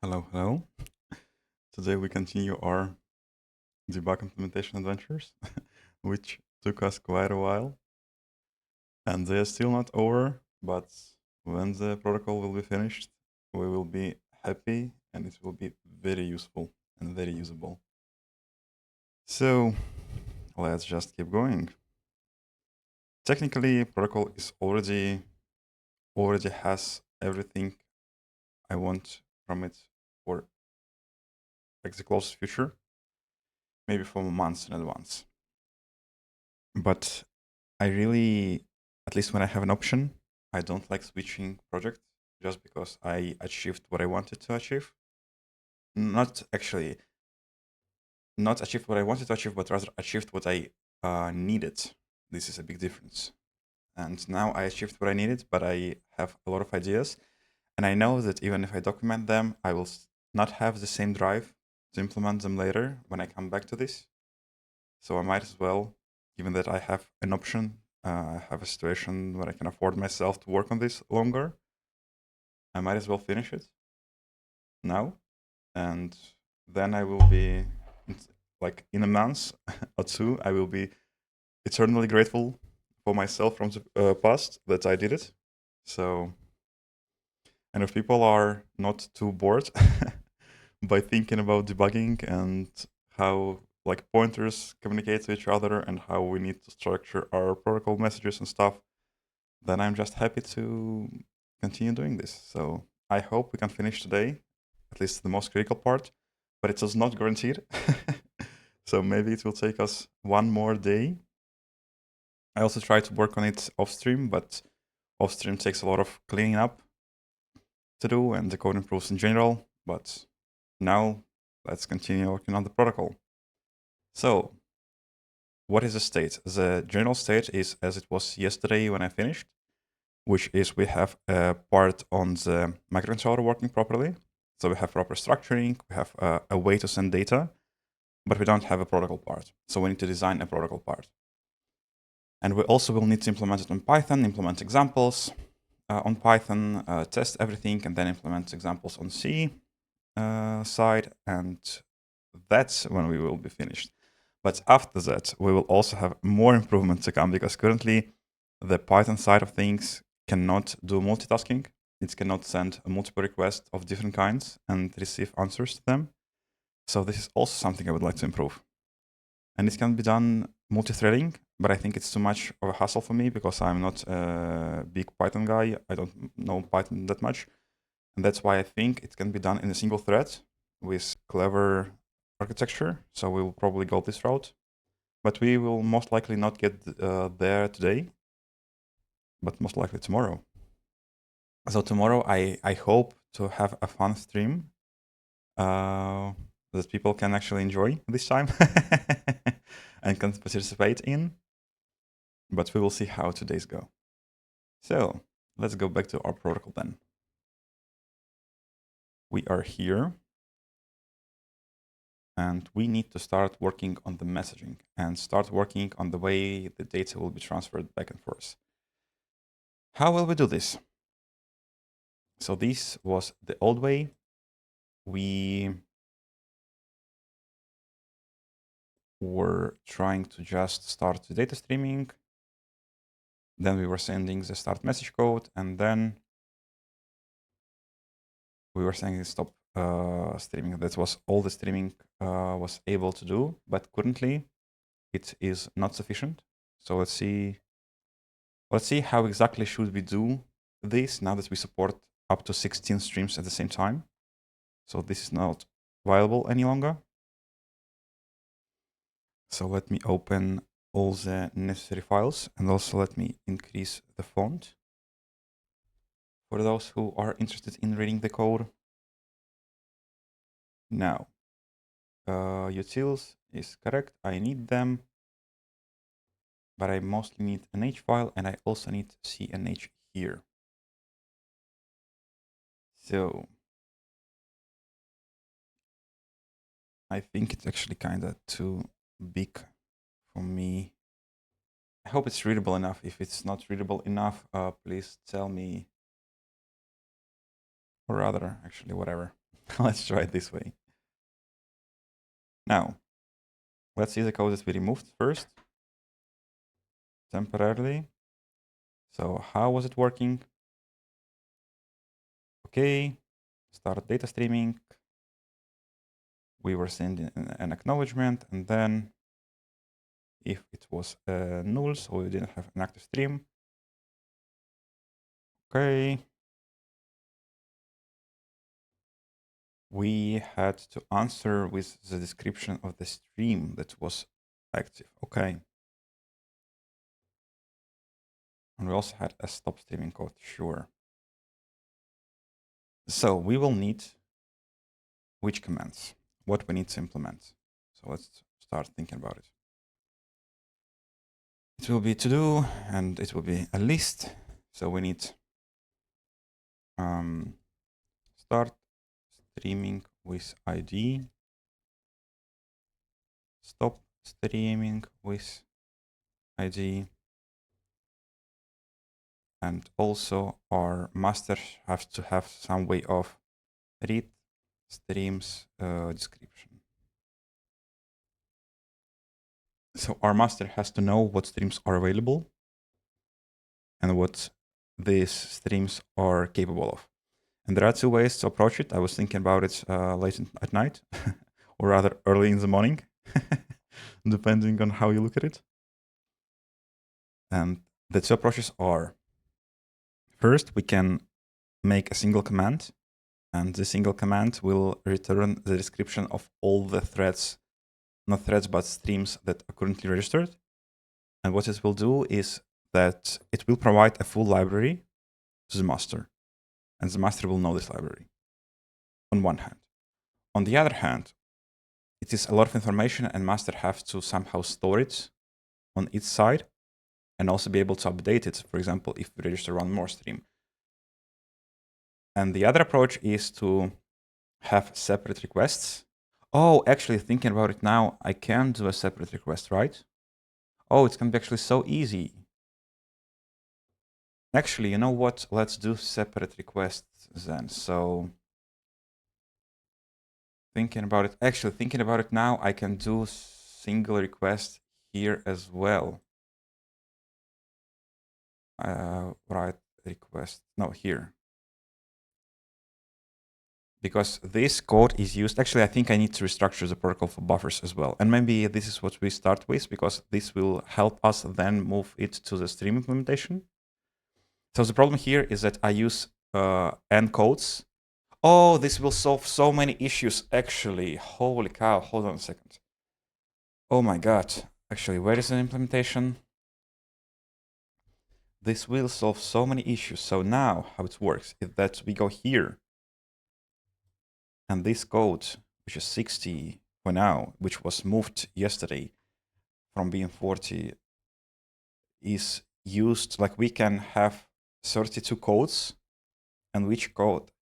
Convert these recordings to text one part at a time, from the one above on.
Hello, hello. Today we continue our debug implementation adventures, which took us quite a while. And they're still not over, but when the protocol will be finished, we will be happy and it will be very useful and very usable. So let's just keep going. Technically, protocol is already has everything I want from it for like the closest future, maybe for months in advance. But I really, at least when I have an option, I don't like switching projects just because I achieved what I wanted to achieve. Not actually, not achieved what I wanted to achieve, but rather achieved what I needed. This is a big difference. And now I achieved what I needed, but I have a lot of ideas. And I know that even if I document them, I will not have the same drive to implement them later when I come back to this. So I might as well, given that I have an option, I have a situation where I can afford myself to work on this longer, I might as well finish it now. And then I will be, like in a month or two, I will be eternally grateful for myself from the past that I did it. So, and if people are not too bored by thinking about debugging and how like pointers communicate to each other and how we need to structure our protocol messages and stuff, then I'm just happy to continue doing this. So I hope we can finish today, at least the most critical part, but it is not guaranteed. So maybe it will take us one more day. I also try to work on it off stream, but off stream takes a lot of cleaning up to do and the code improves in general. But now let's continue working on the protocol. So what is the state? The general state is as it was yesterday when I finished, which is we have a part on the microcontroller working properly. So we have proper structuring, we have a way to send data, but we don't have a protocol part. So we need to design a protocol part. And we also will need to implement it on Python, implement examples on Python, test everything, and then implement examples on C side. And that's when we will be finished. But after that, we will also have more improvements to come because currently the Python side of things cannot do multitasking. It cannot send a multiple requests of different kinds and receive answers to them. So this is also something I would like to improve. And it can be done multi-threading, but I think it's too much of a hassle for me because I'm not a big Python guy. I don't know Python that much. And that's why I think it can be done in a single thread with clever architecture. So we will probably go this route. But we will most likely not get there today, but most likely tomorrow. So tomorrow I hope to have a fun stream that people can actually enjoy this time and can participate in. But we will see how today's go. So let's go back to our protocol then. We are here. And we need to start working on the messaging and start working on the way the data will be transferred back and forth. How will we do this? So this was the old way. We were trying to just start the data streaming. Then we were sending the start message code, and then we were saying stop streaming. That was all the streaming was able to do, but currently it is not sufficient. So let's see how exactly should we do this now that we support up to 16 streams at the same time. So this is not viable any longer. So let me open all the necessary files and also let me increase the font for those who are interested in reading the code. Now, utils is correct. I need them, but I mostly need an H file and I also need to see an H here. So I think it's actually kind of too big for me. I hope it's readable enough. If it's not readable enough, please tell me. Or rather, actually, whatever. Let's try it this way. Now, let's see the code that we removed first, temporarily. So how was it working? Okay, start data streaming. We were sending an acknowledgement, and then if it was null, so we didn't have an active stream. Okay. We had to answer with the description of the stream that was active. Okay. And we also had a stop streaming code, sure. So we will need which commands, what we need to implement. So let's start thinking about it. It will be to do, and it will be a list. So we need start streaming with ID, stop streaming with ID, and also our master has to have some way of read streams description. So our master has to know what streams are available and what these streams are capable of. And there are two ways to approach it. I was thinking about it late at night, or rather early in the morning, depending on how you look at it. And the two approaches are, first, we can make a single command, and the single command will return the description of all the threads, not threads, but streams that are currently registered. And what it will do is that it will provide a full library to the master, and the master will know this library on one hand. On the other hand, it is a lot of information, and master has to somehow store it on its side and also be able to update it, for example, if we register one more stream. And the other approach is to have separate requests. Oh, actually, thinking about it now, I can do a separate request, right? Oh, it's going to be actually so easy. Actually, you know what? Let's do separate requests then. So thinking about it now, I can do single request here as well. Right request, no, here. Because this code is used, actually, I think I need to restructure the protocol for buffers as well. And maybe this is what we start with, because this will help us then move it to the stream implementation. So the problem here is that I use N codes. Oh, this will solve so many issues, actually. Holy cow, hold on a second. Oh my god. Actually, where is the implementation? This will solve so many issues. So now how it works is that we go here, and this code, which is 60 for now, which was moved yesterday from being 40, is used, like we can have 32 codes, and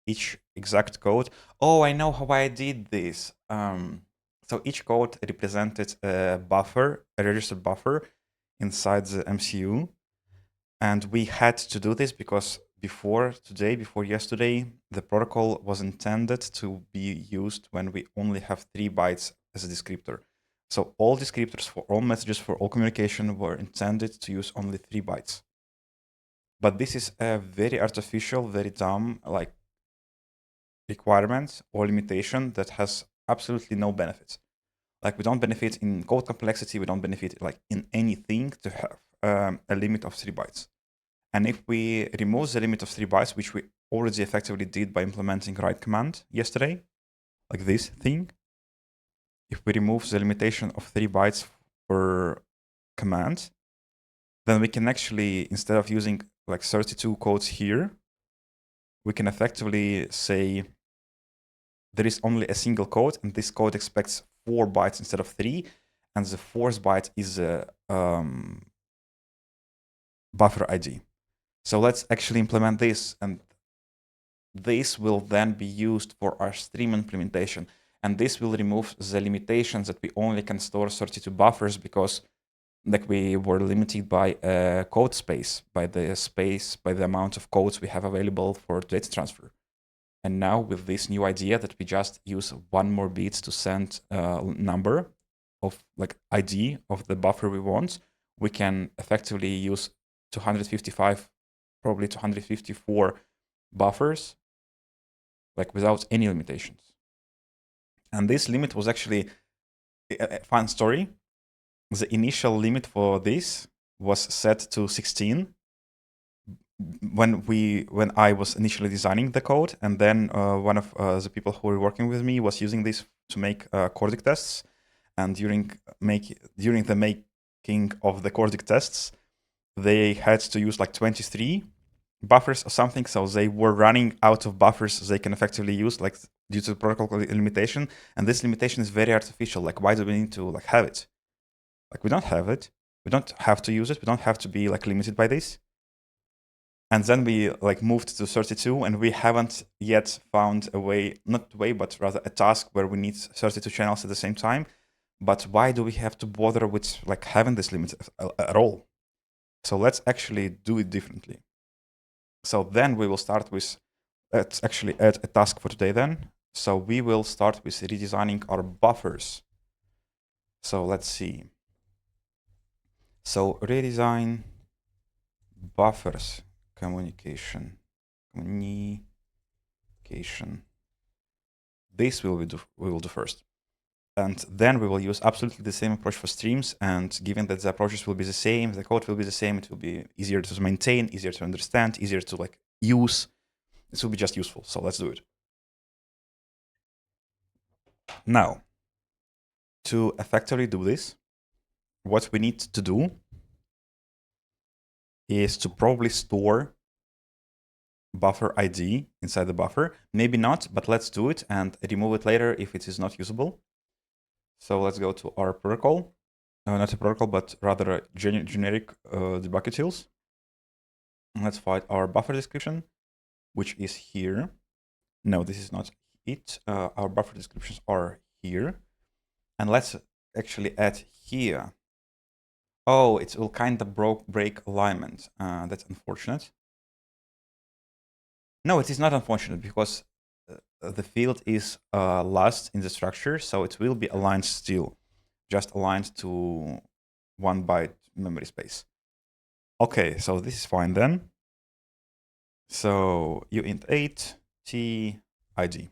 each exact code. Oh, I know how I did this. So each code represented a buffer, a registered buffer inside the MCU. And we had to do this because before yesterday, the protocol was intended to be used when we only have 3 bytes as a descriptor. So all descriptors for all messages, for all communication were intended to use only 3 bytes. But this is a very artificial, very dumb, like, requirement or limitation that has absolutely no benefits. Like, we don't benefit in code complexity, we don't benefit like in anything to have a limit of 3 bytes. And if we remove the limit of 3 bytes, which we already effectively did by implementing write command yesterday, like this thing, if we remove the limitation of 3 bytes per command, then we can actually, instead of using like 32 codes here, we can effectively say there is only a single code, and this code expects 4 bytes instead of 3, and the 4th byte is a buffer ID. So let's actually implement this, and this will then be used for our stream implementation. And this will remove the limitations that we only can store 32 buffers because like we were limited by code space, by the amount of codes we have available for data transfer. And now with this new idea that we just use one more bit to send a number of like ID of the buffer we want, we can effectively use 255, probably 254 buffers, like without any limitations. And this limit was actually a fun story. The initial limit for this was set to 16 when I was initially designing the code, and then one of the people who were working with me was using this to make Cordic tests. And during the making of the Cordic tests, they had to use like 23 buffers or something, so they were running out of buffers they can effectively use, like due to the protocol limitation. And this limitation is very artificial. Like, why do we need to like have it? Like, we don't have it. We don't have to use it. We don't have to be like limited by this. And then we like moved to 32, and we haven't yet found a way, not way, but rather a task where we need 32 channels at the same time. But why do we have to bother with like having this limit at all? So let's actually do it differently. So then we will start with, let's actually add a task for today then. So we will start with redesigning our buffers. So let's see. So redesign buffers communication. This we will do first. And then we will use absolutely the same approach for streams. And given that the approaches will be the same, the code will be the same, it will be easier to maintain, easier to understand, easier to like use. This will be just useful. So let's do it. Now, to effectively do this, what we need to do is to probably store buffer ID inside the buffer. Maybe not, but let's do it and remove it later if it is not usable. So let's go to our protocol. Not a protocol, but rather a generic debug utils. Let's find our buffer description, which is here. No, this is not it. Our buffer descriptions are here. And let's actually add here. Oh, it will kind of break alignment. That's unfortunate. No, it is not unfortunate because the field is last in the structure, so it will be aligned still, just aligned to 1 byte memory space. Okay, so this is fine then. So uint 8 t id.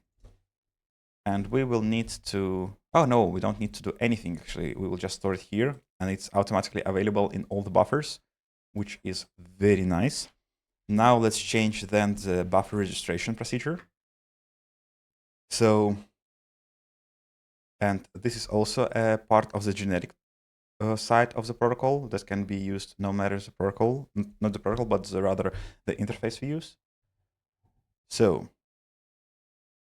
And we will need to, oh no, we don't need to do anything actually. We will just store it here and it's automatically available in all the buffers, which is very nice. Now let's change then the buffer registration procedure. So, and this is also a part of the generic side of the protocol that can be used no matter the protocol, not the protocol, but rather the interface we use. So,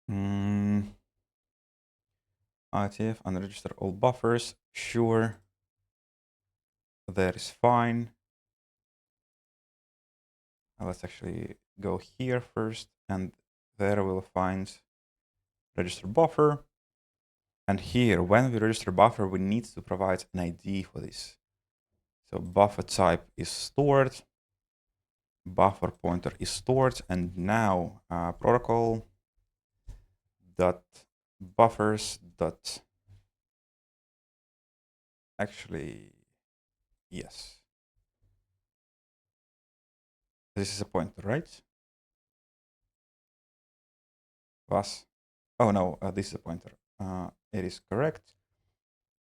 ITF unregister all buffers, sure, that is fine. Let's actually go here first, and there we'll find register buffer. And here, when we register buffer, we need to provide an ID for this. So buffer type is stored, buffer pointer is stored, and now protocol dot buffers dot actually yes. This is a pointer, right? Was oh no, this is a pointer. It is correct.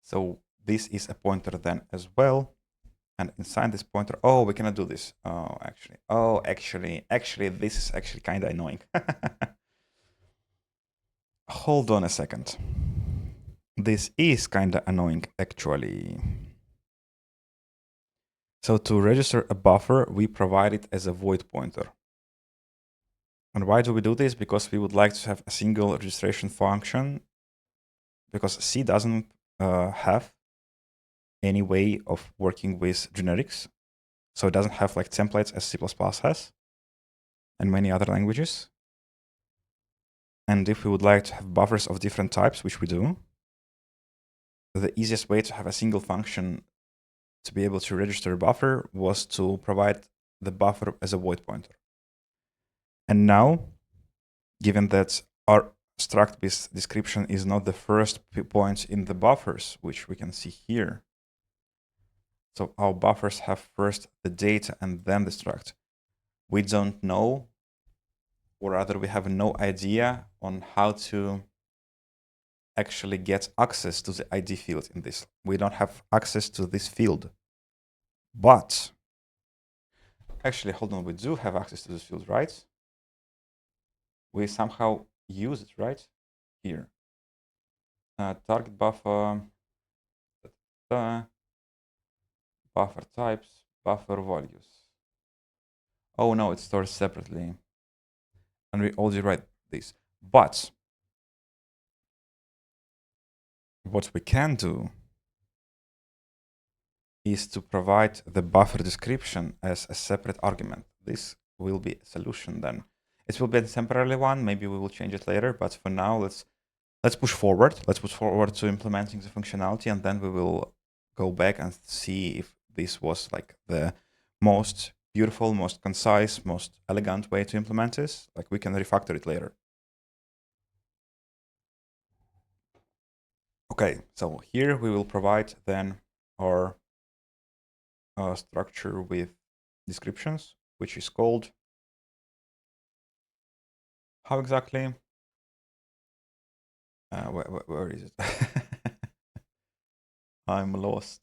So this is a pointer then as well. And inside this pointer, oh, we cannot do this. Actually, this is actually kind of annoying. Hold on a second. This is kind of annoying, actually. So to register a buffer, we provide it as a void pointer. And why do we do this? Because we would like to have a single registration function, because C doesn't have any way of working with generics. So it doesn't have like templates as C++ has and many other languages. And if we would like to have buffers of different types, which we do, the easiest way to have a single function to be able to register a buffer was to provide the buffer as a void pointer. And now given that our struct with description is not the first point in the buffers, which we can see here. So our buffers have first the data and then the struct. We don't know, or rather we have no idea on how to actually get access to the ID field in this. We don't have access to this field. But actually, hold on, we do have access to this field, right? We somehow use it, right? Here. Target buffer, buffer types, buffer values. Oh no, it stores separately. And we already write this. But what we can do is to provide the buffer description as a separate argument. This will be a solution then. It will be a temporary one. Maybe we will change it later. But for now, let's push forward. Let's push forward to implementing the functionality, and then we will go back and see if this was like the most beautiful, most concise, most elegant way to implement this. Like we can refactor it later. Okay, so here we will provide then our structure with descriptions, which is called how exactly? Where is it? I'm lost.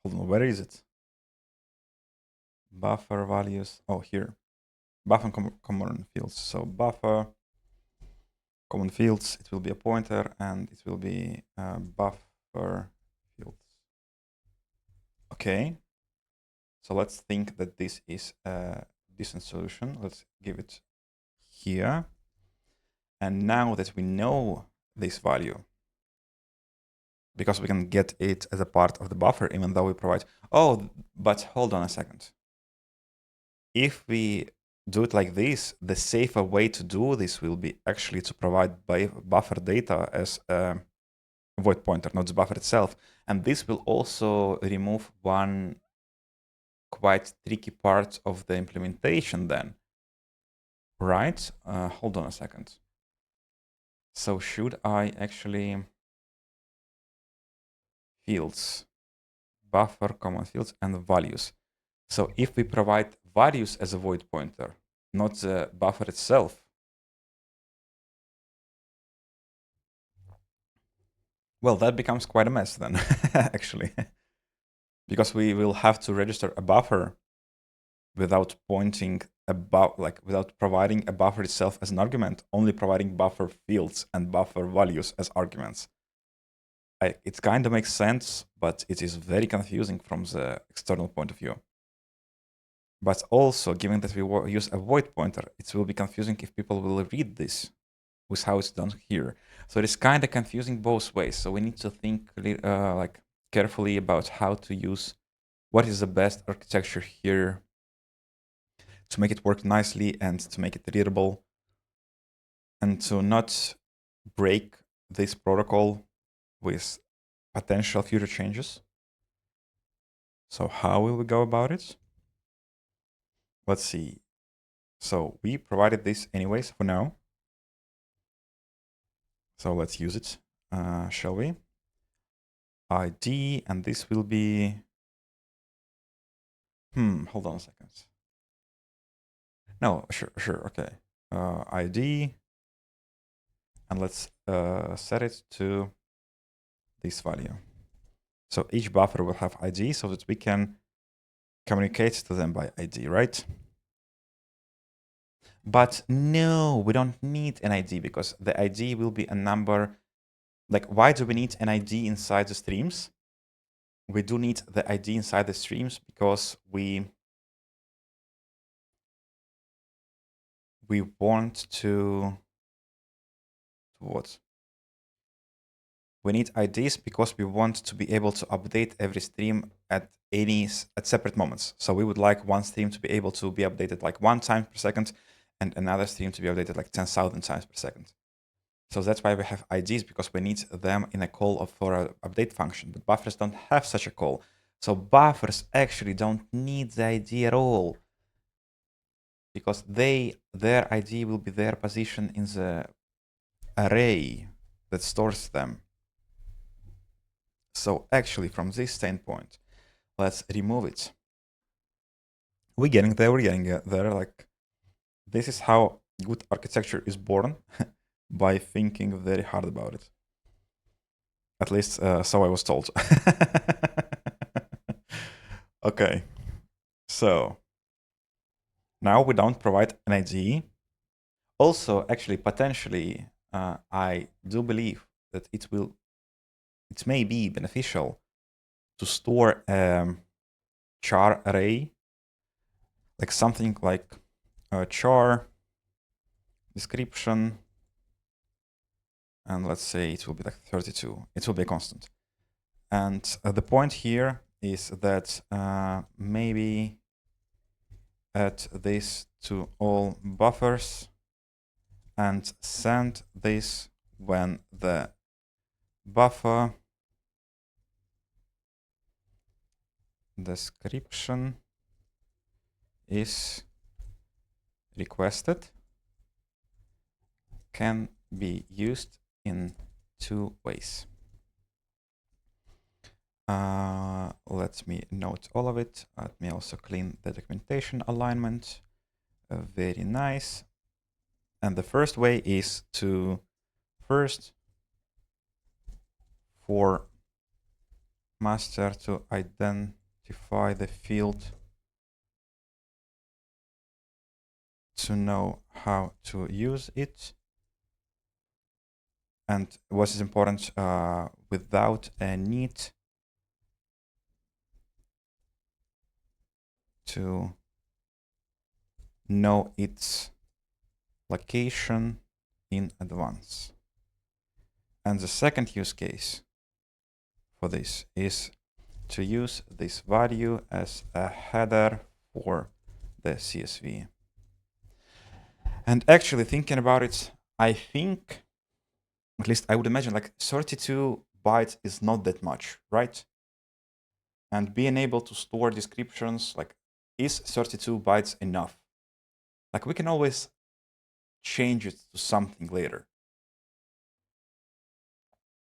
Hold on, where is it? Buffer values. Oh, here. Buffer common fields. So buffer common fields. It will be a pointer, and it will be buffer fields. Okay. So let's think that this is a decent solution. Let's give it here. And now that we know this value, because we can get it as a part of the buffer, even though we provide, oh, but hold on a second. If we do it like this, the safer way to do this will be actually to provide buffer data as a void pointer, not the buffer itself. And this will also remove one quite tricky part of the implementation then, right? Hold on a second. So should I actually fields, buffer, common fields, and values. So if we provide values as a void pointer, not the buffer itself, well, that becomes quite a mess then, actually. Because we will have to register a buffer without pointing about, like, without providing a buffer itself as an argument, only providing buffer fields and buffer values as arguments. It kind of makes sense, but it is very confusing from the external point of view. But also, given that we use a void pointer, it will be confusing if people will read this with how it's done here. So it is kind of confusing both ways. So we need to think like carefully about how to use what is the best architecture here to make it work nicely and to make it readable and to not break this protocol with potential future changes. So how will we go about it? Let's see. So we provided this anyways for now. So let's use it, shall we? ID, and this will be, hold on a second. No, sure, okay. ID, and let's set it to this value. So each buffer will have ID so that we can communicate to them by ID, right? But no, we don't need an ID because the ID will be a number. Like, why do we need an ID inside the streams? We do need the ID inside the streams because we want to what? We need IDs because we want to be able to update every stream at separate moments. So we would like one stream to be able to be updated like 1 time per second and another stream to be updated like 10,000 times per second. So that's why we have IDs, because we need them in a call for an update function. But buffers don't have such a call. So buffers actually don't need the ID at all. because their ID will be their position in the array that stores them. So actually, from this standpoint, let's remove it. We're getting there. Like, this is how good architecture is born, by thinking very hard about it. At least, so I was told. Okay, so now we don't provide an ID. Also, actually, potentially, I do believe that it may be beneficial to store char array, like something like char description, and let's say it will be like 32. It will be a constant. And the point here is that maybe add this to all buffers and send this when the buffer description is requested, can be used in two ways. Let me note all of it. Let me also clean the documentation alignment. Very nice. And the first way is to first for master to identify the field to know how to use it. And what is important, without a need to know its location in advance. And the second use case for this is to use this value as a header for the CSV. And actually thinking about it, I think, at least I would imagine, like 32 bytes is not that much, right? And being able to store descriptions, like, is 32 bytes enough? Like, we can always change it to something later,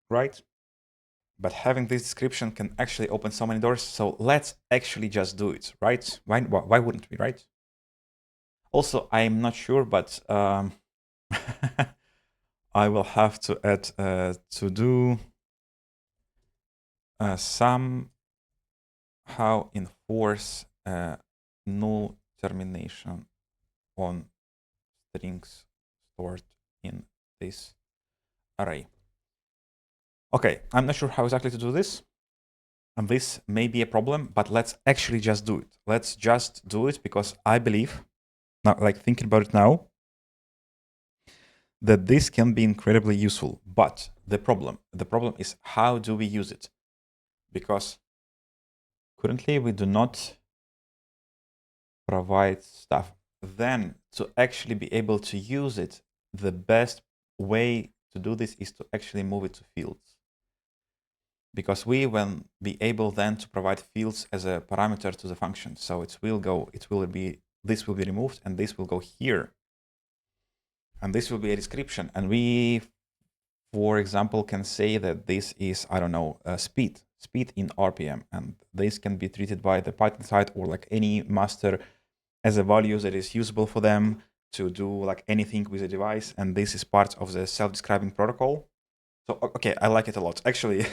right? But having this description can actually open so many doors. So let's actually just do it, right? Why wouldn't we, right? Also, I'm not sure, but I will have to add to do somehow enforce null termination on strings stored in this array. Okay, I'm not sure how exactly to do this. And this may be a problem, but let's actually just do it. Let's just do it, because I believe, now, like thinking about it now, that this can be incredibly useful. But the problem is, how do we use it? Because currently we do not provide stuff. Then to actually be able to use it, the best way to do this is to actually move it to fields. Because we will be able then to provide fields as a parameter to the function. So this will be removed, and this will go here. And this will be a description. And we, for example, can say that this is, I don't know, speed in RPM. And this can be treated by the Python side or like any master as a value that is usable for them to do like anything with the device. And this is part of the self-describing protocol. So, okay, I like it a lot. Actually,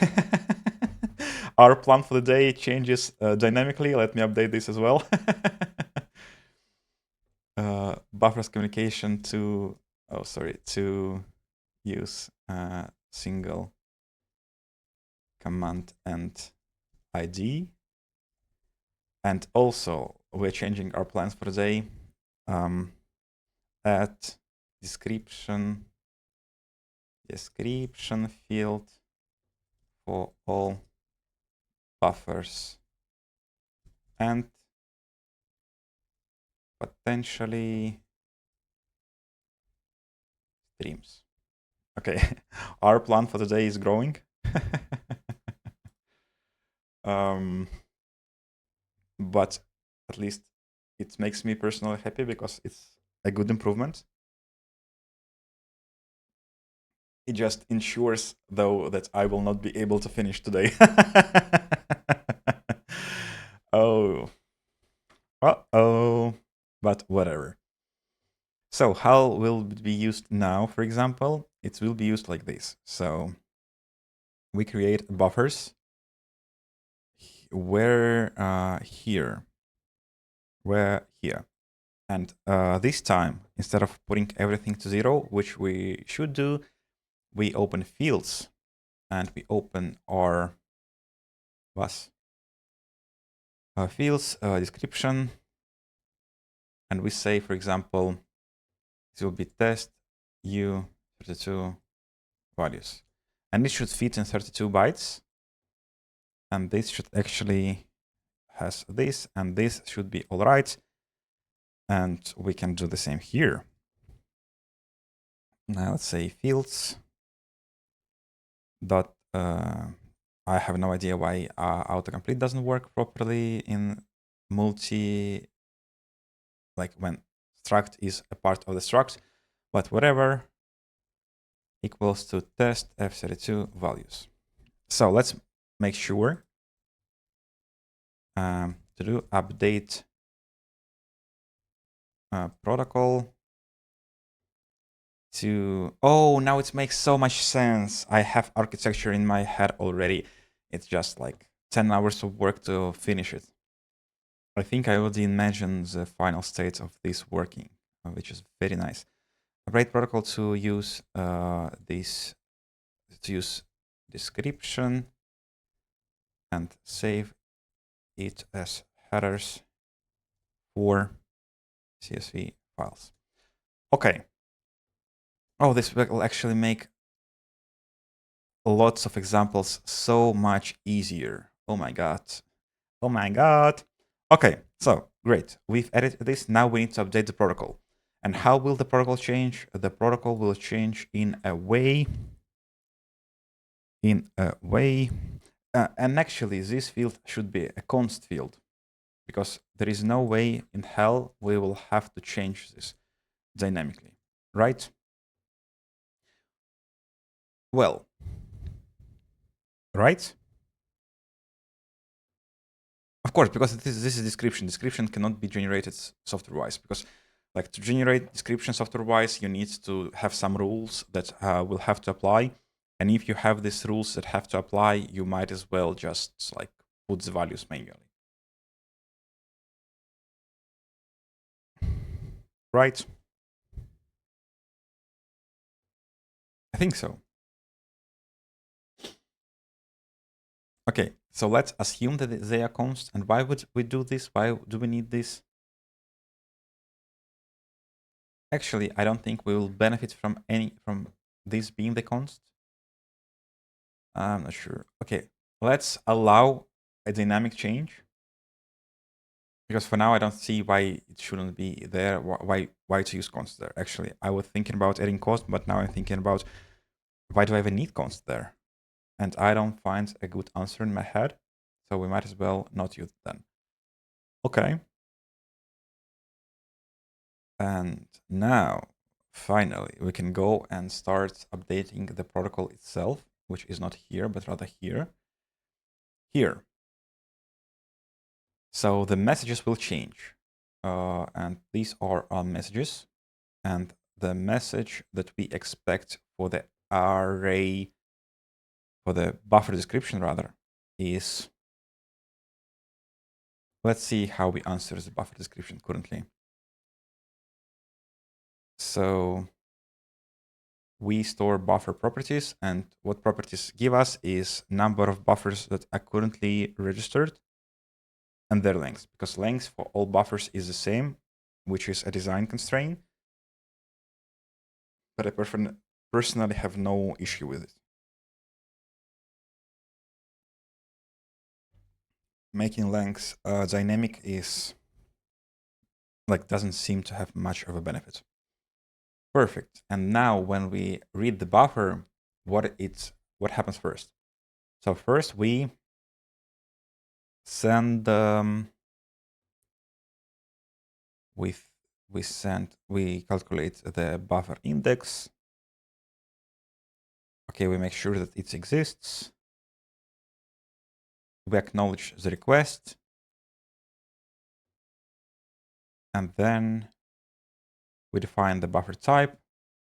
our plan for the day changes dynamically. Let me update this as well. Buffers communication to use single command and ID. And also, we're changing our plans for the day. Add description field for all buffers and potentially streams. Okay, our plan for today is growing. But at least it makes me personally happy because it's a good improvement. It just ensures, though, that I will not be able to finish today. Oh. Uh-oh. But whatever. So how will it be used now, for example? It will be used like this. So we create buffers where here. Where here. And this time, instead of putting everything to 0, which we should do, we open fields and we open our fields description, and we say, for example, this will be test u32 values, and this should fit in 32 bytes, and this should actually has this, and this should be all right, and we can do the same here. Now let's say fields dot I have no idea why autocomplete doesn't work properly in multi, like when struct is a part of the struct, but whatever, equals to test f32 values. So let's make sure to do update protocol to, oh, now it makes so much sense. I have architecture in my head already. It's just like 10 hours of work to finish it. I think I already imagined the final state of this working, which is very nice. Update protocol to use description and save it as headers for CSV files. Okay. Oh, this will actually make lots of examples so much easier. Oh my god. Oh my god. Okay, so great. We've added this. Now we need to update the protocol. And how will the protocol change? The protocol will change in a way. And actually, this field should be a const field, because there is no way in hell we will have to change this dynamically, right? Well, right? Of course, because this is description. Description cannot be generated software-wise, because like to generate description software-wise, you need to have some rules that will have to apply. And if you have these rules that have to apply, you might as well just like put the values manually. Right? I think so. Okay, so let's assume that they are const. And why would we do this? Why do we need this? Actually, I don't think we will benefit from this being the const. I'm not sure. Okay, let's allow a dynamic change, because for now I don't see why it shouldn't be there. Why to use const there? Actually, I was thinking about adding const, but now I'm thinking about why do I even need const there? And I don't find a good answer in my head, so we might as well not use it then. Okay. And now, finally, we can go and start updating the protocol itself, which is not here, but rather here. Here. So the messages will change. And these are our messages. And the message that we expect for the array, for the buffer description rather, is, let's see how we answer the buffer description currently. So we store buffer properties, and what properties give us is number of buffers that are currently registered and their length, because length for all buffers is the same, which is a design constraint. But I personally have no issue with it. Making length dynamic is like doesn't seem to have much of a benefit. Perfect. And now when we read the buffer, what happens first? So first we send we calculate the buffer index. Okay, we make sure that it exists. We acknowledge the request. And then we define the buffer type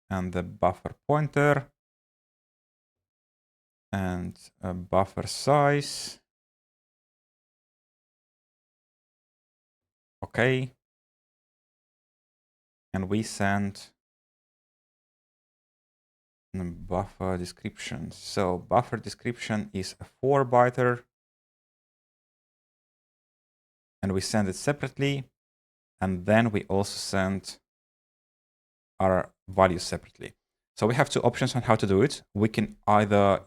and the buffer pointer and a buffer size. Okay. And we send buffer description. So buffer description is a 4-byter, and we send it separately. And then we also send our values separately. So we have two options on how to do it. We can either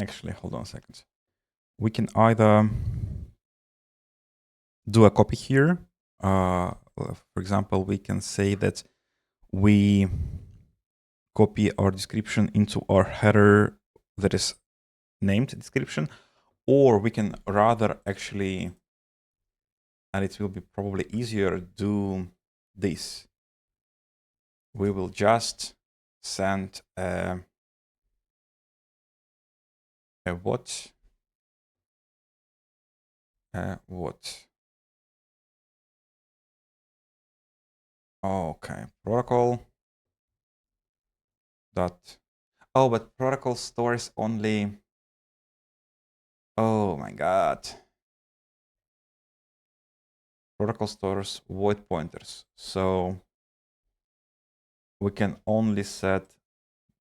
actually, hold on a second. We can either do a copy here. For example, we can say that we copy our description into our header that is named description, or we can rather actually, and it will be probably easier, do this. We will just send a what? What? Okay, protocol dot. Oh, but protocol stores only. Oh my god. Protocol stores void pointers. So we can only set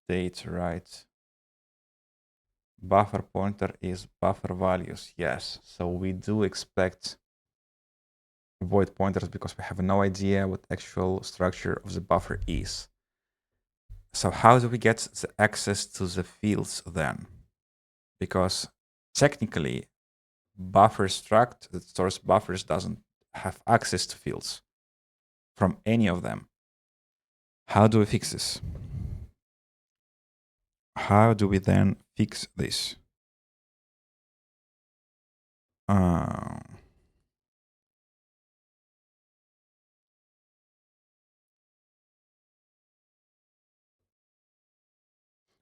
date, right? Buffer pointer is buffer values. Yes. So we do expect void pointers because we have no idea what actual structure of the buffer is. So how do we get the access to the fields then? Because technically, buffer struct that stores buffers doesn't have access to fields from any of them. How do we fix this? How do we then fix this?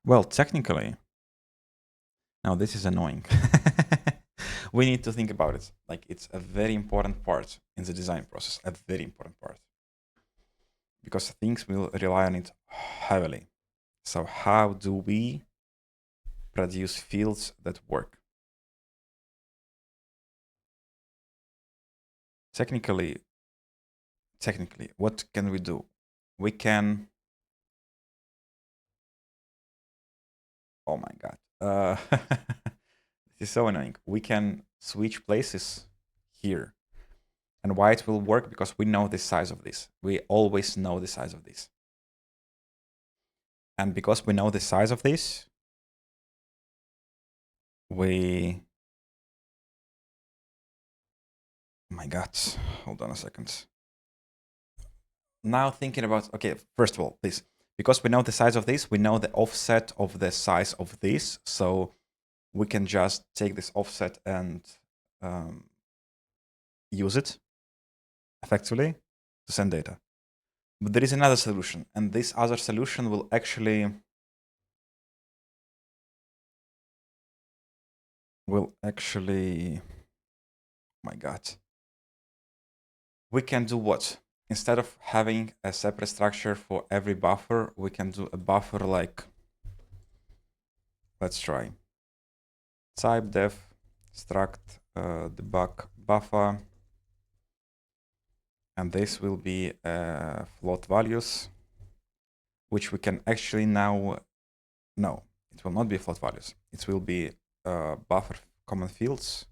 Well, technically, now this is annoying. We need to think about it. Like, it's a very important part in the design process, a very important part. Because things will rely on it heavily. So how do we produce fields that work? Technically, what can we do? We can... Oh my god. This is so annoying. We can switch places here. And why it will work? Because we know the size of this. We always know the size of this. And because we know the size of this, we... Oh my god. Hold on a second. Now thinking about... Okay, first of all, this. Because we know the size of this, we know the offset of the size of this. So we can just take this offset and use it effectively to send data. But there is another solution, and this other solution will actually oh my god. We can do what? Instead of having a separate structure for every buffer, we can do a buffer like, let's try. Type def struct debug buffer. And this will be float values, which we can actually now... No, it will not be float values. It will be buffer common fields,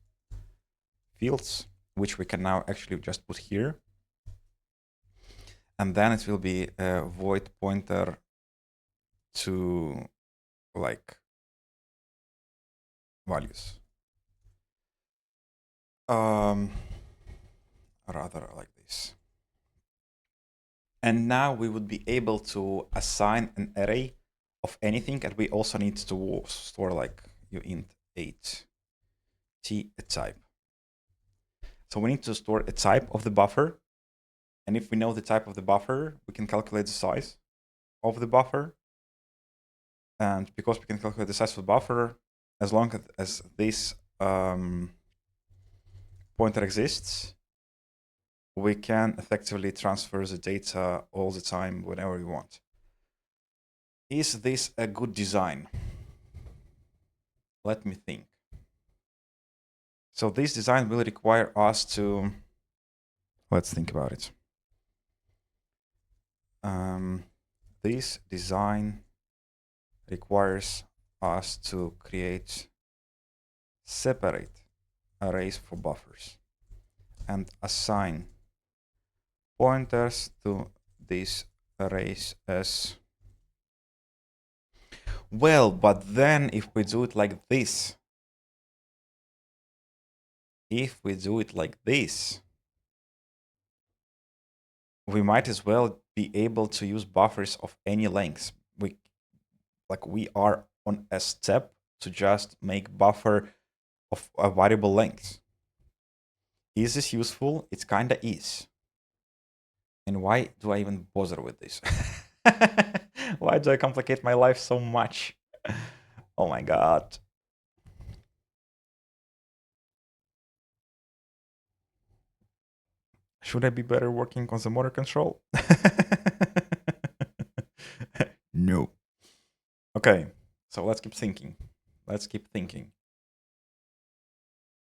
which we can now actually just put here. And then it will be a void pointer to like values. Rather like this. And now we would be able to assign an array of anything, and we also need to store like uint 8 a type. So we need to store a type of the buffer. And if we know the type of the buffer, we can calculate the size of the buffer. And because we can calculate the size of the buffer, as long as this pointer exists, we can effectively transfer the data all the time whenever we want. Is this a good design? Let me think. So this design will require us to, let's think about it. This design requires us to create separate arrays for buffers and assign pointers to these arrays as well. But then if we do it like this, we might as well be able to use buffers of any length. We are on a step to just make buffer of a variable length. Is this useful? It kinda is. And why do I even bother with this? Why do I complicate my life so much? Oh my god. Should I be better working on the motor control? No. Okay, so let's keep thinking.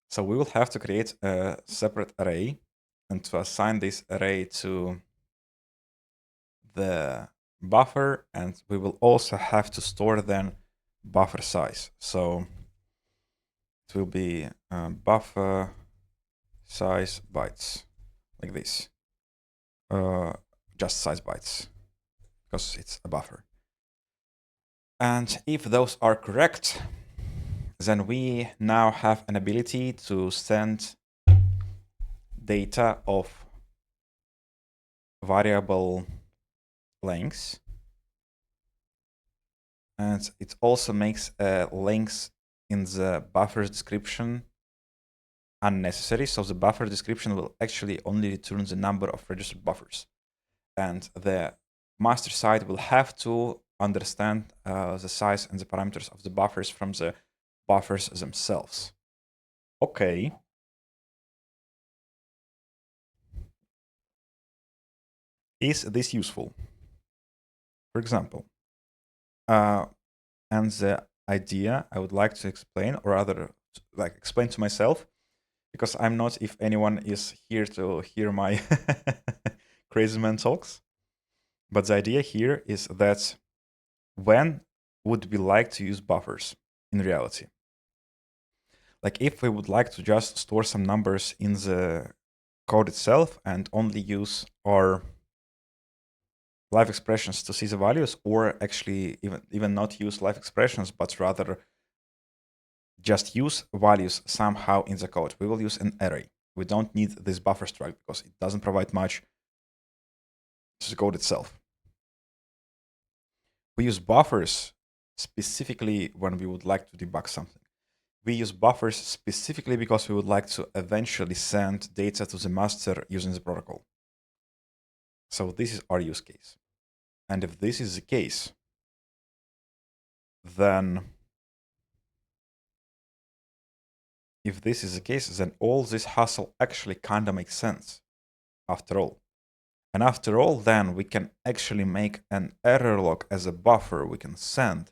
So we will have to create a separate array and to assign this array to the buffer, and we will also have to store then buffer size. So it will be buffer size bytes, like this. Just size bytes, because it's a buffer. And if those are correct, then we now have an ability to send data of variable lengths. And it also makes lengths in the buffer description unnecessary. So the buffer description will actually only return the number of registered buffers. And the master side will have to understand the size and the parameters of the buffers from the buffers themselves. Okay. Is this useful? For example, and the idea I would like to explain, or rather, like explain to myself, because I'm not, if anyone is here to hear my crazy man talks. But the idea here is that when would we like to use buffers in reality? Like if we would like to just store some numbers in the code itself and only use our live expressions to see the values, or actually even not use live expressions, but rather just use values somehow in the code. We will use an array. We don't need this buffer struct because it doesn't provide much to the code itself. We use buffers specifically when we would like to debug something. We use buffers specifically because we would like to eventually send data to the master using the protocol. So this is our use case. And if this is the case, then all this hassle actually kind of makes sense after all. And after all, then we can actually make an error log as a buffer we can send,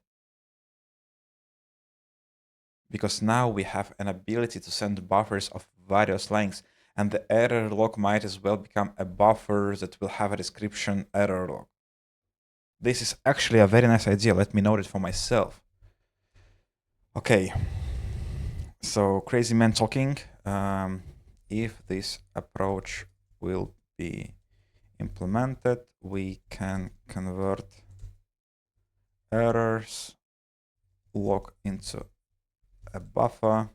because now we have an ability to send buffers of various lengths, and the error log might as well become a buffer that will have a description error log. This is actually a very nice idea. Let me note it for myself. Okay, so crazy man talking. If this approach will be implemented, we can convert errors log into a buffer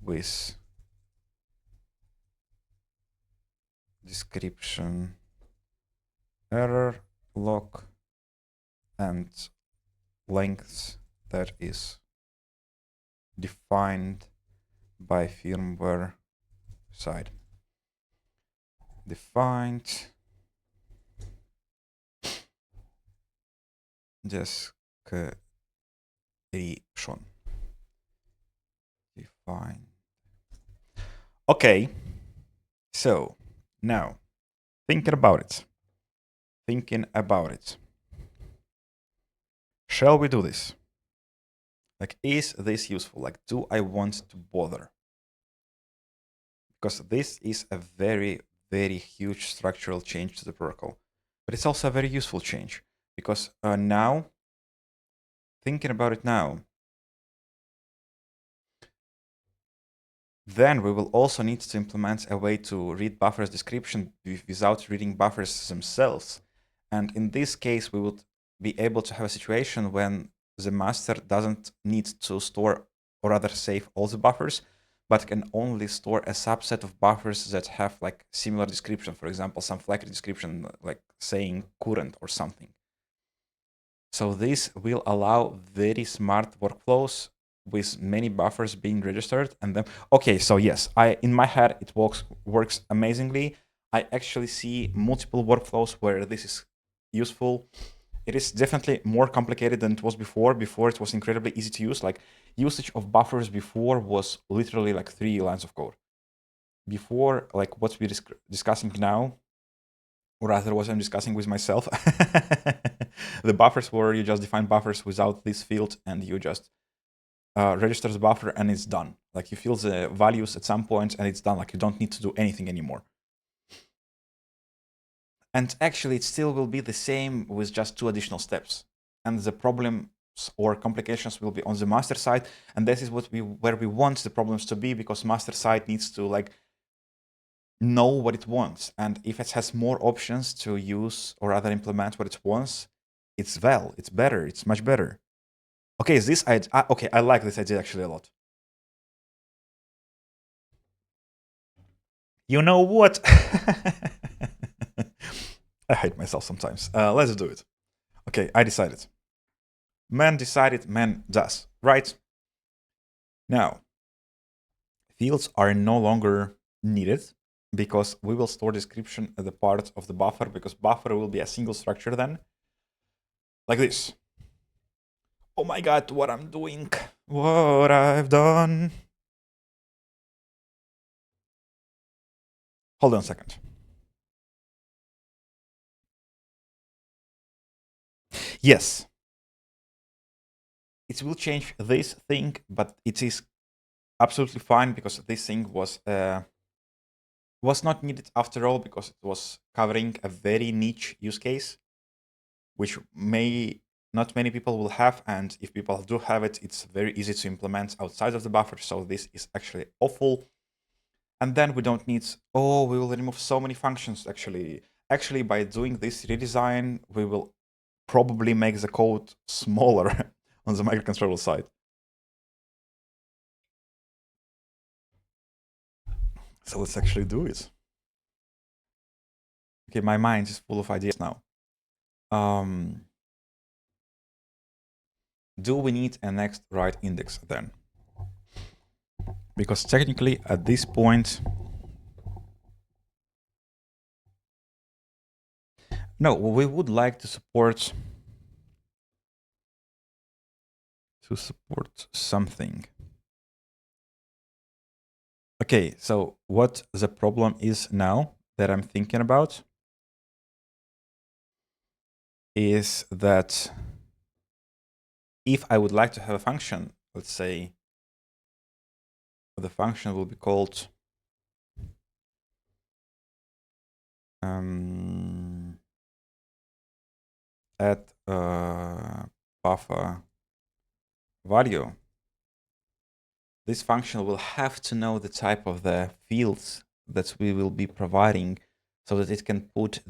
with description error log and length that is defined by firmware side. Defined description. Define. Okay. So now thinking about it. Shall we do this? Like, is this useful? Like, do I want to bother? Because this is a very, very huge structural change to the protocol. But it's also a very useful change. Because now, thinking about it now, then we will also need to implement a way to read buffers description without reading buffers themselves. And in this case, we would be able to have a situation when the master doesn't need to store or rather save all the buffers, but can only store a subset of buffers that have like similar description. For example, some flag description like saying current or something. So this will allow very smart workflows with many buffers being registered. And then, okay, so yes, in my head it works amazingly. I actually see multiple workflows where this is useful. It is definitely more complicated than it was before. Before it was incredibly easy to use. Like usage of buffers before was literally like 3 lines of code. Before, like what we're discussing now, or rather what I'm discussing with myself, the buffers where you just define buffers without this field and you just register the buffer and it's done. Like you fill the values at some point and it's done. Like you don't need to do anything anymore. And actually, it still will be the same with just 2 additional steps. And the problems or complications will be on the master side. And this is where we want the problems to be, because master side needs to like know what it wants. And if it has more options to use or rather implement what it wants, it's better. It's much better. Okay, is this okay? I like this idea actually a lot. You know what? I hate myself sometimes. Let's do it. Okay, I decided. Man decided, man does. Right? Now, fields are no longer needed because we will store description at the part of the buffer, because buffer will be a single structure then. Like this. Oh my god, what I'm doing. What I've done. Hold on a second. Yes. It will change this thing, but it is absolutely fine because this thing was not needed after all, because it was covering a very niche use case, which not many people will have, and if people do have it, it's very easy to implement outside of the buffer. So this is actually awful. And then we don't need, we will remove so many functions. Actually, by doing this redesign, we will probably make the code smaller on the microcontroller side. So let's actually do it. Okay, my mind is full of ideas now. Do we need a next write index then? Because technically at this point, no, we would like to support something. Okay, so what the problem is now that I'm thinking about is that if I would like to have a function, let's say the function will be called add buffer value. This function will have to know the type of the fields that we will be providing so that it can put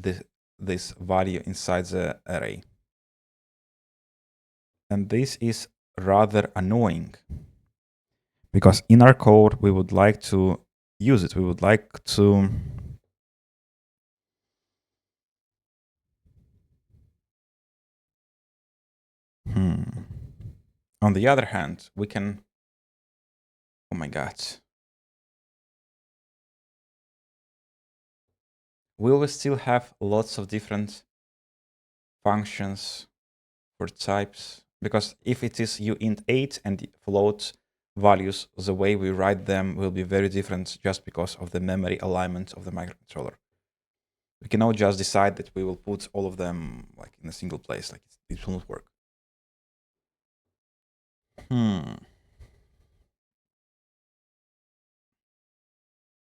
this value inside the array. And this is rather annoying, because in our code, we would like to use it. We would like to on the other hand, we can Oh my god. We will still have lots of different functions for types, because if it is uint8 and the float values, the way we write them will be very different just because of the memory alignment of the microcontroller. We cannot just decide that we will put all of them like in a single place, like it will not work.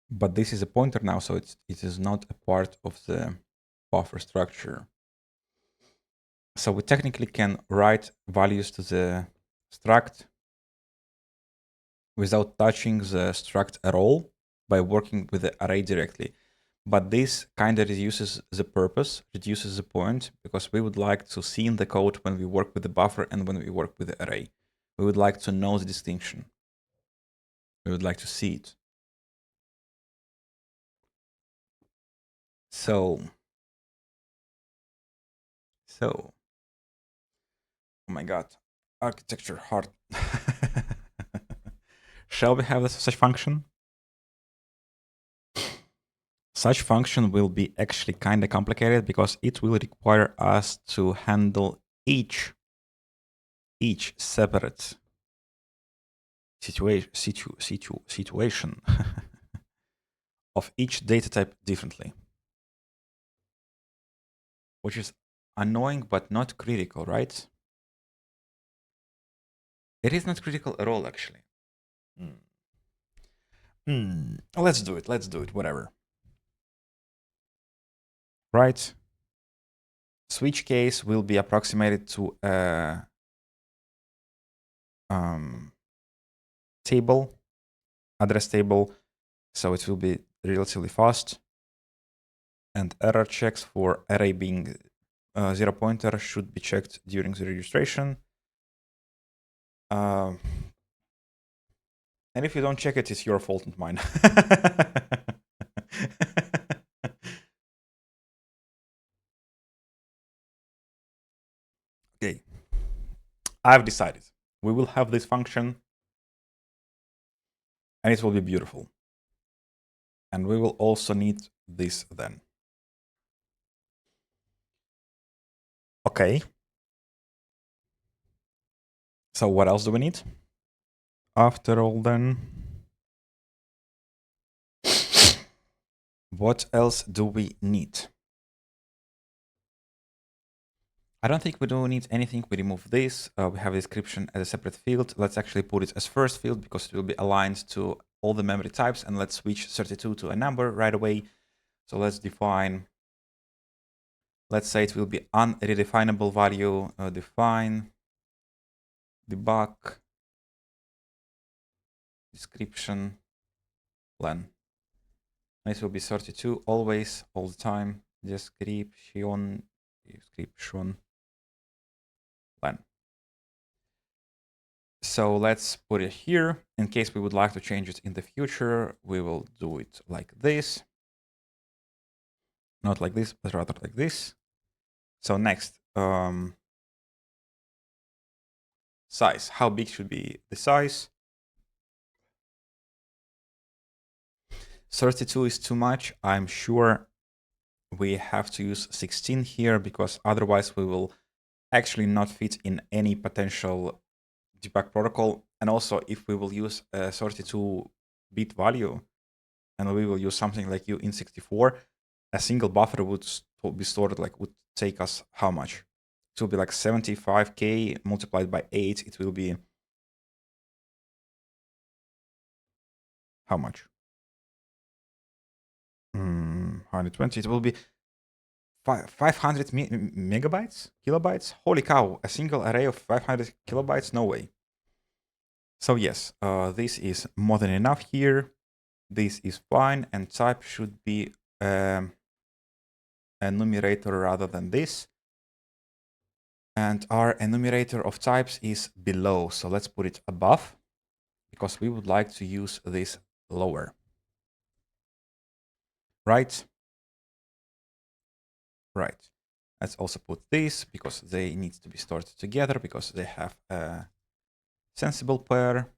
But this is a pointer now, so it is not a part of the buffer structure. So we technically can write values to the struct without touching the struct at all by working with the array directly. But this kind of reduces the purpose, reduces the point, because we would like to see in the code when we work with the buffer and when we work with the array. We would like to know the distinction. We would like to see it. So, oh my god, architecture hard. Shall we have such function? Such function will be actually kind of complicated because it will require us to handle each separate situation of each data type differently, which is annoying but not critical, right? It is not critical at all, actually. Let's do it, whatever. Right? Switch case will be approximated to a table, address table, so it will be relatively fast. And error checks for array being zero pointer should be checked during the registration. And if you don't check it, it's your fault, not mine. Okay. I've decided. We will have this function, and it will be beautiful. And we will also need this then. Okay. So what else do we need? After all, then, what else do we need? I don't think we do need anything. We remove this. We have a description as a separate field. Let's actually put it as first field because it will be aligned to all the memory types. And let's switch 32 to a number right away. So let's define, let's say it will be unredefinable value, define, debug, description, len. It will be 32 always, all the time. Description, len. So let's put it here. In case we would like to change it in the future, we will do it like this. Not like this, but rather like this. So next, size. How big should be the size? 32 is too much. I'm sure we have to use 16 here because otherwise we will actually not fit in any potential debug protocol. And also if we will use a 32-bit value and we will use something like uint64, a single buffer would be stored, like would take us how much? It will be like 75k multiplied by 8. It will be how much? 120. It will be 500 megabytes, kilobytes. Holy cow! A single array of 500 kilobytes? No way. So yes, this is more than enough here. This is fine, and type should be a numerator rather than this. And our enumerator of types is below. So let's put it above because we would like to use this lower. Right? Right. Let's also put this because they need to be stored together because they have a sensible pair.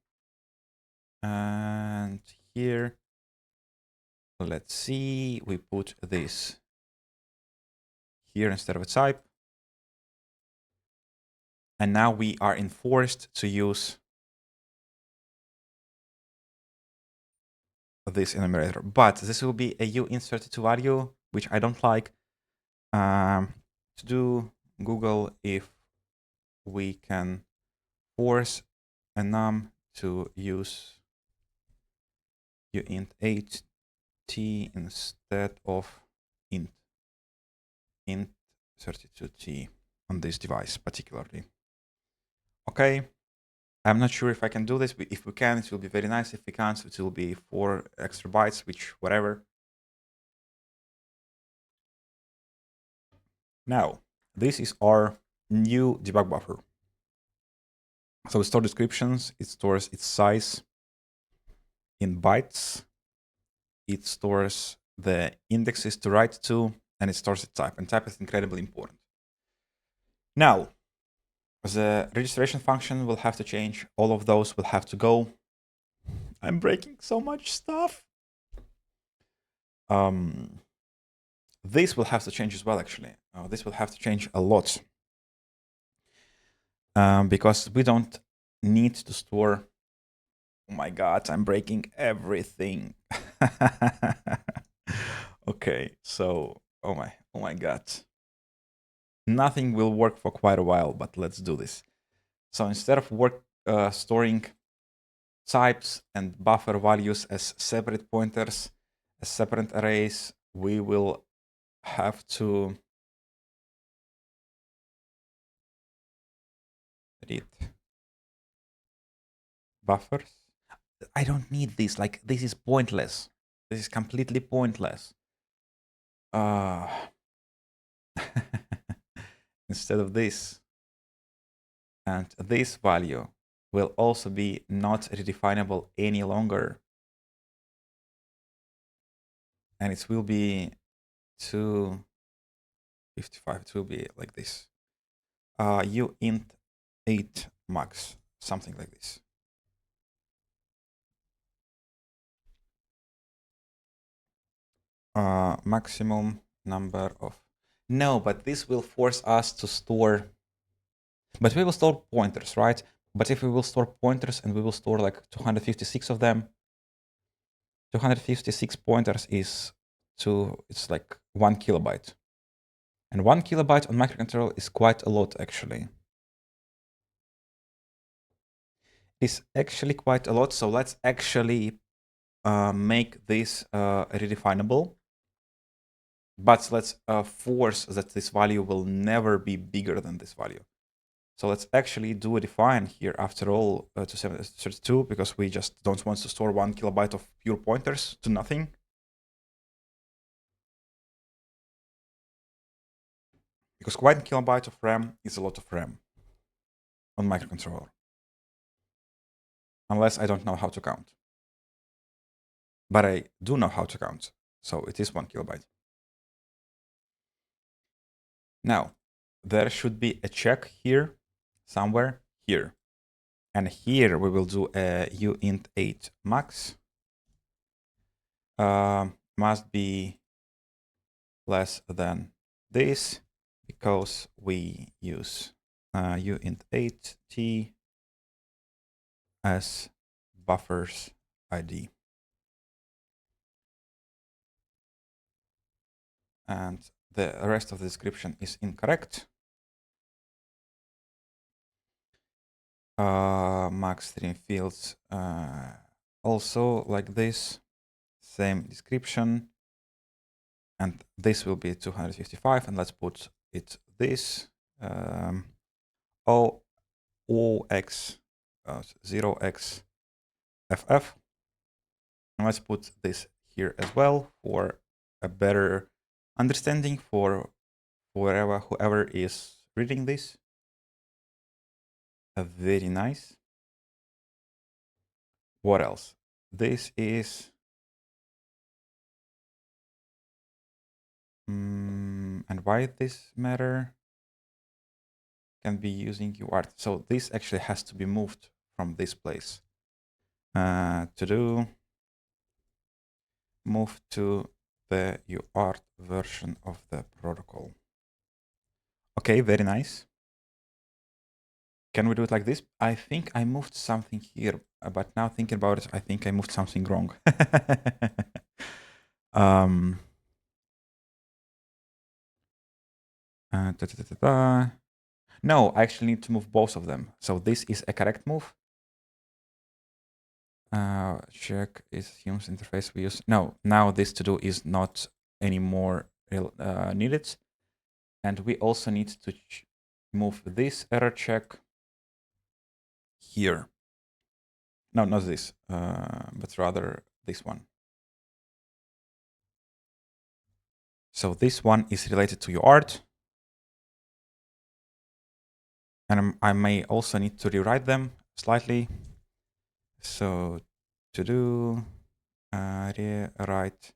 And here, let's see, we put this here instead of a type. And now we are enforced to use this enumerator. But this will be a uInsert2 value, which I don't like. To do Google if we can force a num to use uint8 t instead of int32t on this device particularly. Okay, I'm not sure if I can do this, but if we can, it will be very nice. If we can't, it will be 4 extra bytes, which whatever. Now, this is our new debug buffer. So it stores descriptions, it stores its size in bytes, it stores the indexes to write to, and it stores its type. And type is incredibly important. Now, the registration function will have to change. All of those will have to go. I'm breaking so much stuff. This will have to change as well, actually. This will have to change a lot. Because we don't need to store. Oh my God, I'm breaking everything. Okay, so, oh my God. Nothing will work for quite a while, but let's do this. So instead of storing types and buffer values as separate pointers, as separate arrays, we will have to read buffers. I don't need this. Like, this is pointless. This is completely pointless. Instead of this, and this value will also be not redefinable any longer. And it will be 255. It will be like this. uint8 max, something like this. Maximum number of. No, but this will force us to store. But we will store pointers, right? But if we will store pointers and we will store like 256 of them, 256 pointers is it's like 1 kilobyte. And 1 kilobyte on microcontroller is quite a lot, actually. It's actually quite a lot, so let's actually make this redefinable. But let's force that this value will never be bigger than this value. So let's actually do a define here after all to 732, because we just don't want to store 1 kilobyte of pure pointers to nothing. Because 1 kilobyte of RAM is a lot of RAM on microcontroller. Unless I don't know how to count. But I do know how to count, so it is 1 kilobyte. Now, there should be a check here, somewhere here. And here we will do a uint8 max. Must be less than this, because we use uint8t as buffers ID. And the rest of the description is incorrect. Max string fields also like this, same description. And this will be 255, and let's put it this OX 0x FF. And let's put this here as well for a better understanding for whoever is reading this. Very nice. What else? This is and why this matter? Can be using UART. So this actually has to be moved from this place. To do, move to the UART version of the protocol. Okay, very nice. Can we do it like this? I think I moved something here, but now thinking about it, I think I moved something wrong. um, da, da, da, da. No, I actually need to move both of them. So this is a correct move. Check is Hume's interface we use. No, now this to do is not anymore needed. And we also need to move this error check here. No, not this, but rather this one. So this one is related to UART. And I may also need to rewrite them slightly. So to do rewrite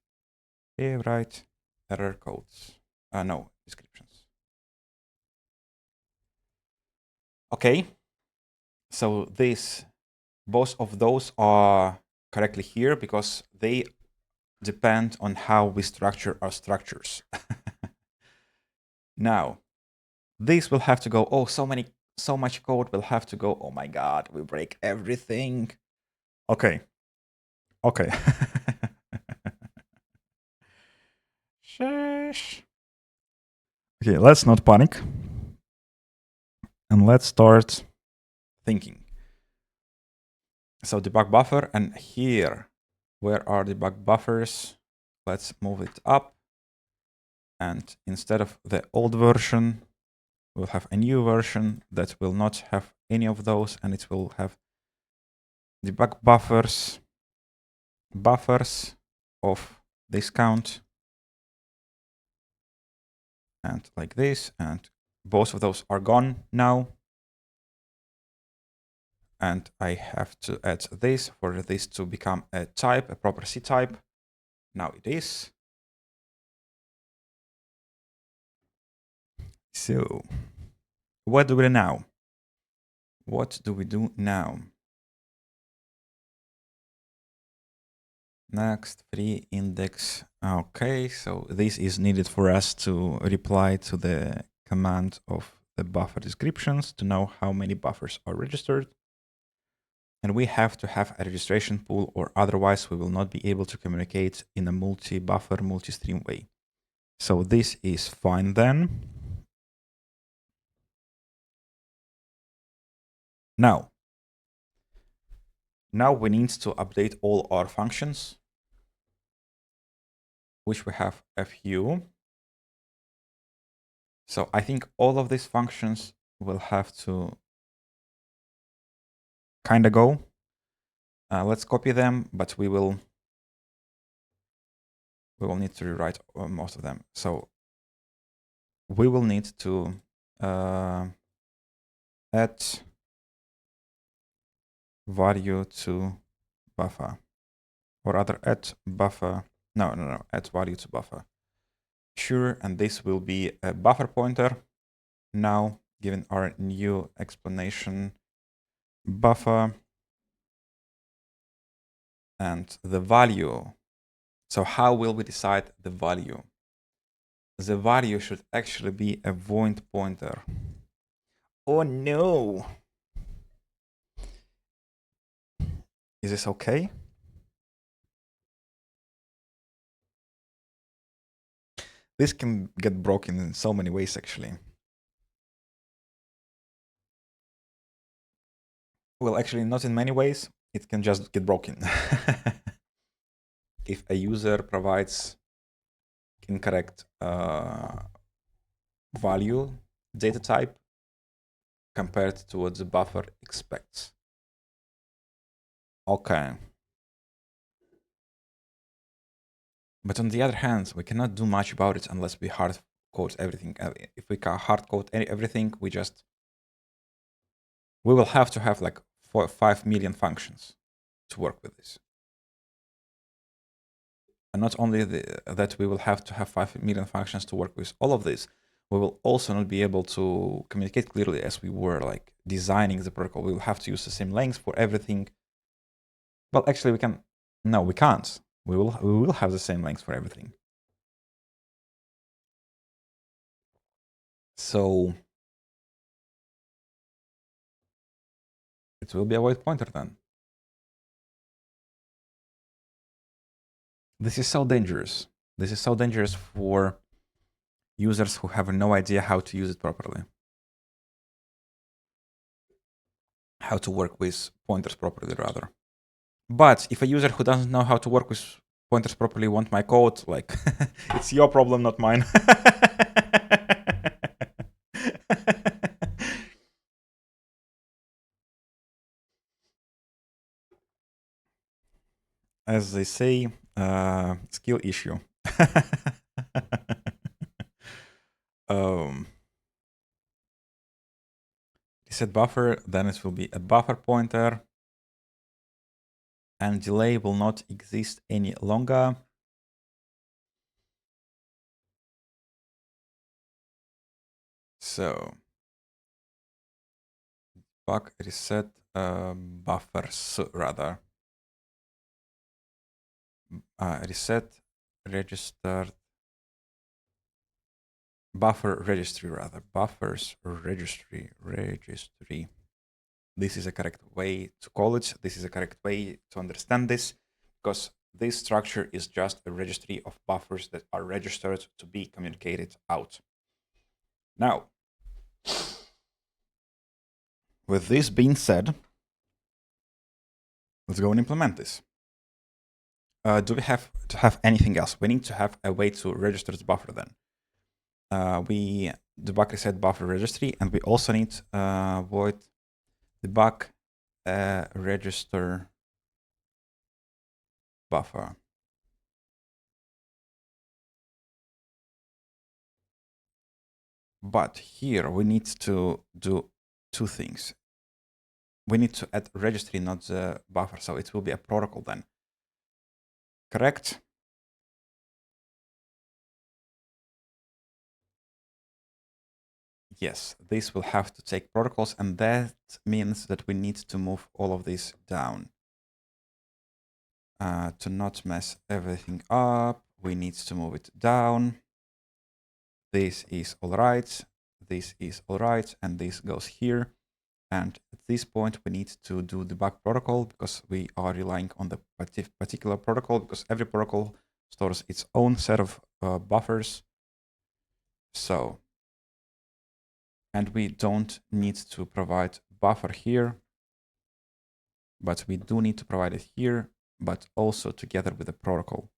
error codes. No, descriptions. Okay. So both of those are correctly here because they depend on how we structure our structures. Now, this will have to go. Oh, so much code will have to go. Oh my God, we break everything. Okay. Okay. Shush. Okay, let's not panic. And let's start thinking. So debug buffer, and here, where are debug buffers? Let's move it up. And instead of the old version, we'll have a new version that will not have any of those, and it will have debug buffers of this count, and like this, and both of those are gone now. And I have to add this for this to become a type, a proper C type. Now it is. So what do we do now? What do we do now? Next, free index. Okay, so this is needed for us to reply to the command of the buffer descriptions to know how many buffers are registered. And we have to have a registration pool, or otherwise we will not be able to communicate in a multi-buffer, multi-stream way. So this is fine then. Now we need to update all our functions, which we have a few. So I think all of these functions will have to kind of go. Let's copy them, but we will need to rewrite most of them. So we will need to add value to buffer, or rather add buffer. No, add value to buffer. Sure, and this will be a buffer pointer. Now, given our new explanation, buffer and the value. So how will we decide the value? The value should actually be a void pointer. Oh no! Is this okay? This can get broken in so many ways, actually. Well, actually, not in many ways. It can just get broken. If a user provides incorrect value, data type, compared to what the buffer expects. Okay. But on the other hand, we cannot do much about it unless we hard code everything. If we can hard code everything, we will have to have like 5 million functions to work with this. And not only that we will have to have 5 million functions to work with all of this, we will also not be able to communicate clearly as we were like designing the protocol. We will have to use the same length for everything. Well, actually, we can. No, we can't. We will have the same length for everything. So it will be a void pointer then. This is so dangerous. This is so dangerous for users who have no idea how to use it properly. How to work with pointers properly, rather. But if a user who doesn't know how to work with pointers properly want my code, like, it's your problem, not mine. As they say, skill issue. Reset buffer, then it will be a buffer pointer, and delay will not exist any longer. So debug reset buffers, rather. Reset registered buffer registry, rather. Buffers registry. This is a correct way to call it. This is a correct way to understand this, because this structure is just a registry of buffers that are registered to be communicated out. Now, with this being said, let's go and implement this. Do we have to have anything else? We need to have a way to register the buffer then. We debug reset buffer registry, and we also need void debug register buffer. But here we need to do two things. We need to add registry, not the buffer, so it will be a protocol then. Correct? Yes, this will have to take protocols, and that means that we need to move all of this down. To not mess everything up, we need to move it down. This is all right, this is all right, and this goes here. And at this point, we need to do debug protocol, because we are relying on the particular protocol, because every protocol stores its own set of buffers. So, and we don't need to provide buffer here, but we do need to provide it here, but also together with the protocol.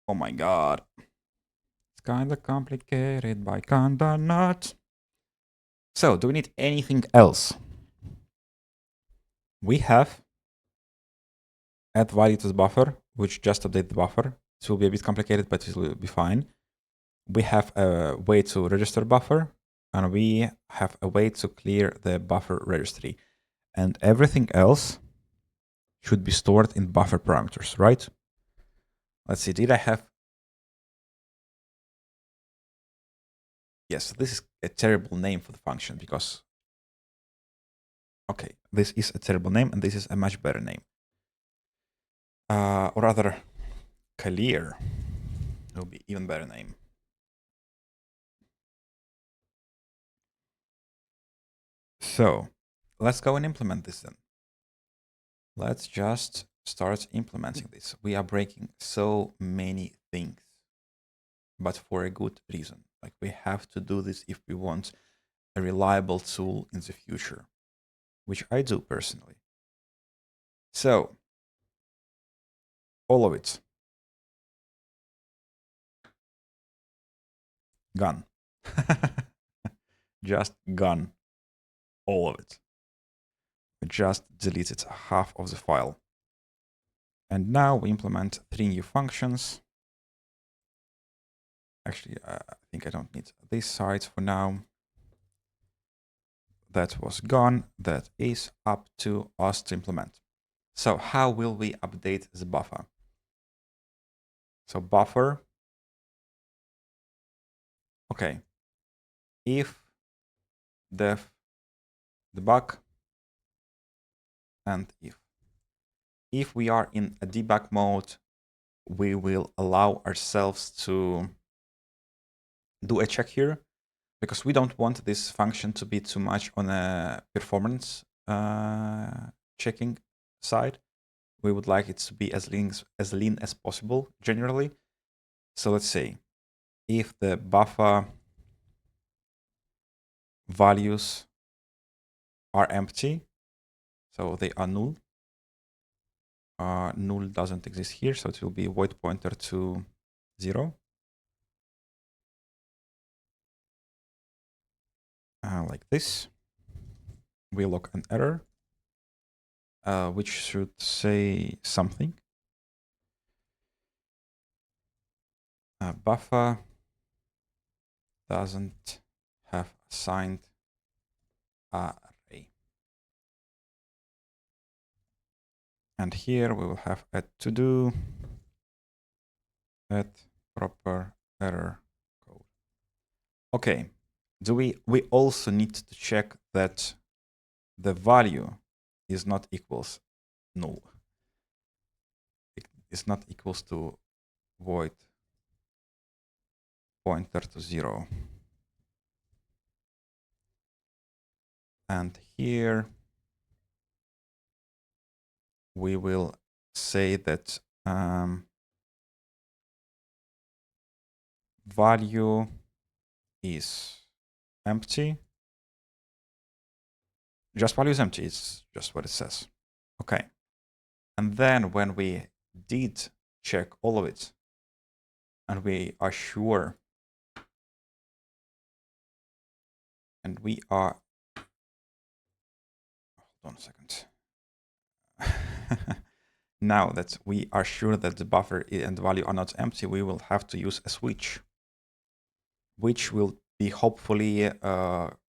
Oh my God. It's kind of complicated, but kinda not. So, do we need anything else? We have add value to the buffer, which just update the buffer. It will be a bit complicated, but it will be fine. We have a way to register buffer, and we have a way to clear the buffer registry. And everything else should be stored in buffer parameters, right? Let's see, did I have... Yes, this is a terrible name for the function, because... Okay, this is a terrible name, and this is a much better name. Or rather, clear will be even better name. So, let's go and implement this then. Let's just start implementing this. We are breaking so many things, but for a good reason. Like, we have to do this if we want a reliable tool in the future, which I do personally. So, all of it. Gone. Just gone. All of it. We just deleted half of the file. And now we implement 3 new functions. Actually, I think I don't need this side for now. That was gone. That is up to us to implement. So how will we update the buffer? So buffer. Okay. If def debug and if. if we are in a debug mode, we will allow ourselves to do a check here, because we don't want this function to be too much on a performance checking side. We would like it to be as lean as possible generally. So let's say if the buffer values are empty, so they are null. Null doesn't exist here, so it will be void pointer to 0. Like this. We log an error, which should say something. Buffer doesn't have assigned array. And here we will have a to do at proper error code. Okay. We also need to check that the value is not equals null. It is not equals to void pointer to 0. And here we will say that value is empty. Just value is empty. It's just what it says. Okay. And then when we did check all of it, and we are sure, and we are, hold on a second. Now that we are sure that the buffer and the value are not empty, we will have to use a switch, which will be hopefully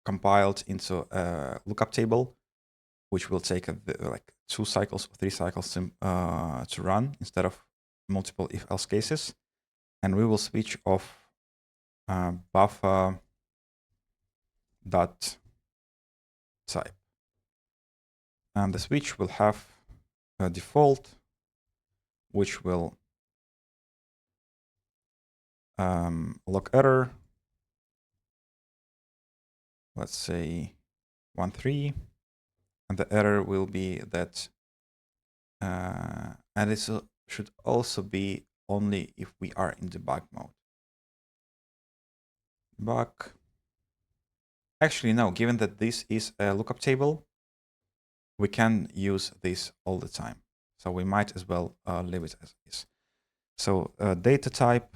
compiled into a lookup table, which will take like 2 cycles or 3 cycles to run instead of multiple if-else cases. And we will switch off buffer dot type. And the switch will have a default, which will log error, let's say 1.3, and the error will be that, and it should also be only if we are in debug mode. Debug. Actually, no, given that this is a lookup table, we can use this all the time. So we might as well leave it as is. So data type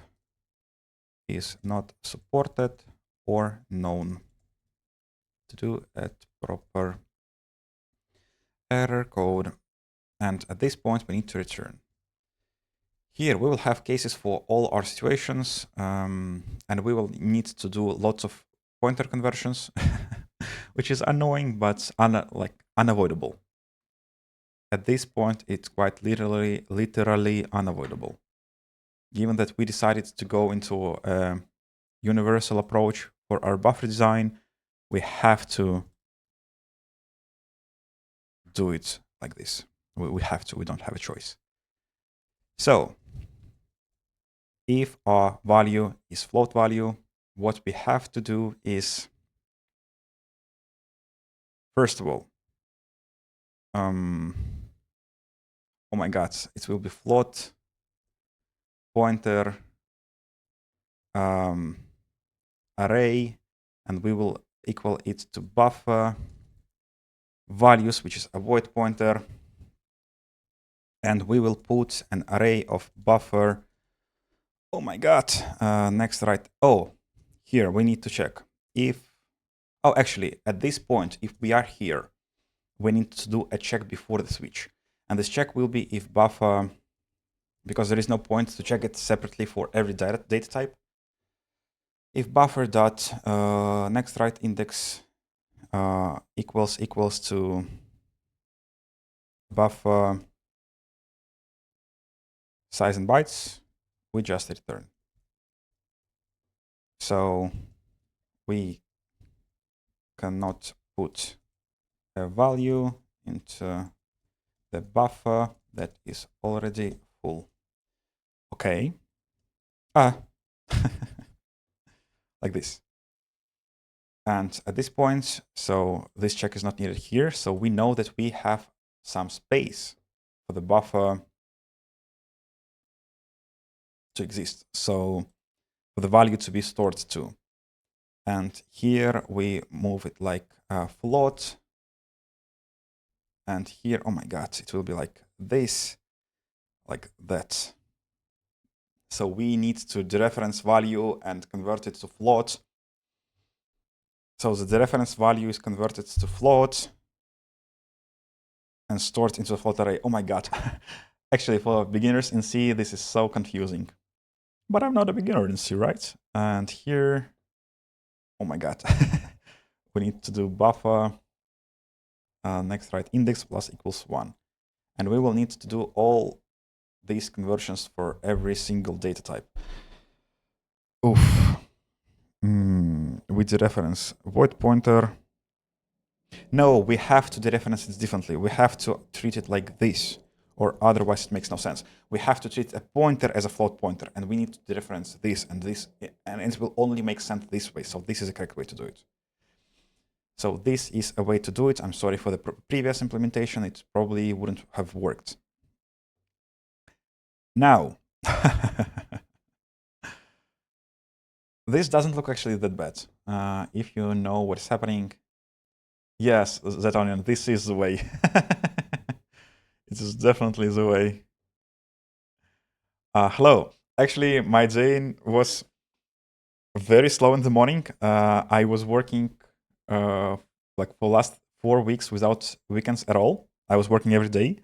is not supported or known. To do at proper error code. And at this point, we need to return. Here, we will have cases for all our situations, and we will need to do lots of pointer conversions, which is annoying, but unavoidable. At this point, it's quite literally unavoidable. Given that we decided to go into a universal approach for our buffer design, we have to do it like this. We have to, we don't have a choice. So if our value is float value, what we have to do is, first of all, oh my God, it will be float pointer array, and we will equal it to buffer values, which is a void pointer, and we will put an array of buffer. Oh my God, next right. Oh, here we need to check if, oh, actually at this point, if we are here, we need to do a check before the switch. And this check will be if buffer, because there is no point to check it separately for every data type. If buffer dot next right index equals to buffer size in bytes, we just return. So we cannot put a value into the buffer That is already full. Okay. Ah. Like this. And at this point, so this check is not needed here. So we know that we have some space for the buffer to exist. So for the value to be stored to. And here we move it like a float. And here, oh my God, it will be like this, like that. So we need to dereference value and convert it to float. So the dereference value is converted to float and stored into a float array. Oh my God. Actually, for beginners in C, this is so confusing. But I'm not a beginner in C, right? And here, oh my God. We need to do buffer next write index plus equals 1. And we will need to do all these conversions for every single data type. Oof. With the reference void pointer. No, we have to dereference it differently. We have to treat it like this, or otherwise it makes no sense. We have to treat a pointer as a float pointer, and we need to dereference this and this, and it will only make sense this way. So this is the correct way to do it. So this is a way to do it. I'm sorry for the previous implementation. It probably wouldn't have worked. Now, this doesn't look actually that bad. If you know what's happening, yes, Zetonian, this is the way. It is definitely the way. Hello. Actually, my day was very slow in the morning. I was working like for last 4 weeks without weekends at all. I was working every day.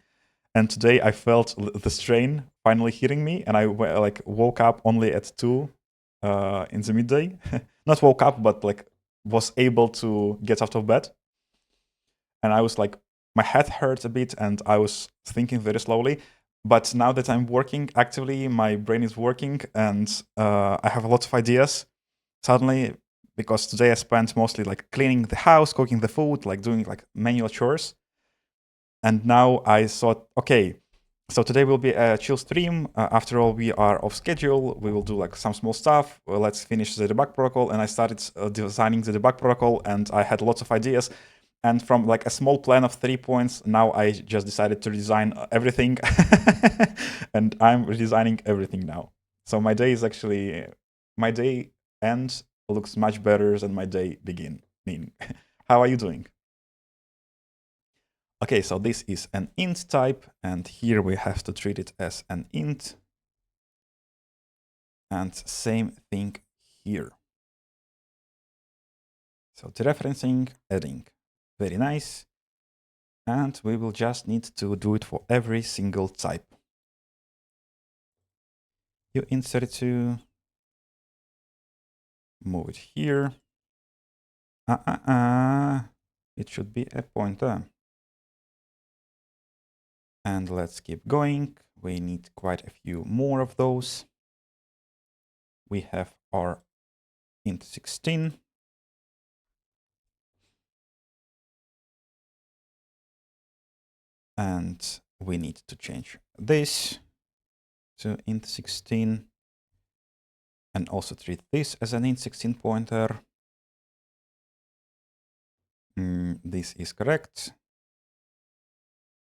And today I felt the strain finally hitting me, and I like woke up only at 2 in the midday. Not woke up, but like was able to get out of bed. And I was like, my head hurt a bit, and I was thinking very slowly. But now that I'm working actively, my brain is working, and I have a lot of ideas suddenly, because today I spent mostly like cleaning the house, cooking the food, like doing like manual chores. And now I thought, okay, so today will be a chill stream. After all, we are off schedule. We will do like some small stuff. Well, let's finish the debug protocol. And I started designing the debug protocol, and I had lots of ideas. And from like a small plan of 3 points, now I just decided to redesign everything. And I'm redesigning everything now. So my day is actually, my day end looks much better than my day begin. How are you doing? Okay, so this is an int type, and here we have to treat it as an int. And same thing here. So dereferencing, adding, very nice. And we will just need to do it for every single type. You insert to move it here. It should be a pointer. And let's keep going. We need quite a few more of those. We have our int 16. And we need to change this to int 16 and also treat this as an int 16 pointer. This is correct.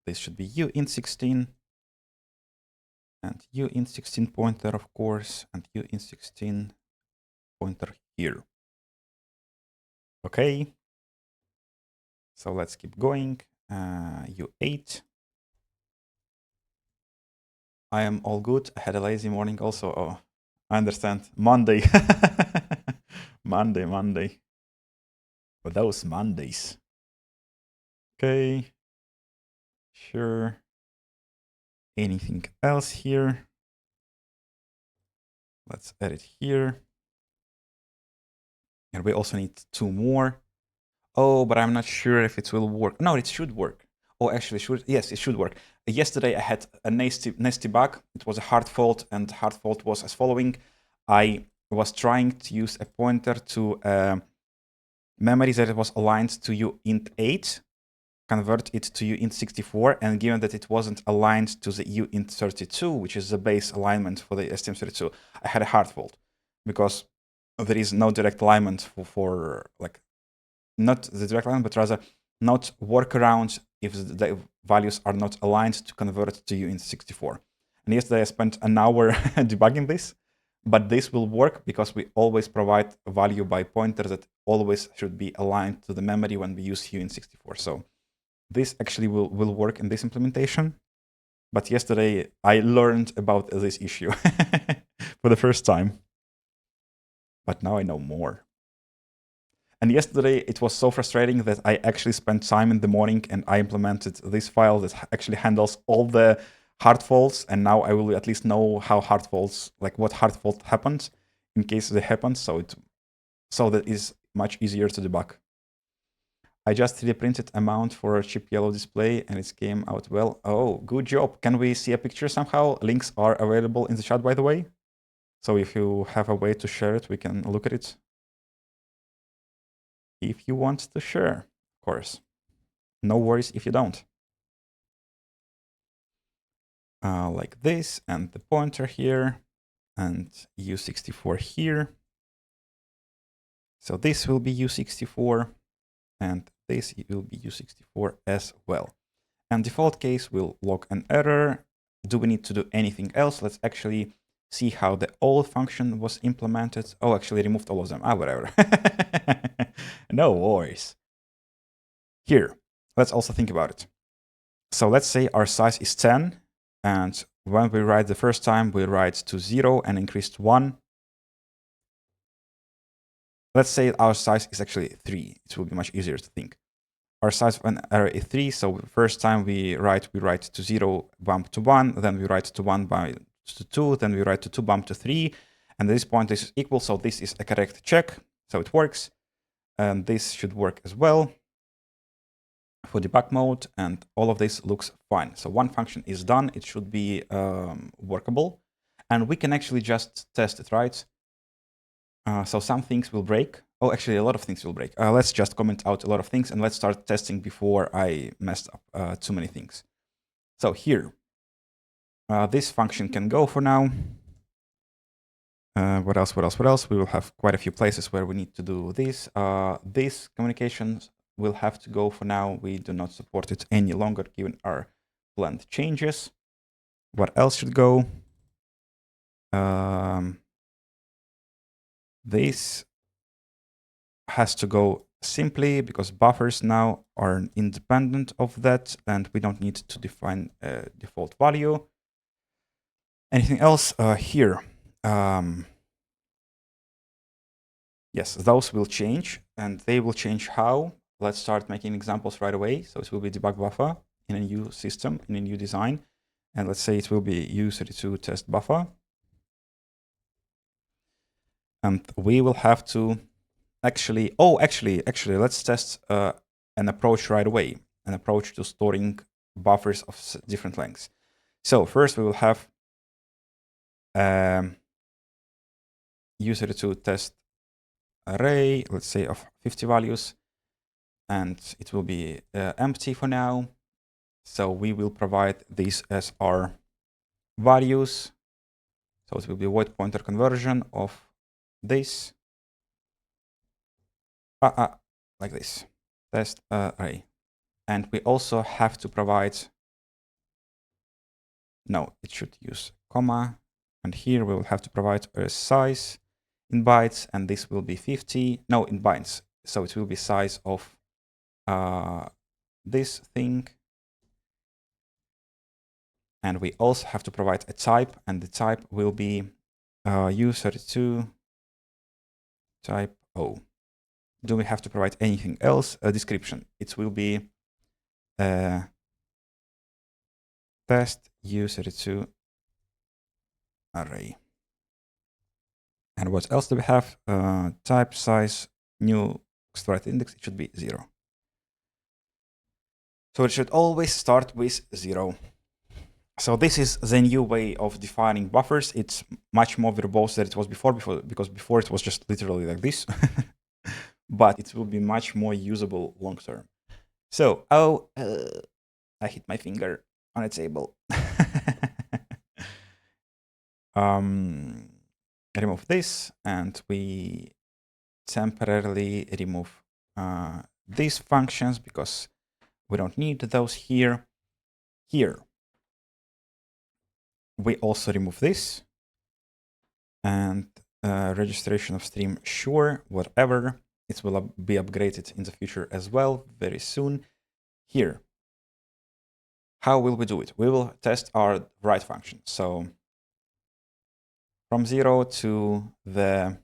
This should be uint 16 and uint 16 pointer, of course, and uint 16 pointer here. Okay. So let's keep going. U8. I am all good. I had a lazy morning also. Oh, I understand. Monday. Monday. For those Mondays. Okay. Sure. Anything else here? Let's add it here. And we also need 2 more. Oh, but I'm not sure if it will work. No, it should work. Oh, actually, yes, it should work. Yesterday, I had a nasty bug. It was a hard fault, and the hard fault was as following. I was trying to use a pointer to memory that was aligned to uint 8, convert it to uint64, and given that it wasn't aligned to the uint32, which is the base alignment for the STM32, I had a hard fault because there is no direct alignment for like, not the direct alignment, but rather not workaround if the values are not aligned to convert to uint64. And yesterday I spent an hour debugging this, but this will work because we always provide a value by pointer that always should be aligned to the memory when we use uint64. So this actually will work in this implementation. But yesterday I learned about this issue for the first time. But now I know more. And yesterday it was so frustrating that I actually spent time in the morning and I implemented this file that actually handles all the hard faults. And now I will at least know how hard faults, like what hard fault happened in case they happen. So that is much easier to debug. I just 3D printed a mount for a chip yellow display and it came out well. Oh, good job. Can we see a picture somehow? Links are available in the chat, by the way. So if you have a way to share it, we can look at it. If you want to share, of course. No worries if you don't. Like this, and the pointer here, and U64 here. So this will be U64, and this will be U64 as well. And default case will log an error. Do we need to do anything else? Let's actually see how the old function was implemented. Oh, actually removed all of them. Whatever. No worries. Here, let's also think about it. So let's say our size is 10, and when we write the first time, we write to 0 and increase to 1. Let's say our size is actually 3. It will be much easier to think. Our size of an array is 3, so first time we write to 0, bump to 1, then we write to 1, bump to 2, then we write to 2, bump to 3, and at this point this is equal, so this is a correct check, so it works. And this should work as well for debug mode, and all of this looks fine. So one function is done, it should be workable, and we can actually just test it, right? So some things will break. Oh, actually, a lot of things will break. Let's just comment out a lot of things, and let's start testing before I messed up too many things. So here, this function can go for now. What else? We will have quite a few places where we need to do this. This communications will have to go for now. We do not support it any longer given our planned changes. What else should go? This has to go simply because buffers now are independent of that, and we don't need to define a default value. Anything else here? Yes, those will change, and they will change how? Let's start making examples right away. So it will be debug buffer in a new system, in a new design. And let's say it will be U32 test buffer. And we will have to actually, let's test an approach right away, an approach to storing buffers of different lengths. So first we will have U32 test array, let's say of 50 values, and it will be empty for now. So we will provide these as our values. So it will be void pointer conversion of this. Like this, test array. And we also have to provide, no, it should use comma. And here we will have to provide a size in bytes, and this will be 50, no, in bytes. So it will be size of this thing. And we also have to provide a type, and the type will be U32 type O. Do we have to provide anything else? A description. It will be test U32 array. And what else do we have? Type, size, new extracted index. It should be 0. So it should always start with 0. So this is the new way of defining buffers. It's much more verbose than it was before because before it was just literally like this. But it will be much more usable long term. So, I hit my finger on a table. Remove this, and we temporarily remove these functions because we don't need those here. Here, we also remove this, and registration of stream, sure, whatever. It will be upgraded in the future as well, very soon. Here, how will we do it? We will test our write function. So from 0 to the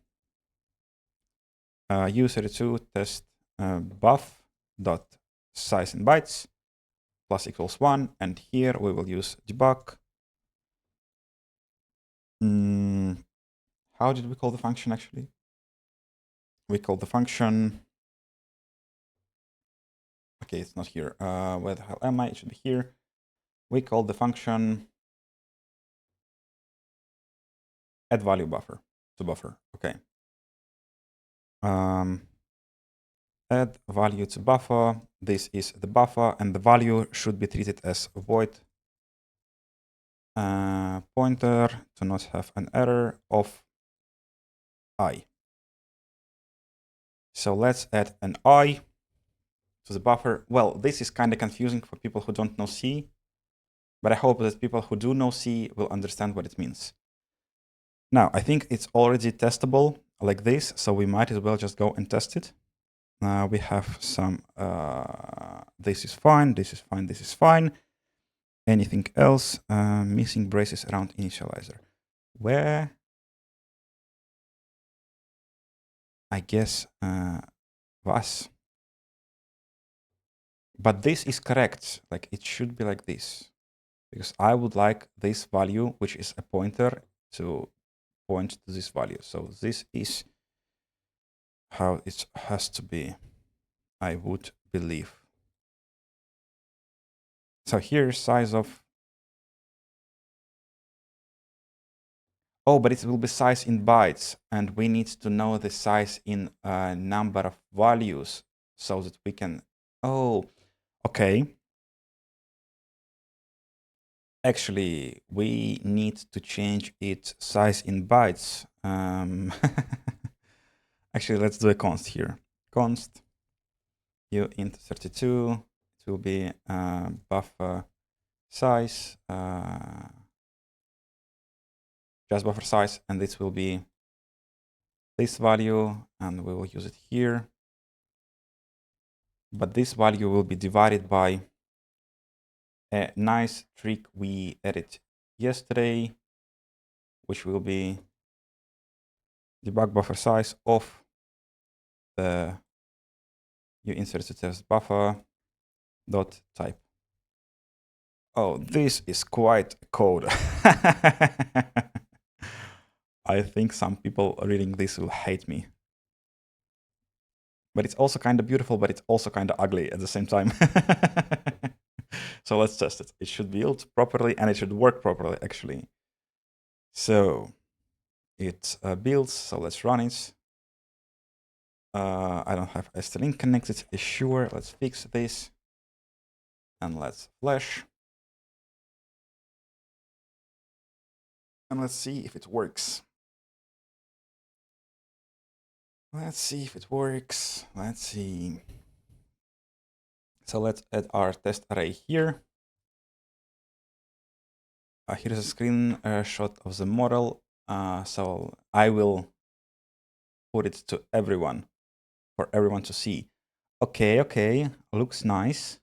U32 test buff dot size in bytes plus equals 1, and here we will use debug. How did we call the function actually? We call the function, okay, it's not here. Where the hell am I? It should be here. We call the function add value buffer to buffer. Okay. Add value to buffer. This is the buffer, and the value should be treated as a void pointer to not have an error of I. So let's add an I to the buffer. Well, this is kind of confusing for people who don't know C, but I hope that people who do know C will understand what it means. Now, I think it's already testable like this, so we might as well just go and test it. We have some, this is fine, this is fine, this is fine. Anything else? Missing braces around initializer. Where? I guess was. But this is correct. Like it should be like this. Because I would like this value, which is a pointer, to point to this value. So this is how it has to be, I would believe. So here's size of, oh, but it will be size in bytes, and we need to know the size in a number of values so that we can, oh, okay. Actually, we need to change its size in bytes. Actually, let's do a const here. Const uint32, it will be buffer size, just buffer size, and this will be this value, and we will use it here. But this value will be divided by a nice trick we added yesterday, which will be debug buffer size of the uint32 test buffer dot type. Oh, this is quite a code. I think some people reading this will hate me. But it's also kind of beautiful, but it's also kind of ugly at the same time. So let's test it. It should build properly, and it should work properly, actually. So it builds, so let's run it. I don't have ST-Link connected. Sure, let's fix this. And let's flash. And let's see if it works. Let's see if it works. Let's see. So let's add our test array here. Here's a screenshot of the model. So I will put it to everyone for everyone to see. Okay, okay, looks nice.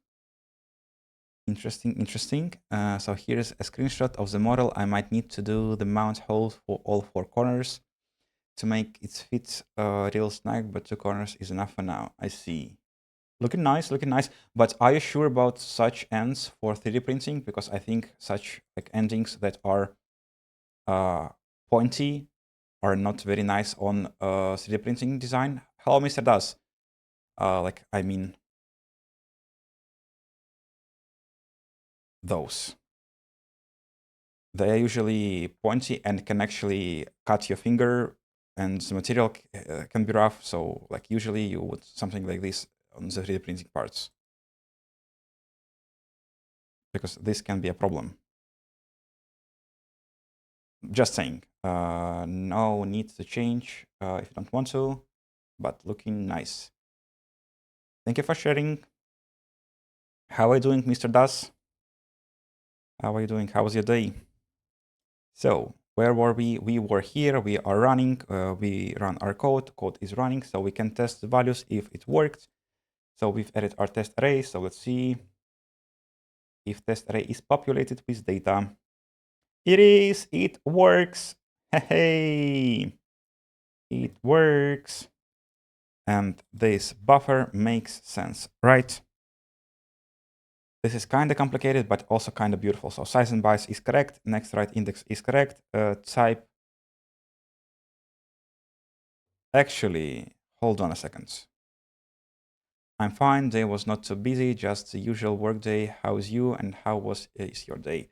Interesting, interesting. So here's a screenshot of the model. I might need to do the mount hole for all 4 corners to make it fit real snag, but 2 corners is enough for now. I see. Looking nice, looking nice. But are you sure about such ends for 3D printing? Because I think such like endings that are pointy are not very nice on 3D printing design. Hello, Mr. Das. Like, I mean, those. They are usually pointy and can actually cut your finger, and the material can be rough. So, like, usually you would something like this on the 3D printing parts. because this can be a problem. Just saying, no need to change if you don't want to, but looking nice. Thank you for sharing. How are you doing, Mr. Das? How are you doing? How was your day? So where were we? We were here. We are running. We run our code. Code is running, so we can test the values if it worked. So we've added our test array. So let's see if test array is populated with data. It is. It works. Hey, it works. And this buffer makes sense, right? This is kind of complicated, but also kind of beautiful. So size and bytes is correct. Next write index is correct. Type. Actually, hold on a second. I'm fine. Day was not too busy. Just the usual work day. How's you? And how is your day?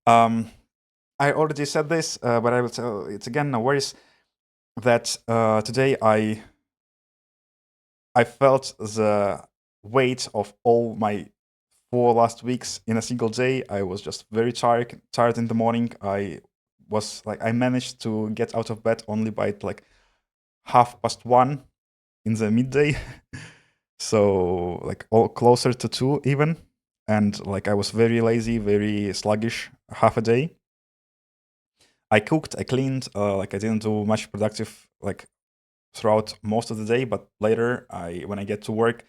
I already said this, but I will tell it again. No worries. That today I felt the weight of all my 4 last weeks in a single day. I was just very tired in the morning. I managed to get out of bed only by like 1:30 in the midday. So like all closer to 2 even. And like I was very lazy, very sluggish half a day. I cooked, I cleaned, like I didn't do much productive like throughout most of the day, but later when I get to work,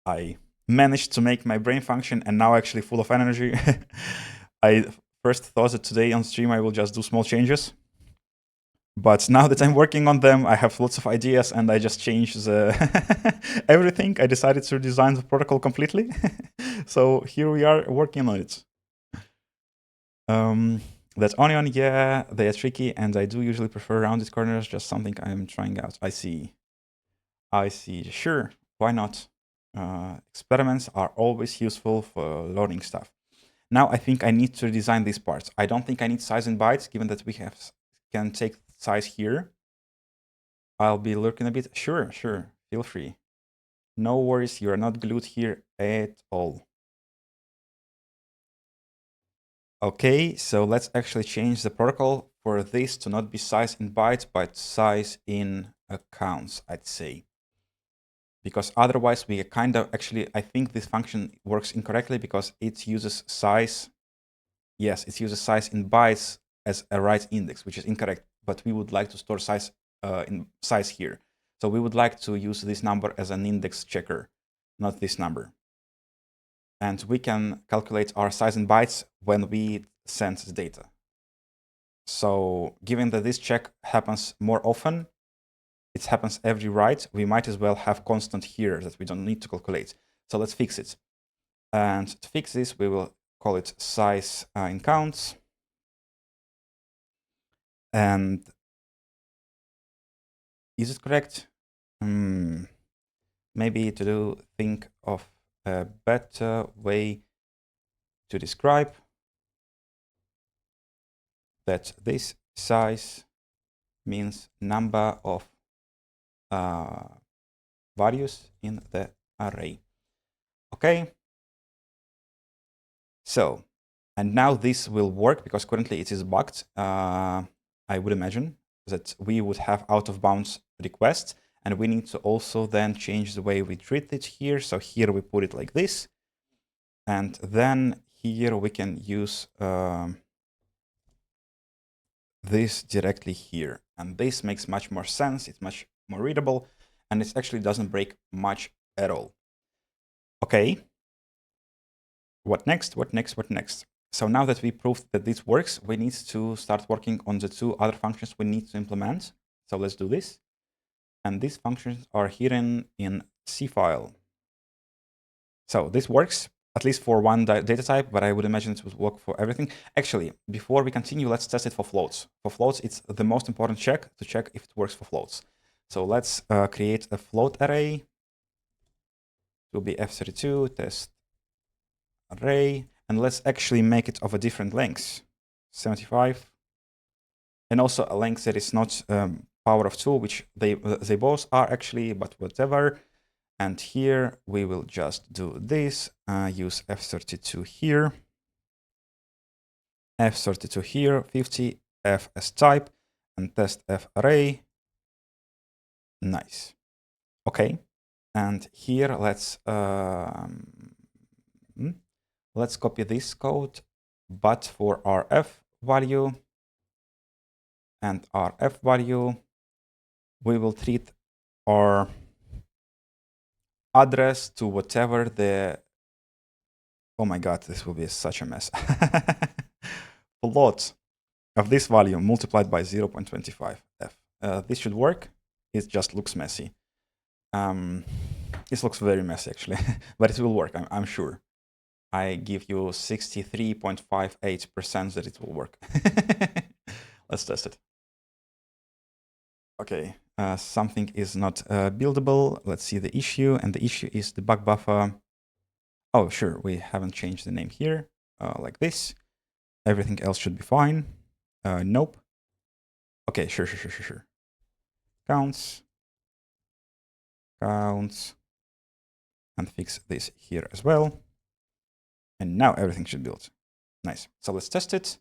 I managed to make my brain function and now actually full of energy. I first thought that today on stream I will just do small changes. But now that I'm working on them, I have lots of ideas and I just changed everything. I decided to redesign the protocol completely. So here we are working on it. That onion, yeah, they are tricky and I do usually prefer rounded corners, just something I'm trying out. I see. Sure, why not? Experiments are always useful for learning stuff. Now I think I need to redesign these parts. I don't think I need size in bytes, given that we can take size here. I'll be lurking a bit. Sure, feel free. No worries, you are not glued here at all. Okay, so let's actually change the protocol for this to not be size in bytes, but size in accounts, I'd say. Because otherwise we kind of actually, I think this function works incorrectly because it uses size. Yes, it uses size in bytes as a write index, which is incorrect. But we would like to store size in size here. So we would like to use this number as an index checker, not this number. And we can calculate our size in bytes when we send the data. So given that this check happens more often, it happens every write, we might as well have constant here that we don't need to calculate. So let's fix it. And to fix this, we will call it size in counts. And is it correct? Maybe to think of a better way to describe that this size means number of values in the array. Okay. So, and now this will work because currently it is bugged. I would imagine that we would have out of bounds requests, and we need to also then change the way we treat it here. So here we put it like this, and then here we can use this directly here. And this makes much more sense. It's much more readable, and it actually doesn't break much at all. Okay. What next? What next? What next? So now that we proved that this works, we need to start working on the 2 other functions we need to implement. So let's do this. And these functions are hidden in C file. So this works, at least for one data type, but I would imagine it would work for everything. Actually, before we continue, let's test it for floats. For floats, it's the most important check to check if it works for floats. So let's create a float array. It will be f32 test array. And let's actually make it of a different length, 75. And also a length that is not power of 2, which they both are actually, but whatever. And here we will just do this, use f32 here. f32 here, 50, f as type, and test f array. Nice. Okay, and here let's copy this code, but for rf value and rf value, we will treat our address to whatever the, oh my god, this will be such a mess. Plot of this value multiplied by 0.25 f. This should work. It just looks messy. This looks very messy actually, but it will work, I'm sure. I give you 63.58% that it will work. Let's test it. Okay, something is not buildable. Let's see the issue, and the issue is the bug buffer. Oh, sure, we haven't changed the name here, like this. Everything else should be fine. Nope. Okay, sure. Counts, and fix this here as well. And now everything should build. Nice. So let's test it,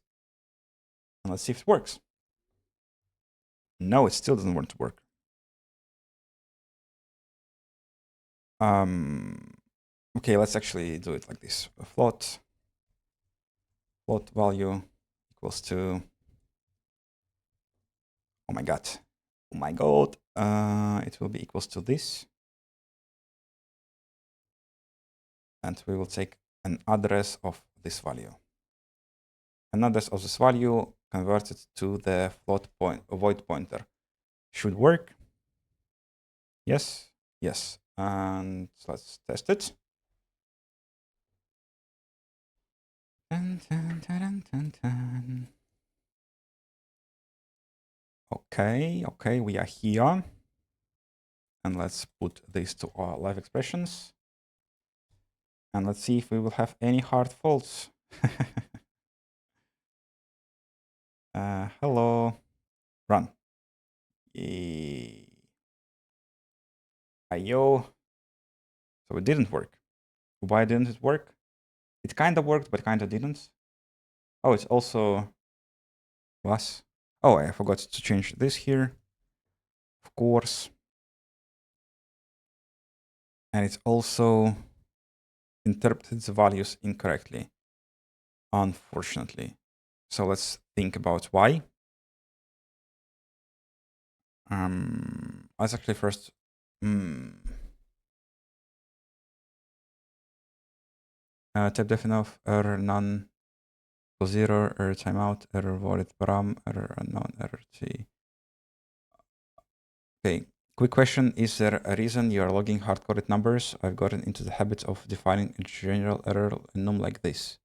and let's see if it works. No, it still doesn't want to work. Okay, let's actually do it like this. A float value equals to, oh my god, it will be equals to this. And we will take an address of this value. An address of this value converted to the void pointer. Should work. Yes. And let's test it. Okay, we are here. And let's put this to our live expressions. And let's see if we will have any hard faults. Hello. Run. Ayo. So it didn't work. Why didn't it work? It kind of worked, but kind of didn't. Oh, it's also was. Oh, I forgot to change this here. Of course. And it's also interpreted the values incorrectly, unfortunately. So let's think about why. Let's actually first. Type definof error none, 0 error timeout error void param error unknown error t. Okay. Quick question, is there a reason you are logging hard-coded numbers? I've gotten into the habit of defining a general error enum like this.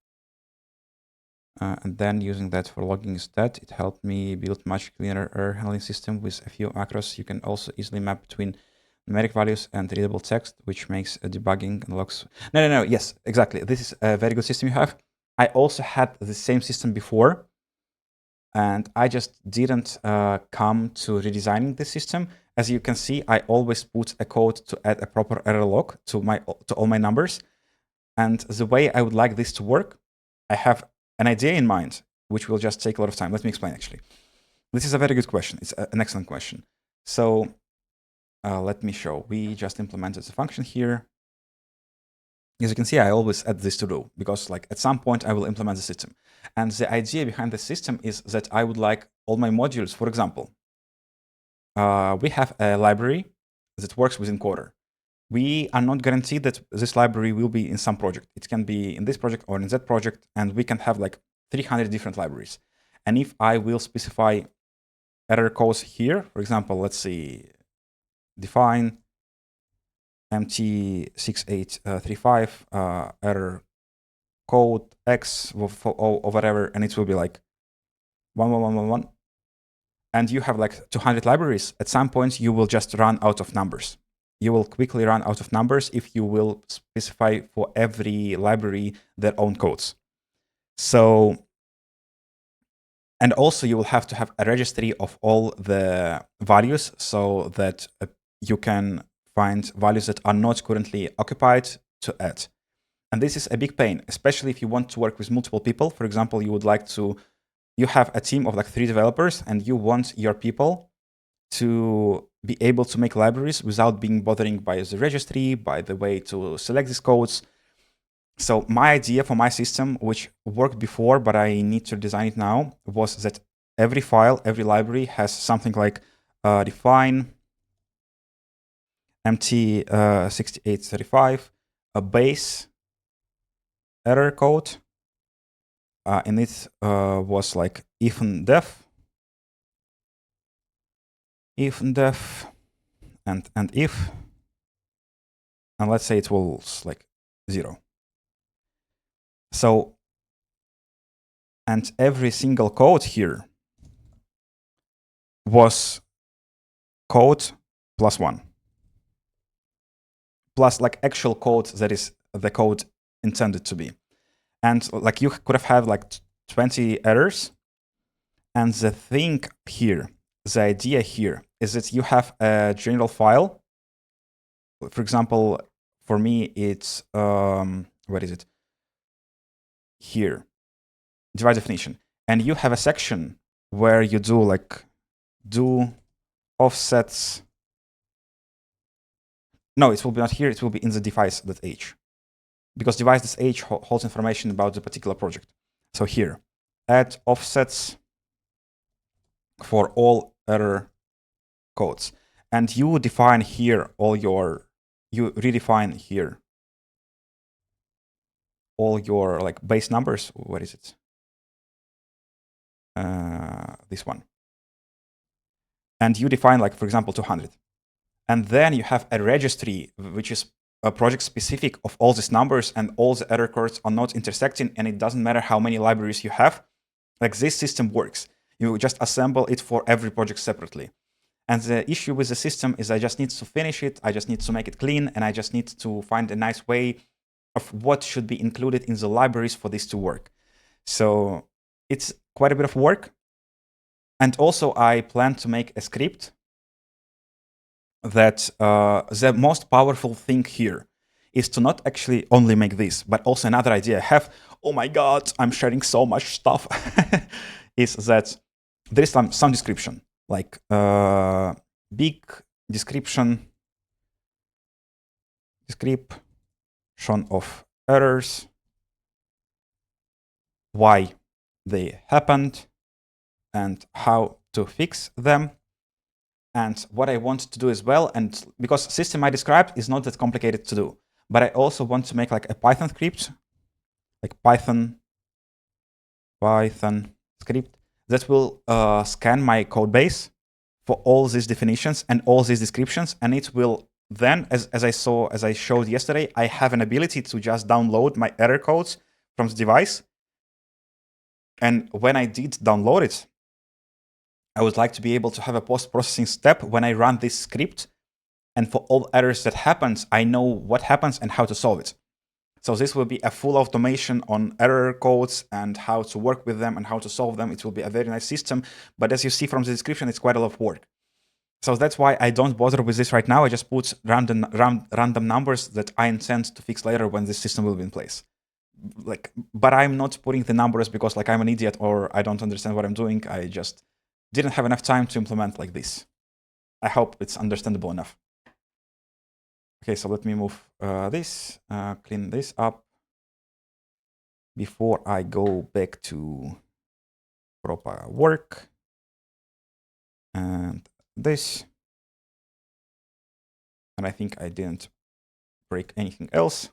And then using that for logging instead. It helped me build much cleaner error handling system with a few macros. You can also easily map between numeric values and readable text, which makes debugging and logs. No, yes, exactly. This is a very good system you have. I also had the same system before, and I just didn't come to redesigning the system. As you can see, I always put a code to add a proper error log to all my numbers. And the way I would like this to work, I have an idea in mind, which will just take a lot of time. Let me explain, actually. This is a very good question. It's an excellent question. So let me show. We just implemented the function here. As you can see, I always add this to do, because like at some point I will implement the system. And the idea behind the system is that I would like all my modules, for example, we have a library that works with encoder. We are not guaranteed that this library will be in some project. It can be in this project or in that project, and we can have like 300 different libraries. And if I will specify error codes here, for example, let's see, define MT6835 error code X or whatever, and it will be like 11111. And you have like 200 libraries. At some point, you will just run out of numbers. You will quickly run out of numbers if you will specify for every library their own codes. So, and also you will have to have a registry of all the values so that you can find values that are not currently occupied to add. And this is a big pain, especially if you want to work with multiple people. For example, you have a team of like 3 developers and you want your people to be able to make libraries without being bothering by the registry, by the way to select these codes. So my idea for my system, which worked before, but I need to design it now, was that every file, every library has something like define MT6835, a base error code, and it was like if and def, and if, and let's say it was like 0. So, and every single code here was code plus 1. Plus like actual code that is the code intended to be. And like you could have had like 20 errors. And the thing here, the idea here is that you have a general file. For example, for me, it's, where is it? Here, device definition. And you have a section where you do offsets. No, it will be not here. It will be in the device.h. Because device.h holds information about the particular project. So here, add offsets for all error codes. And you define here you redefine here all your like base numbers. Where is it? This one. And you define like, for example, 200. And then you have a registry, which is a project specific of all these numbers, and all the error codes are not intersecting, and it doesn't matter how many libraries you have. Like this system works. You just assemble it for every project separately. And the issue with the system is I just need to finish it, I just need to make it clean, and I just need to find a nice way of what should be included in the libraries for this to work. So it's quite a bit of work. And also I plan to make a script that the most powerful thing here is to not actually only make this, but also another idea I have, oh my God, I'm sharing so much stuff, is that there is some description, like big description of errors, why they happened, and how to fix them. And what I want to do as well, and because system I described is not that complicated to do, but I also want to make like a Python script, like Python script that will scan my code base for all these definitions and all these descriptions, and it will then, as I showed yesterday, I have an ability to just download my error codes from the device. And when I did download it, I would like to be able to have a post-processing step when I run this script, and for all errors that happens, I know what happens and how to solve it. So this will be a full automation on error codes and how to work with them and how to solve them. It will be a very nice system, but as you see from the description, it's quite a lot of work. So that's why I don't bother with this right now. I just put random numbers that I intend to fix later when this system will be in place. But I'm not putting the numbers because like I'm an idiot or I don't understand what I'm doing. I just didn't have enough time to implement like this. I hope it's understandable enough. Okay, so let me move this, clean this up before I go back to proper work. And this. And I think I didn't break anything else.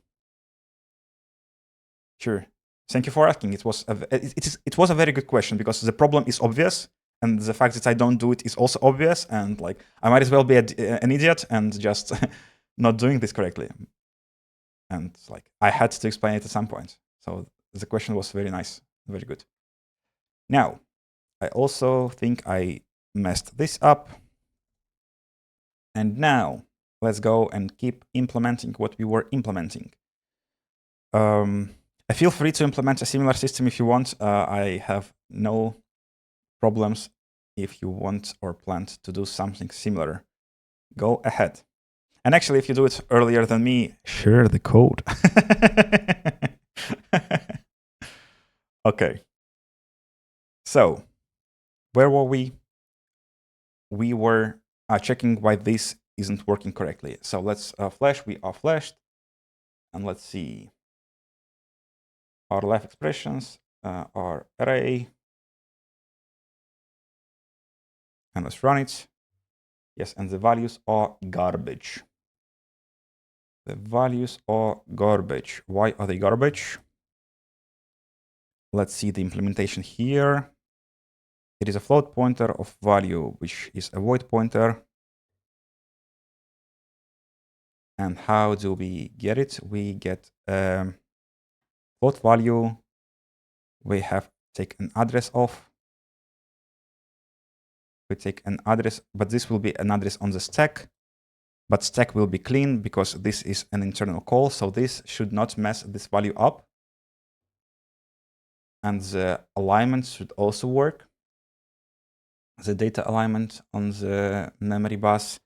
Sure. Thank you for asking. It was a very good question because the problem is obvious, and the fact that I don't do it is also obvious. And like I might as well be an idiot and just not doing this correctly. And like I had to explain it at some point. So the question was very nice, very good. Now, I also think I messed this up. And now let's go and keep implementing what we were implementing. Feel free to implement a similar system if you want. I have no problems if you want or plan to do something similar. Go ahead. And actually, if you do it earlier than me, share the code. Okay. So where were we? We were checking why this isn't working correctly. So let's flash. We are flashed. And let's see. Our live expressions are array. And let's run it. Yes, and the values are garbage. The values are garbage. Why are they garbage? Let's see the implementation here. It is a float pointer of value, which is a void pointer. And how do we get it? We get float value. We have take an address of. We take an address, but this will be an address on the stack. But stack will be clean because this is an internal call. So this should not mess this value up. And the alignment should also work. The data alignment on the memory bus.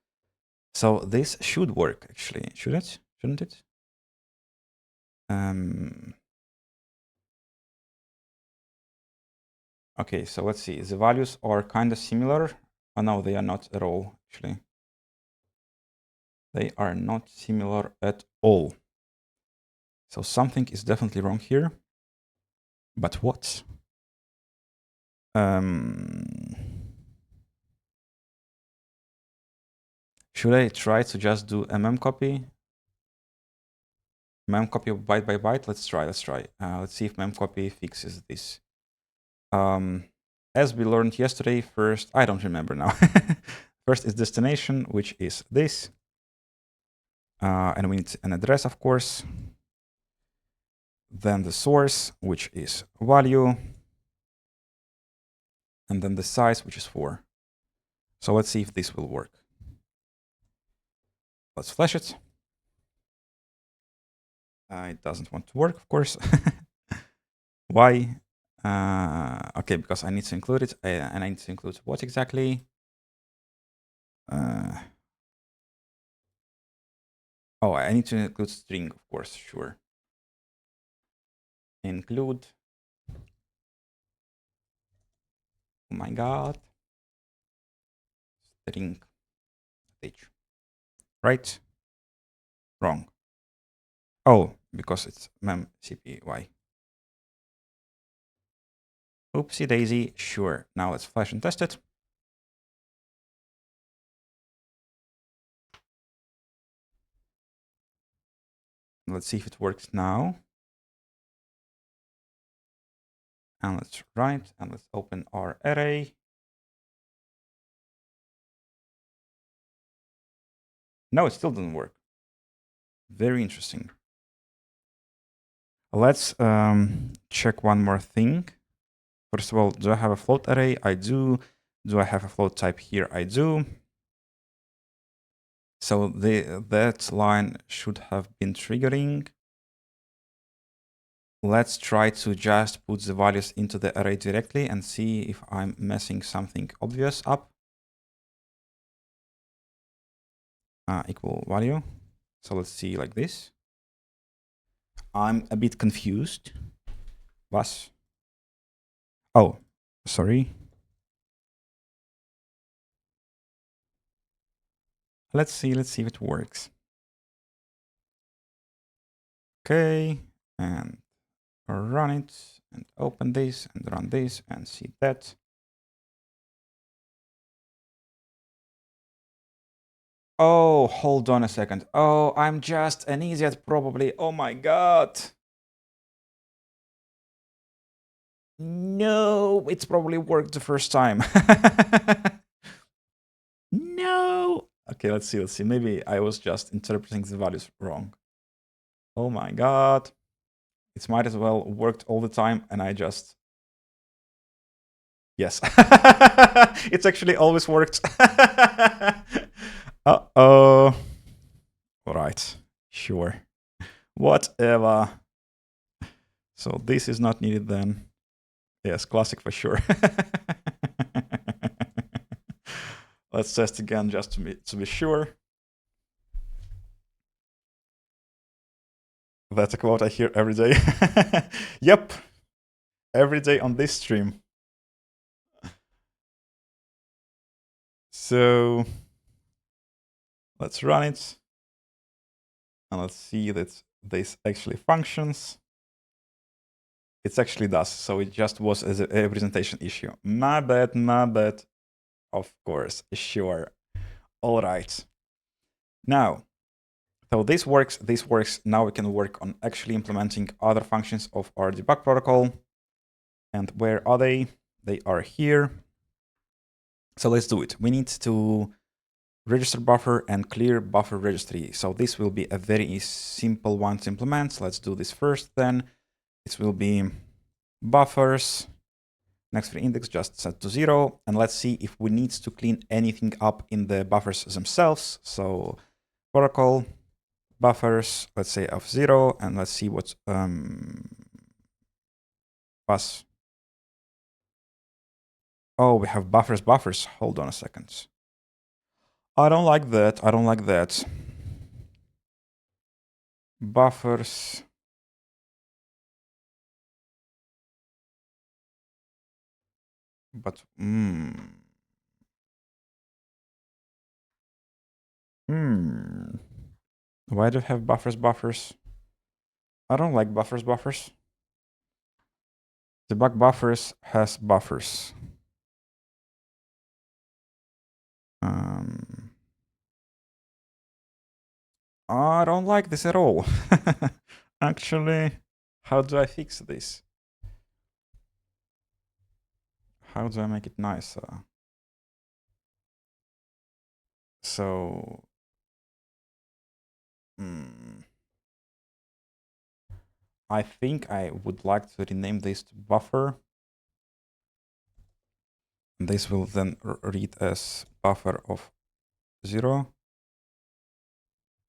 So this should work actually. Should it? Shouldn't it? Okay, so let's see. The values are kind of similar. Oh no, they are not at all, actually. They are not similar at all. So something is definitely wrong here. But what? Should I try to just do memcopy? Memcopy byte by byte? Let's try. Let's see if memcopy fixes this. As we learned yesterday, first, I don't remember now. First is destination, which is this. And we need an address, of course. Then the source, which is value. And then the size, which is 4. So let's see if this will work. Let's flash it. It doesn't want to work, of course. Why? Okay, because I need to include it. And I need to include what exactly? Oh, I need to include string, of course, sure. Include. Oh my god. String h. Right? Wrong. Oh, because it's memcpy. Oopsie daisy. Sure. Now let's flash and test it. Let's see if it works now. And let's run it. And let's open our array. No, it still doesn't work. Very interesting. Let's check one more thing. First of all, do I have a float array? I do. Do I have a float type here? I do. So that line should have been triggering. Let's try to just put the values into the array directly and see if I'm messing something obvious up. Equal value. So let's see like this. I'm a bit confused. Was? Oh, sorry. Let's see if it works. Okay, and run it, and open this, and run this, and see that. Oh, hold on a second. Oh, I'm just an idiot, probably. Oh my god. No, it's probably worked the first time. No. Okay, let's see. Maybe I was just interpreting the values wrong. Oh my god. It might as well worked all the time, and I just... Yes. It's actually always worked. Uh-oh. All right. Sure. Whatever. So this is not needed then. Yes, classic for sure. Let's test again just to be sure. That's a quote I hear every day. Yep, every day on this stream. So let's run it. And let's see that this actually functions. It actually does. So it just was as a representation issue. My bad, my bad. Of course, sure. All right. Now, so this works, this works. Now we can work on actually implementing other functions of our debug protocol. And where are they? They are here. So let's do it. We need to register buffer and clear buffer registry. So this will be a very simple one to implement. Let's do this first then. This will be buffers, next for index just set to 0. And let's see if we need to clean anything up in the buffers themselves. So protocol buffers, let's say of 0, and let's see what pass. Oh, we have buffers. Hold on a second. I don't like that. I don't like that. Buffers. But why do you have buffers? I don't like buffers. Debug buffers has buffers. I don't like this at all. Actually, how do I fix this? How do I make it nicer? So, I think I would like to rename this to buffer. This will then read as buffer of 0.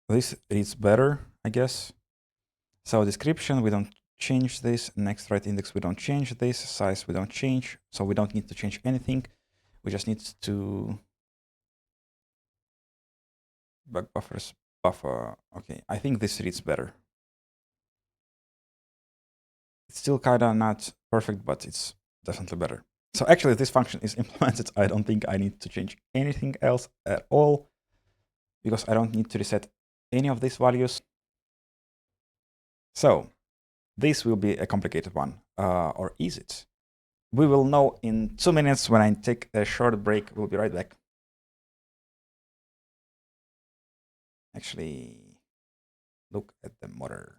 This reads better, I guess. So description, we don't change this. Next write index, we don't change this. Size, we don't change. So we don't need to change anything. We just need to bug buffers buffer. Okay, I think this reads better. It's still kind of not perfect, but it's definitely better. So actually, this function is implemented. I don't think I need to change anything else at all because I don't need to reset any of these values. So this will be a complicated one, or is it? We will know in 2 minutes when I take a short break. We'll be right back. Actually, look at the motor.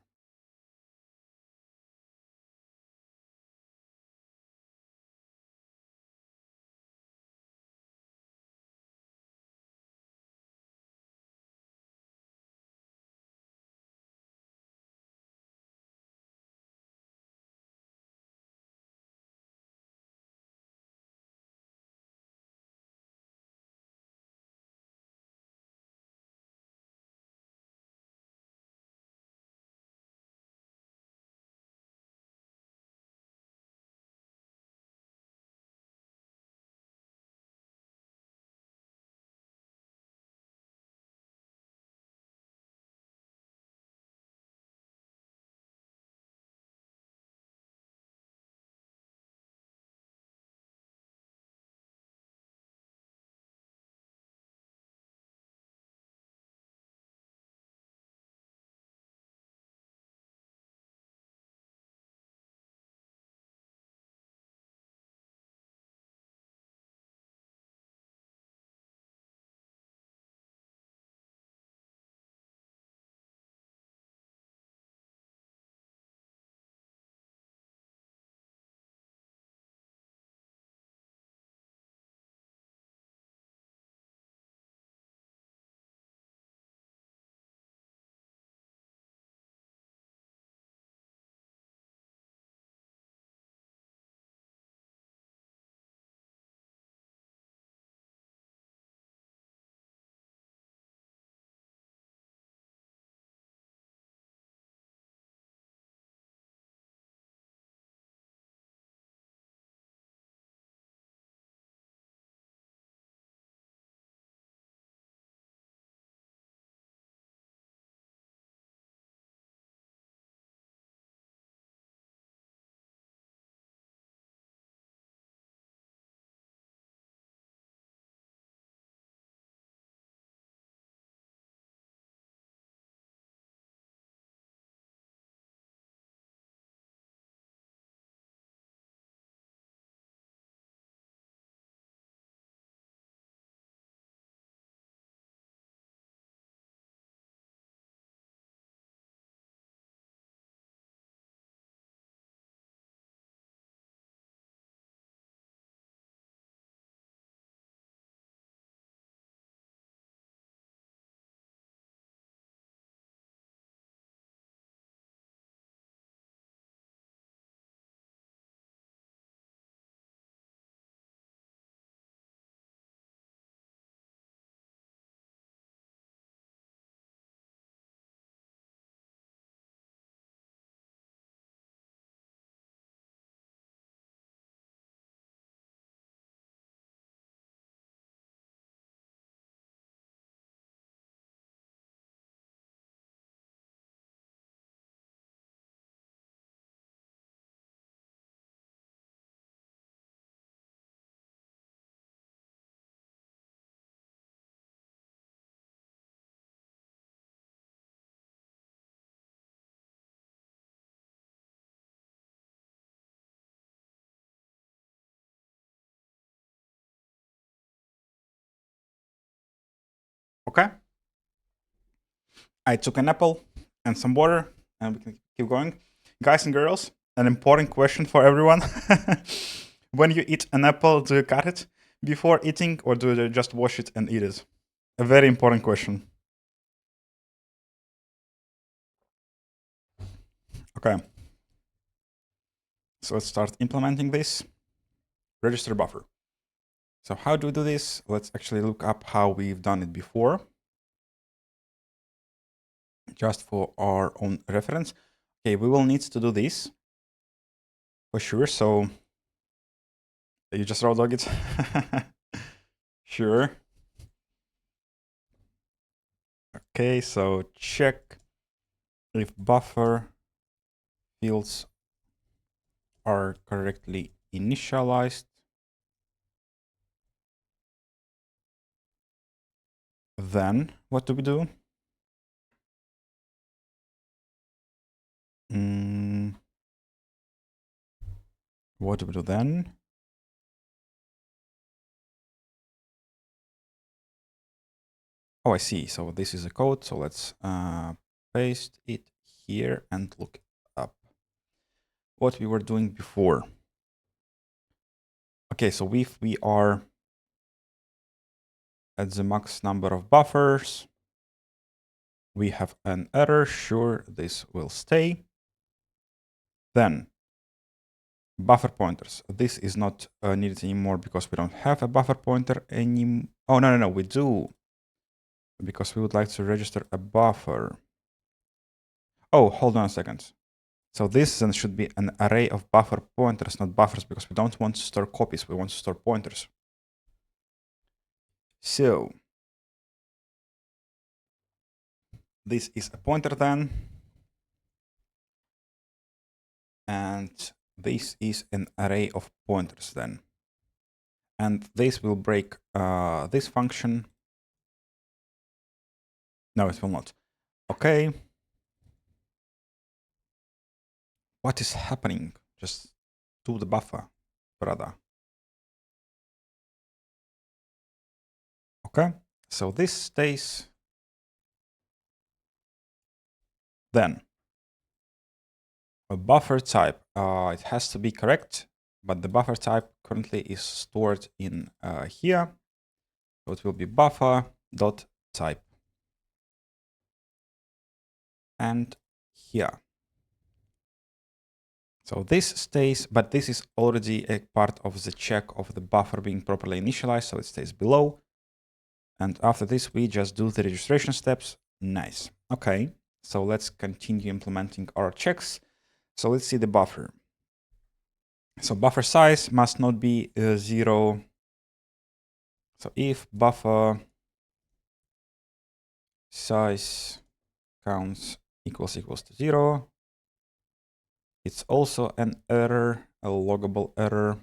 Okay. I took an apple and some water, and we can keep going. Guys and girls, an important question for everyone. When you eat an apple, do you cut it before eating, or do you just wash it and eat it? A very important question. Okay. So let's start implementing this. Register buffer. So how do we do this? Let's actually look up how we've done it before, just for our own reference. Okay, we will need to do this for sure. So you just raw dog it. Sure. Okay, so check if buffer fields are correctly initialized. Then what do we do? What do we do then? Oh, I see. So this is a code. So let's paste it here and look up what we were doing before. Okay, so if we are at the max number of buffers, we have an error. Sure, this will stay. Then buffer pointers. This is not needed anymore because we don't have a buffer pointer anymore. Oh, no, we do. Because we would like to register a buffer. Oh, hold on a second. So this then should be an array of buffer pointers, not buffers, because we don't want to store copies. We want to store pointers. So this is a pointer then. And this is an array of pointers then. And this will break this function. No, it will not. Okay. What is happening? Just to the buffer, brother. Okay. So this stays. Then a buffer type. It has to be correct, but the buffer type currently is stored in here. So it will be buffer.type. And here. So this stays, but this is already a part of the check of the buffer being properly initialized, so it stays below. And after this, we just do the registration steps. Nice. Okay, so let's continue implementing our checks. So let's see the buffer. So buffer size must not be 0. So if buffer size counts equals to 0, it's also an error, a loggable error.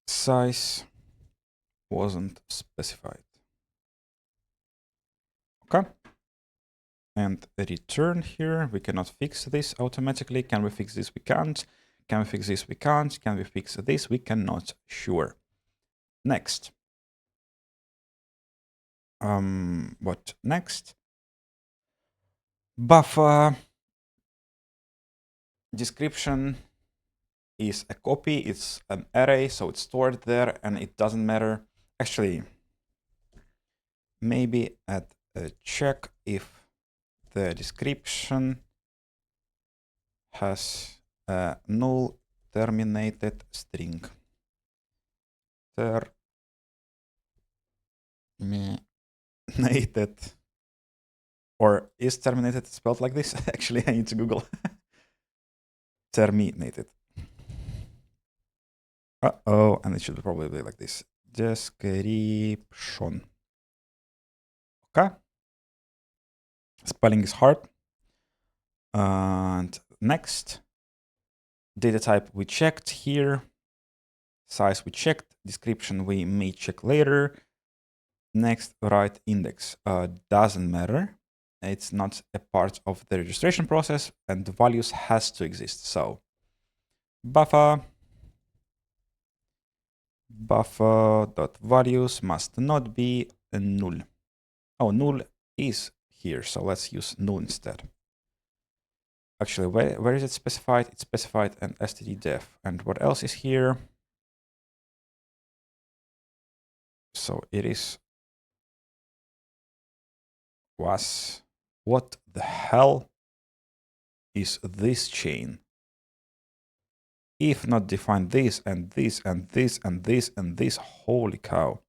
Size wasn't specified. Okay. And return here. We cannot fix this automatically. Can we fix this? We can't. Can we fix this? We can't. Can we fix this? We cannot. Sure. Next. What next? Buffer description is a copy. It's an array, so it's stored there, and it doesn't matter. Actually, maybe at a check if the description has a null terminated string. Terminated, or is terminated spelled like this? Actually, I need to Google. Terminated. Uh-oh, and it should probably be like this. Description. Okay. Spelling is hard. And next, data type we checked here. Size we checked. Description we may check later. Next, write index. Doesn't matter. It's not a part of the registration process, and the values has to exist. So buffer buffer.values must not be a null. Oh, null is here, so let's use null instead. Actually, where is it specified? It's specified in std_def. And what else is here? So it is was. What the hell is this chain? If not define this and this and this and this and this, holy cow.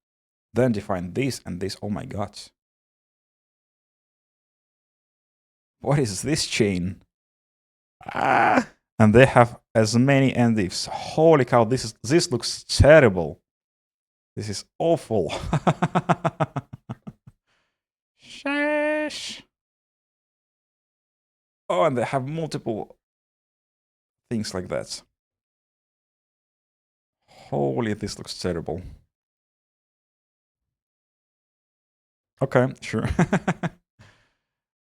Then define this and this, oh my god. What is this chain? Ah! And they have as many endifs. Holy cow, this looks terrible. This is awful. Sheesh. Oh, and they have multiple things like that. Holy, this looks terrible. Okay, sure.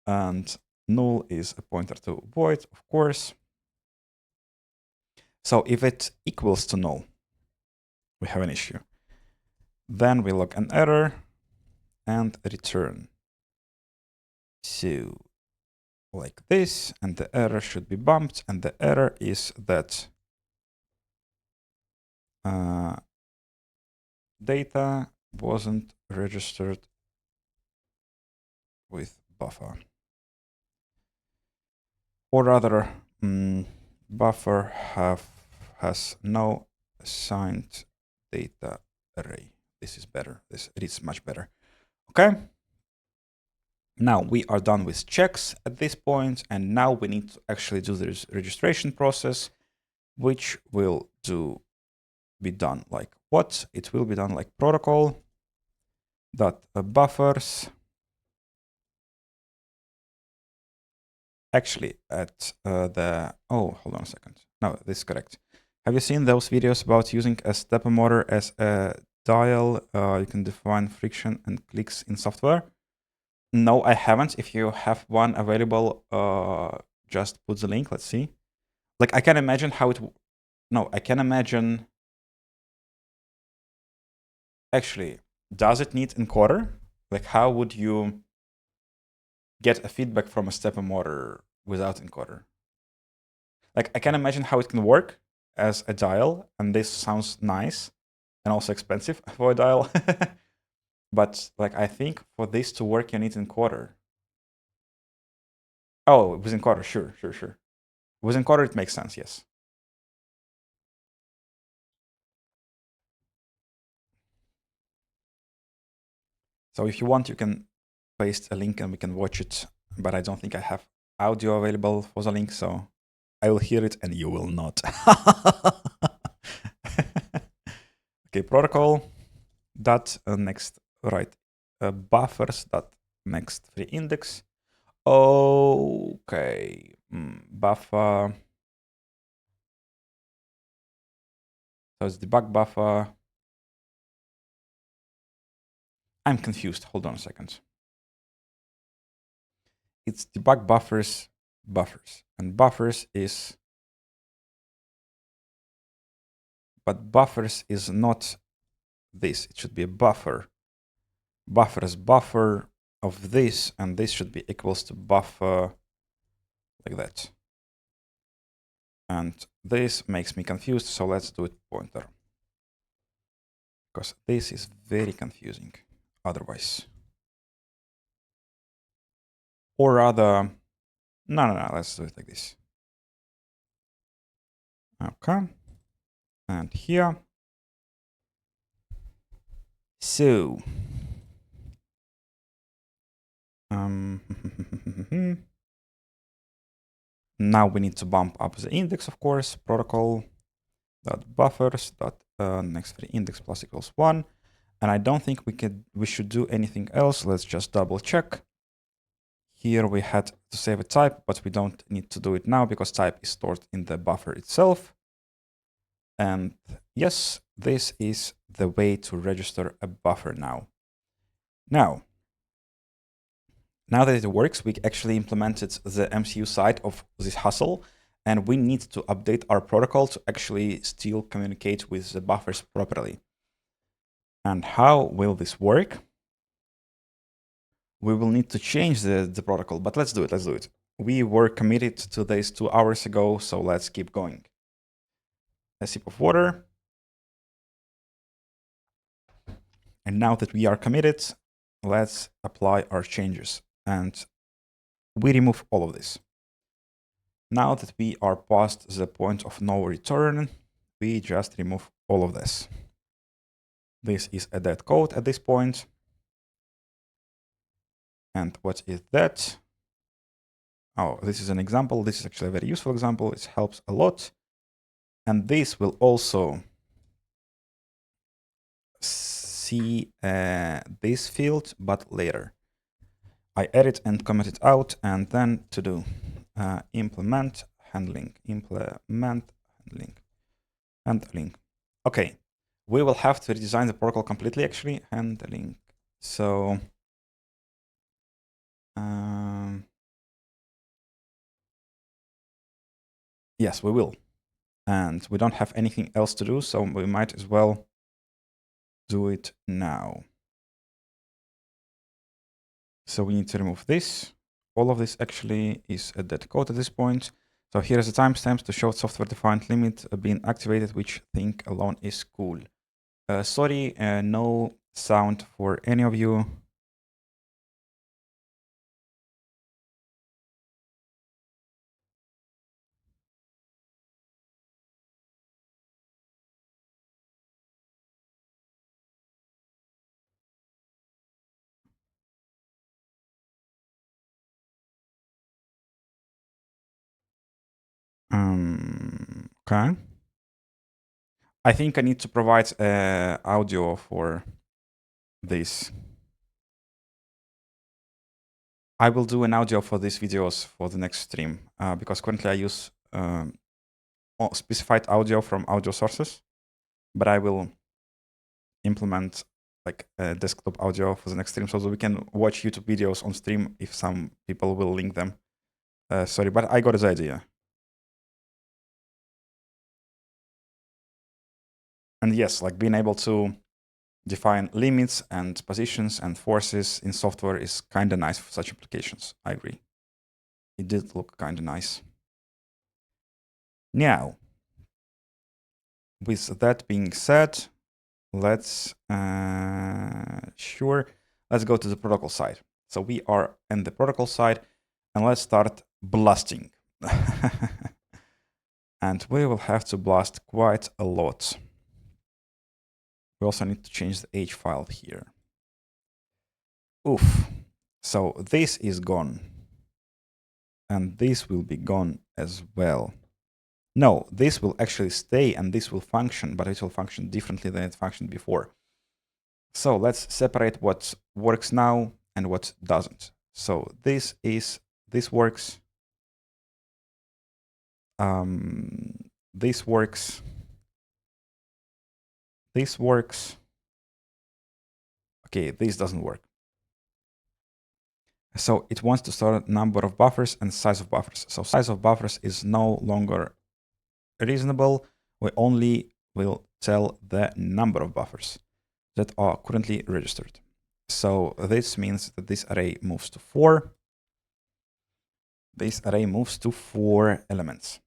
And null is a pointer to void, of course. So if it equals to null, we have an issue. Then we log an error and return. So like this, and the error should be bumped, and the error is that data wasn't registered with buffer. Or rather, buffer has no assigned data array. This is better. It is much better. Okay. Now we are done with checks at this point, and now we need to actually do the registration process, which will be done like what? It will be done like protocol dot buffers. Actually, at oh, hold on a second. No, this is correct. Have you seen those videos about using a stepper motor as a dial? You can define friction and clicks in software. No, I haven't. If you have one available, just put the link. Let's see. Like, I can imagine how it... No, I can imagine... Actually, does it need encoder? Like, how would you get a feedback from a stepper motor without encoder? Like, I can imagine how it can work as a dial, and this sounds nice and also expensive for a dial. But like, I think for this to work, you need encoder. Oh, with encoder, sure. With encoder, it makes sense, yes. So if you want, you can paste a link and we can watch it, but I don't think I have audio available for the link, so I will hear it and you will not. Okay, protocol dot next, right, buffers dot next free index. Okay, buffer. So it's debug buffer. I'm confused. Hold on a second. It's debug buffers, and buffers is, but buffers is not this. It should be a buffer. Buffers buffer of this, and this should be equals to buffer like that. And this makes me confused, so let's do it pointer, because this is very confusing otherwise. Or rather, no, let's do it like this. Okay. And here. So, now we need to bump up the index, of course. Protocol dot buffers dot next free index plus equals 1. And I don't think we should do anything else. Let's just double check. Here we had to save a type, but we don't need to do it now because type is stored in the buffer itself. And yes, this is the way to register a buffer now. Now that it works, we actually implemented the MCU side of this hustle, and we need to update our protocol to actually still communicate with the buffers properly. And how will this work? We will need to change the protocol, but let's do it. We were committed to this 2 hours ago, so let's keep going. A sip of water. And now that we are committed, let's apply our changes. And we remove all of this. Now that we are past the point of no return, we just remove all of this. This is a dead code at this point. And what is that? Oh, this is an example. This is actually a very useful example. It helps a lot. And this will also see this field, but later. I edit and comment it out, and then to do implement handling. Okay, we will have to redesign the protocol completely, actually. Handling. So yes, we will. And we don't have anything else to do, so we might as well do it now. So we need to remove this. All of this actually is a dead code at this point. So here is the timestamps to show software-defined limit being activated, which think alone is cool. Sorry, no sound for any of you. Okay. I think I need to provide audio for this. I will do an audio for these videos for the next stream because currently I use specified audio from audio sources, but I will implement like desktop audio for the next stream so that we can watch YouTube videos on stream if some people will link them. Sorry, but I got this idea. And yes, like being able to define limits and positions and forces in software is kind of nice for such applications. I agree. It did look kind of nice. Now, with that being said, let's let's go to the protocol side. So we are in the protocol side, and let's start blasting. And we will have to blast quite a lot. We also need to change the H file here. Oof. So this is gone. And this will be gone as well. No, this will actually stay and this will function, but it will function differently than it functioned before. So let's separate what works now and what doesn't. So this works. This works. This works. Okay, this doesn't work. So it wants to store number of buffers and size of buffers. So size of buffers is no longer reasonable. We only will tell the number of buffers that are currently registered. So this means that this array moves to 4. This array moves to 4 elements.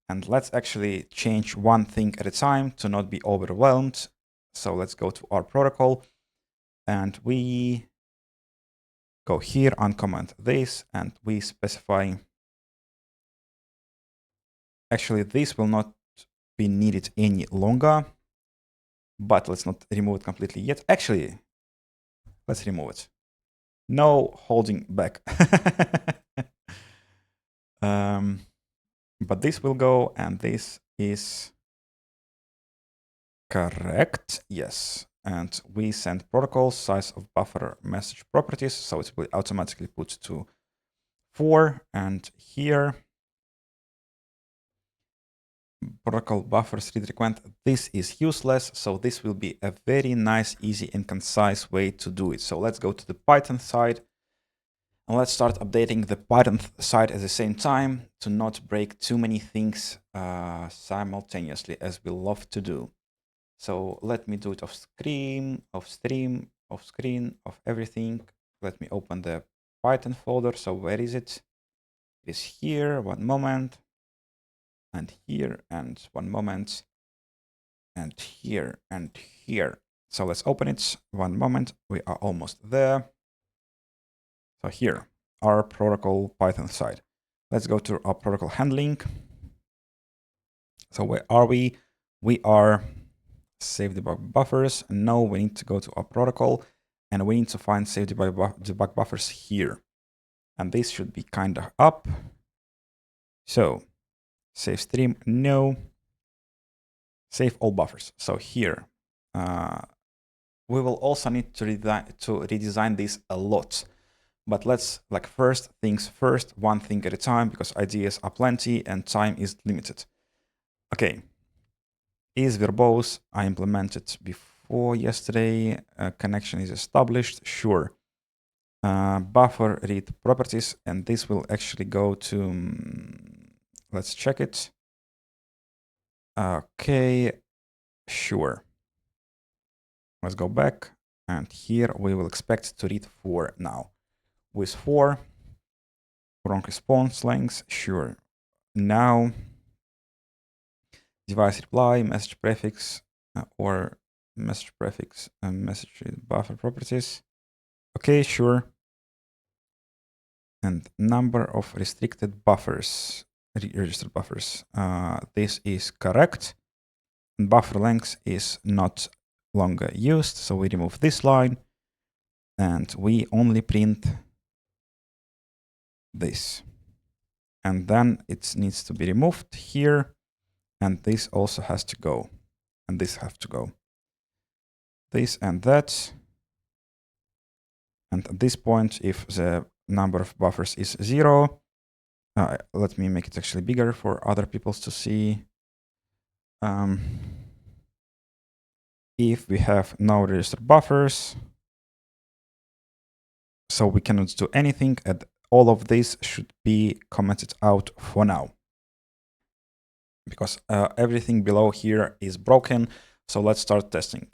And let's actually change one thing at a time to not be overwhelmed. So let's go to our protocol and we go here, uncomment this, and we specify. Actually, this will not be needed any longer, but let's not remove it completely yet. Actually, let's remove it. No holding back. But this will go, and this is correct. Yes. And we send protocol size of buffer message properties. So it will automatically put to 4. And here, protocol buffers read request. This is useless. So this will be a very nice, easy, and concise way to do it. So let's go to the Python side. And let's start updating the Python side at the same time to not break too many things simultaneously as we love to do. So let me do it off screen, off stream, off screen, off everything. Let me open the Python folder. So where is it? It is here, one moment, and here, and one moment, and here, and here. So let's open it, one moment, we are almost there. So here, our protocol Python side. Let's go to our protocol handling. So where are we? We are save debug buffers. No, we need to go to our protocol and we need to find save debug buffers here. And this should be kind of up. So save stream, no. Save all buffers. So here, we will also need to redesign this a lot. But let's, like, first things first, one thing at a time, because ideas are plenty and time is limited. Okay. Is verbose? I implemented before yesterday. Connection is established. Sure. Buffer read properties, and this will actually go to, let's check it. Okay, sure. Let's go back, and here we will expect to read 4 now. With 4, wrong response length, sure. Now, device reply, message prefix, or message prefix, message buffer properties. Okay, sure. And number of restricted buffers, registered buffers. This is correct. And buffer length is not longer used, so we remove this line. And we only print this. And then it needs to be removed here. And this also has to go. And this has to go. This and that. And at this point, if the number of buffers is 0, let me make it actually bigger for other people to see. If we have no registered buffers, so we cannot do anything, and all of this should be commented out for now. Because everything below here is broken, so let's start testing.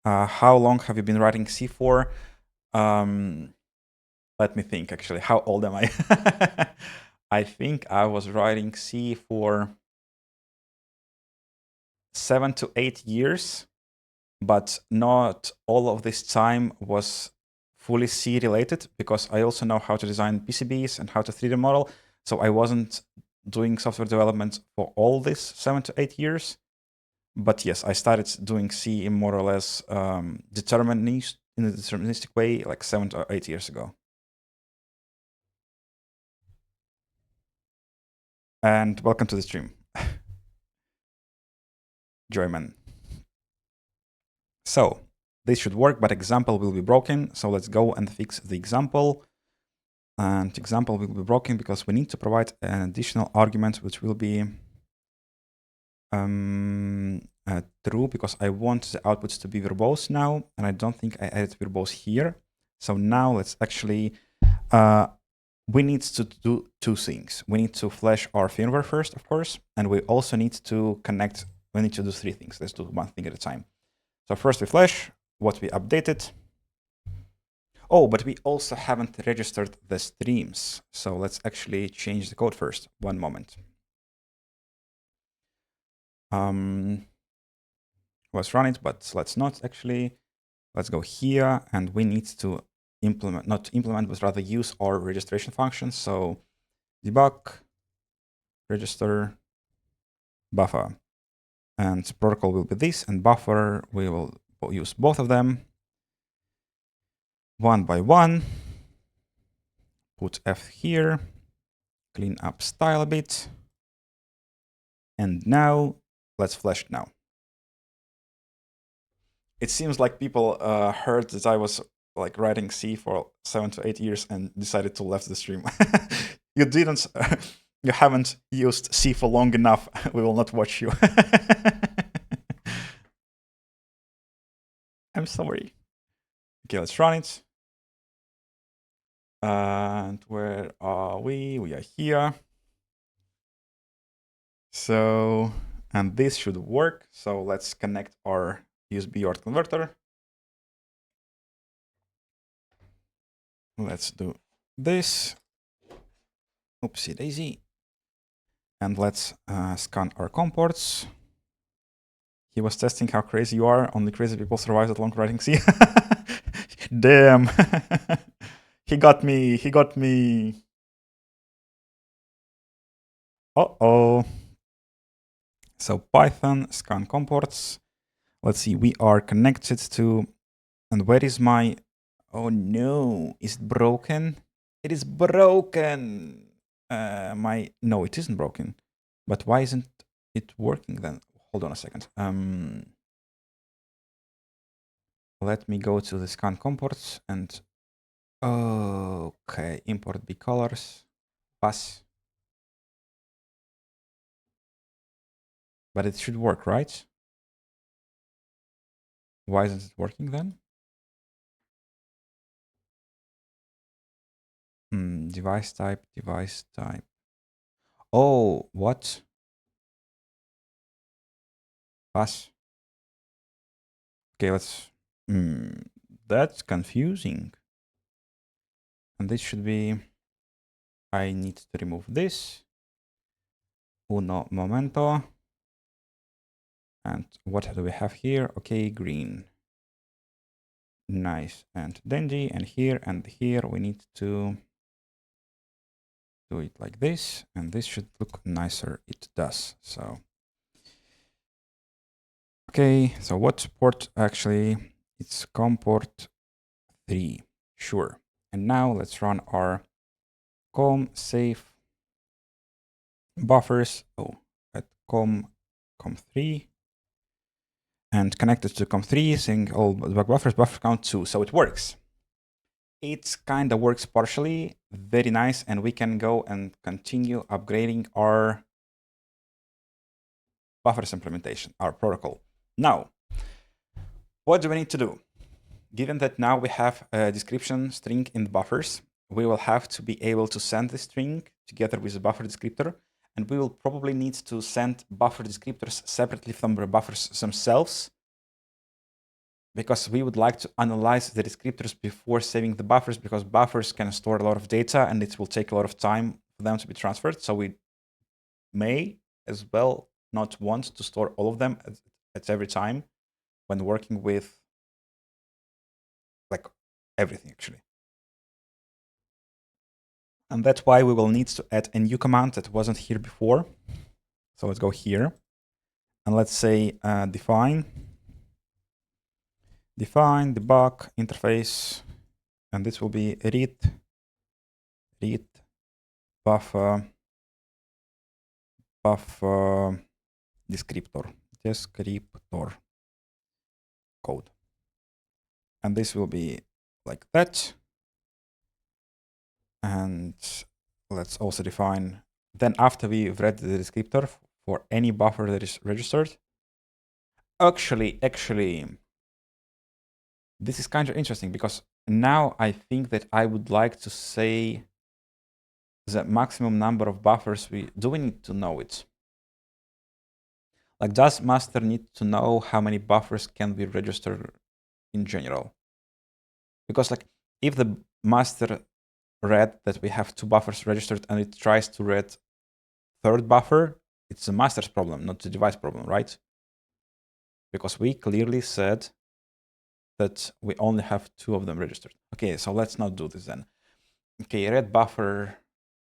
How long have you been writing C for? Let me think, actually. How old am I? I think I was writing C for 7 to 8 years, but not all of this time was fully C related, because I also know how to design PCBs and how to 3D model. So I wasn't doing software development for all this 7 to 8 years. But yes, I started doing C in more or less in a deterministic way, like 7 to 8 years ago. And welcome to the stream, Joyman. So this should work, but example will be broken. So let's go and fix the example. And example will be broken because we need to provide an additional argument, which will be true, because I want the outputs to be verbose now, and I don't think I added verbose here. So now let's actually, we need to do 2 things. We need to flash our firmware first, of course, and we also need to connect. We need to do 3 things. Let's do one thing at a time. So first we flash what we updated. Oh, but we also haven't registered the streams. So let's actually change the code first. One moment. Let's run it, but let's not actually. Let's go here, and we need to implement, not implement, but rather use our registration function. So debug, register, buffer. And protocol will be this, and buffer, we will use both of them. One by one. Put F here. Clean up style a bit. And now, let's flash it now. It seems like people heard that I was like writing C for 7 to 8 years and decided to left the stream. You didn't, you haven't used C for long enough. We will not watch you. I'm sorry. Okay, let's run it. And where are we? We are here. So And this should work. So let's connect our USB UART converter. Let's do this. Oopsie daisy. And let's scan our COM ports. He was testing how crazy you are. Only crazy people survive that long writing C. Damn. He got me. He got me. Uh-oh. So Python scan COM ports. Let's see. We are connected to... And where is my... Oh no. Is it broken? It is broken. No, it isn't broken. But why isn't it working then? Hold on a second. Let me go to the scan COM ports and okay, import B colors, pass. But it should work, right? Why isn't it working then? Device type. Oh, what? Pass. Okay, let's... that's confusing. And this should be... I need to remove this. Uno momento. And what do we have here? Okay, green. Nice and dandy. And here we need to do it like this. And this should look nicer. It does. So, okay. So what port actually? It's COM port 3. Sure. And now let's run our COM save buffers. Oh, at COM3. And connected to COM3, saying all debug buffers, buffer count 2. So it works. It kind of works partially. Very nice. And we can go and continue upgrading our buffers implementation, our protocol. Now, what do we need to do? Given that now we have a description string in the buffers, we will have to be able to send the string together with the buffer descriptor. And we will probably need to send buffer descriptors separately from the buffers themselves, because we would like to analyze the descriptors before saving the buffers, because buffers can store a lot of data and it will take a lot of time for them to be transferred. So we may as well not want to store all of them at every time when working with like everything actually. And that's why we will need to add a new command that wasn't here before. So let's go here and let's say define debug interface, and this will be read buffer descriptor code. And this will be like that. And let's also define, then after we've read the descriptor for any buffer that is registered. Actually, this is kind of interesting, because now I think that I would like to say the maximum number of buffers do we need to know it? Like, does master need to know how many buffers can be registered in general? Because like, if the master read that we have 2 buffers registered and it tries to read third buffer, it's the master's problem, not the device problem, right? Because we clearly said that we only have 2 of them registered. Okay, so let's not do this then. Okay, read buffer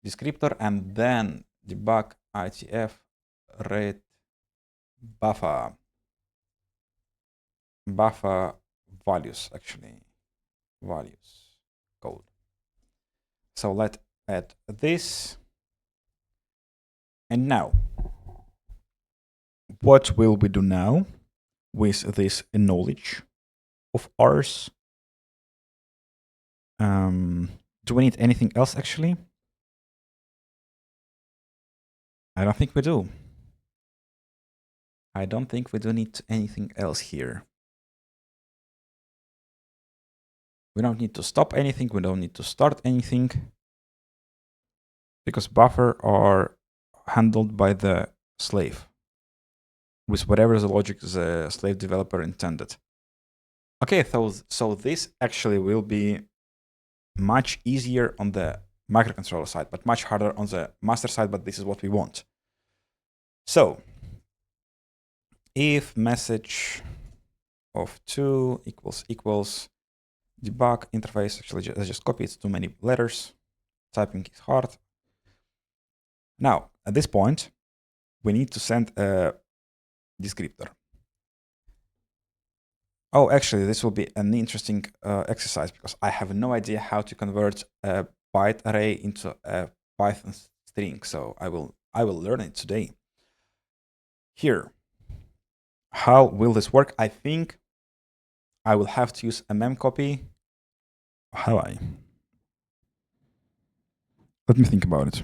descriptor and then debug ITF read buffer values, actually values code. So let's add this. And now, what will we do now with this knowledge of ours? Do we need anything else actually? I don't think we do. I don't think we do need anything else here. We don't need to stop anything. We don't need to start anything, because buffer are handled by the slave. with whatever the logic the slave developer intended. Okay, so this actually will be much easier on the microcontroller side, but much harder on the master side, but this is what we want. So if message of 2 equals debug interface, actually let's just copy, it's too many letters, typing is hard. Now, at this point, we need to send a descriptor. Oh, actually, this will be an interesting exercise because I have no idea how to convert a byte array into a Python string. So I will learn it today. Here, how will this work? I think I will have to use a memcopy. How let me think about it.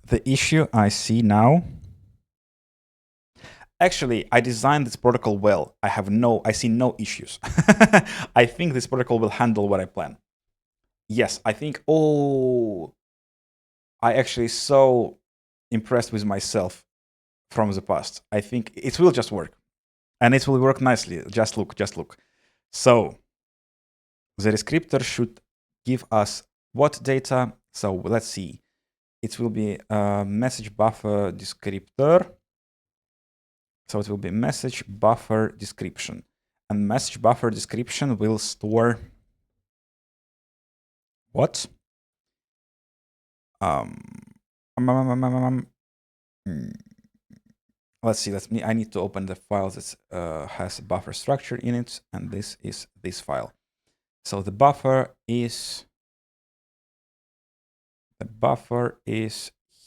The issue I see now. Actually, I designed this protocol well. I see no issues. I think this protocol will handle what I plan. Yes, I think, I actually so impressed with myself from the past. I think it will just work. And it will work nicely. Just look. So the descriptor should give us what data? So let's see. It will be a message buffer descriptor. So it will be message buffer description. And message buffer description will store what? Let's see. I need to open the file that has a buffer structure in it, and this is this file. So the buffer is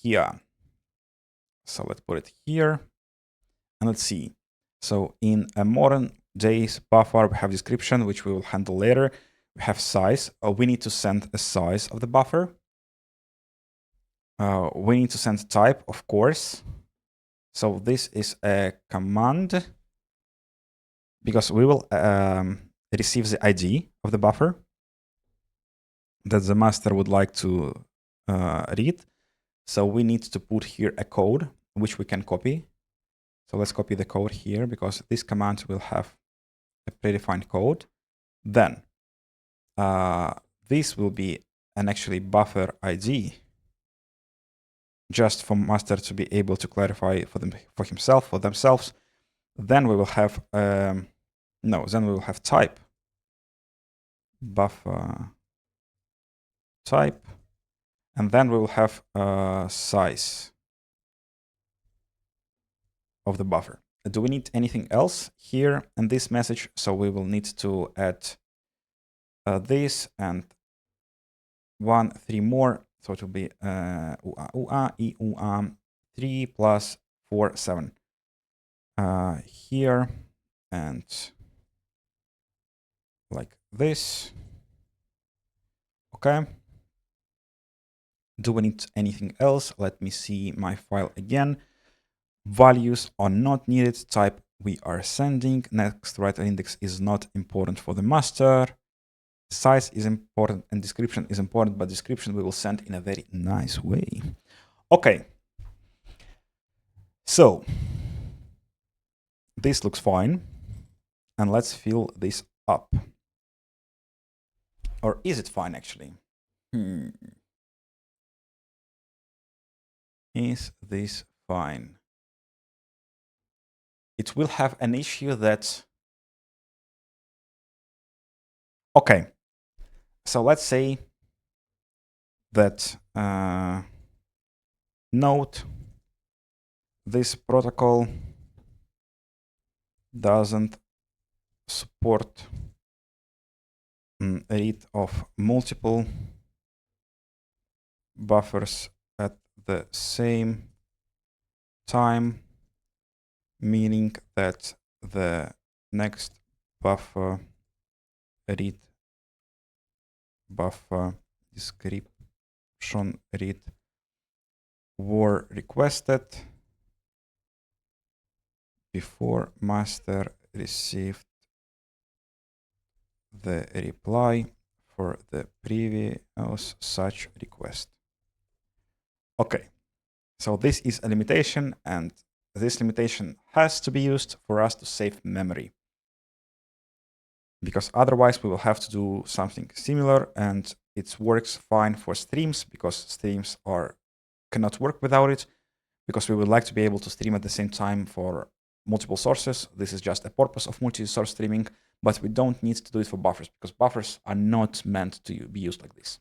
here. So let's put it here, and let's see. So in a modern days buffer, we have description, which we will handle later. We have size. We need to send a size of the buffer. We need to send type, of course. So this is a command because we will receive the ID of the buffer that the master would like to read. So we need to put here a code which we can copy. So let's copy the code here because this command will have a predefined code. Then this will be an actually buffer ID just for master to be able to clarify for themselves. Then we will have then we will have type buffer type, and then we will have size of the buffer. Do we need anything else here in this message? So we will need to add this and 3 more. So it will be 3 plus 4, 7 here, and like this. Okay. Do we need anything else? Let me see my file again. Values are not needed. Type we are sending. Next writer index is not important for the master. Size is important and description is important, but description we will send in a very nice way. Okay. So this looks fine. And let's fill this up. Or is it fine actually? Is this fine? It will have an issue that... Okay. So let's say that note this protocol doesn't support read of multiple buffers at the same time, meaning that the next buffer read buffer description read were requested before master received the reply for the previous such request. Okay, so this is a limitation, and this limitation has to be used for us to save memory, because otherwise we will have to do something similar, and it works fine for streams because streams cannot work without it, because we would like to be able to stream at the same time for multiple sources. This is just a purpose of multi-source streaming, but we don't need to do it for buffers because buffers are not meant to be used like this.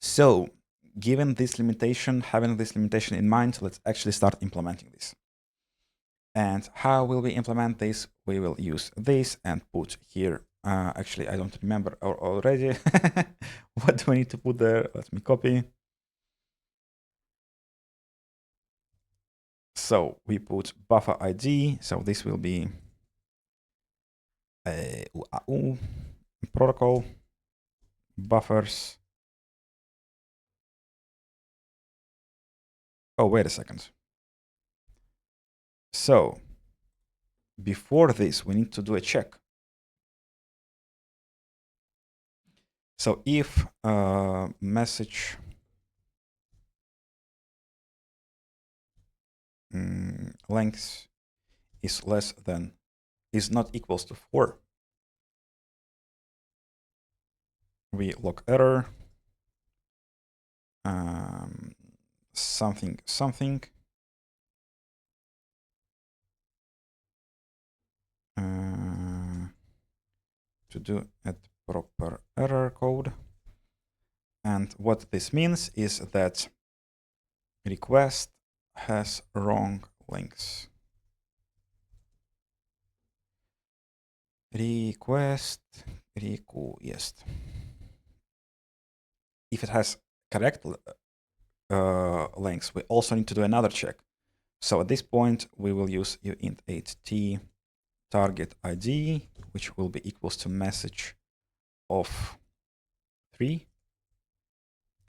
So given this limitation, having this limitation in mind, let's actually start implementing this. And how will we implement this? We will use this and put here. Actually, I don't remember already. What do I need to put there? Let me copy. So we put buffer ID. So this will be a protocol buffers. Oh, wait a second. So before this, we need to do a check. So if message length is not equals to 4, we log error something to do at proper error code. And what this means is that request has wrong links. Request. If it has correct links, we also need to do another check. So at this point, we will use uint 8t target ID, which will be equals to message of 3.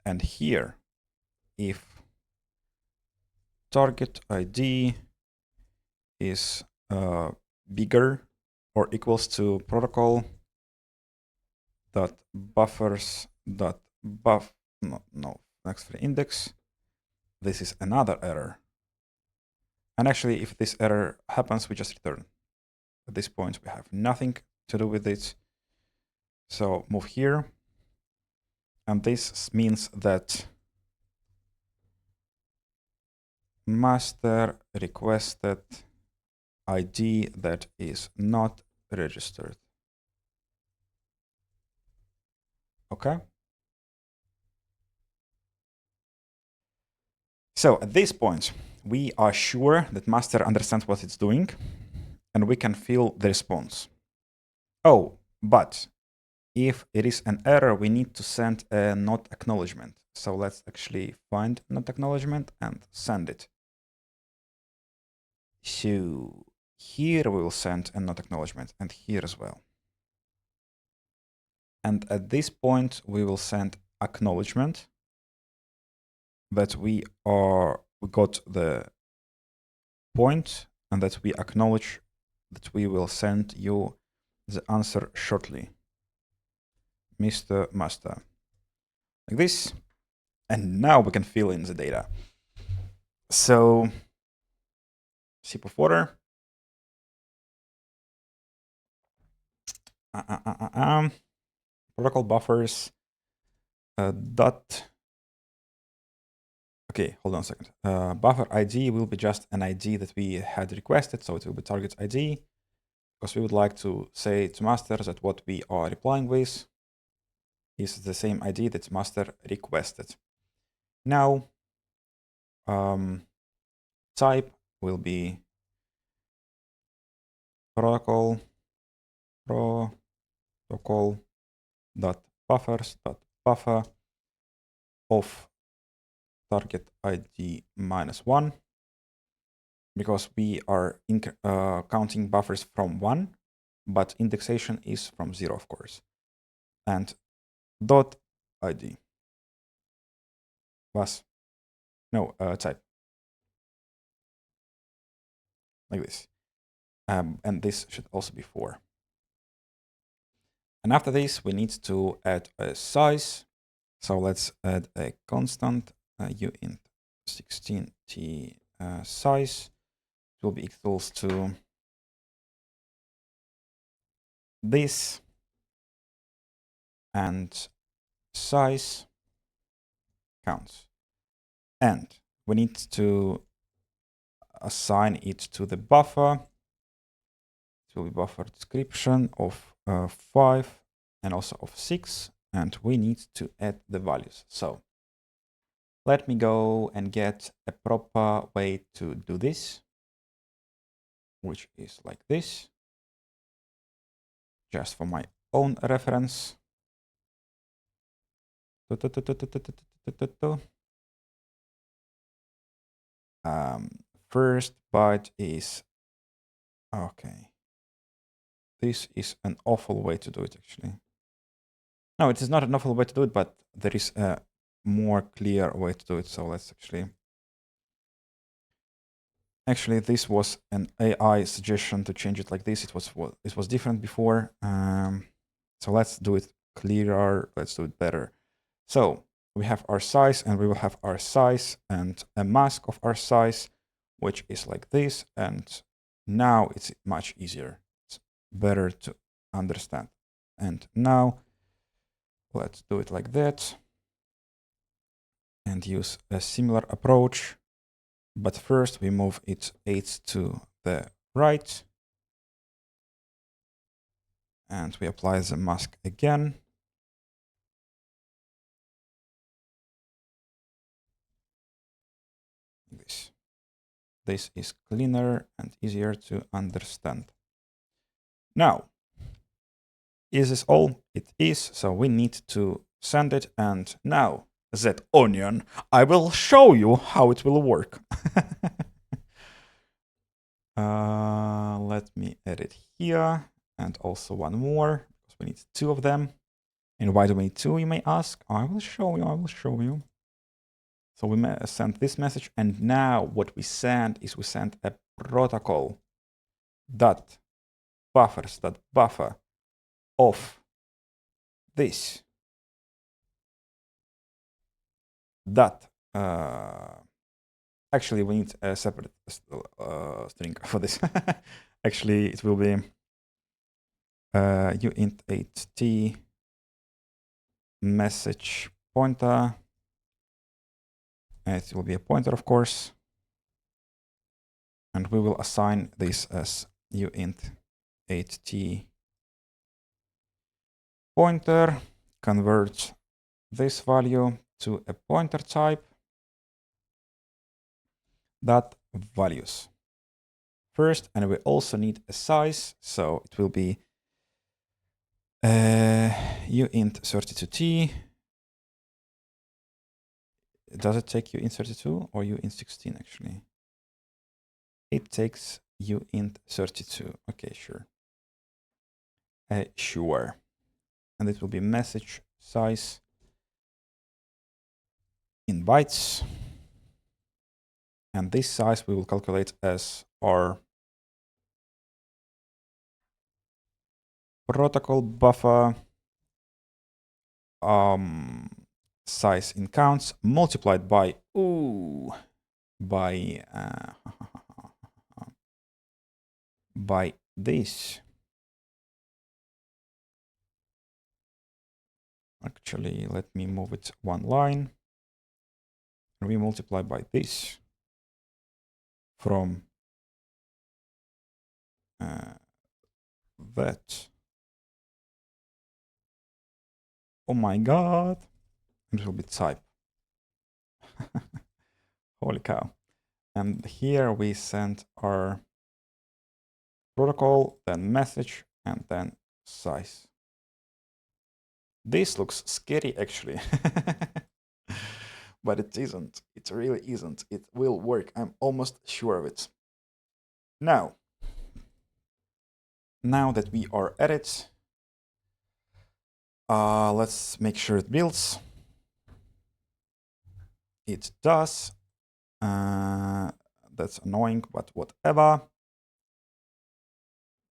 And here, if target ID is bigger or equals to protocol dot buffers dot buff next for index, this is another error. And actually, if this error happens, we just return. At this point, we have nothing to do with it. So move here. And this means that master requested ID that is not registered. Okay. So at this point, we are sure that master understands what it's doing, and we can fill the response. Oh, but if it is an error, we need to send a not acknowledgement. So let's actually find not acknowledgement and send it. So here we will send a not acknowledgement, and here as well. And at this point, we will send acknowledgement that we got the point and that we acknowledge that we will send you the answer shortly, Mr. Master. Like this. And now we can fill in the data. So sip of water. Protocol buffers dot. Okay, hold on a second. Buffer ID will be just an ID that we had requested, so it will be target ID, because we would like to say to master that what we are replying with is the same ID that master requested. Now, type will be protocol dot buffers dot buffer of target ID -1, because we are counting buffers from 1, but indexation is from 0, of course. And dot ID was type, like this. And this should also be 4. And after this, we need to add a size. So let's add a constant uint 16t size will be equals to this, and size counts. And we need to assign it to the buffer. It will be buffer description of 5 and also of 6, and we need to add the values. So let me go and get a proper way to do this, which is like this, just for my own reference. First byte is, okay. This is an awful way to do it, actually. No, it is not an awful way to do it, but there is a more clear way to do it. So let's actually, this was an AI suggestion to change it like this. It was different before. So let's do it clearer. Let's do it better. So we have our size, and we will have our size and a mask of our size, which is like this. And now it's much easier. It's better to understand. And now let's do it like that and use a similar approach. But first we move it 8 to the right. And we apply the mask again. This is cleaner and easier to understand. Now, is this all? It is, so we need to send it. And now, that onion, I will show you how it will work. Let me edit here, and also one more, because we need 2 of them. And why do we need 2, you may ask? I will show you. So we send this message, and now what we send is we send a protocol that buffer of this that actually we need a separate string for this. Actually, it will be uint 8t message pointer. It will be a pointer, of course. And we will assign this as uint 8t pointer, convert this value to a pointer type that values first. And we also need a size. So it will be uint 32t. Does it take uint 32 or uint 16 actually? It takes uint 32. Okay, sure. Sure. And it will be message size in bytes. And this size we will calculate as our protocol buffer size in counts multiplied by by this. Actually, let me move it one line. And we multiply by this from that. Oh my god. It will be type. Holy cow. And here we send our protocol, then message, and then size. This looks scary, actually. But it isn't. It really isn't. It will work. I'm almost sure of it. Now that we are at it, let's make sure it builds. It does. That's annoying, but whatever.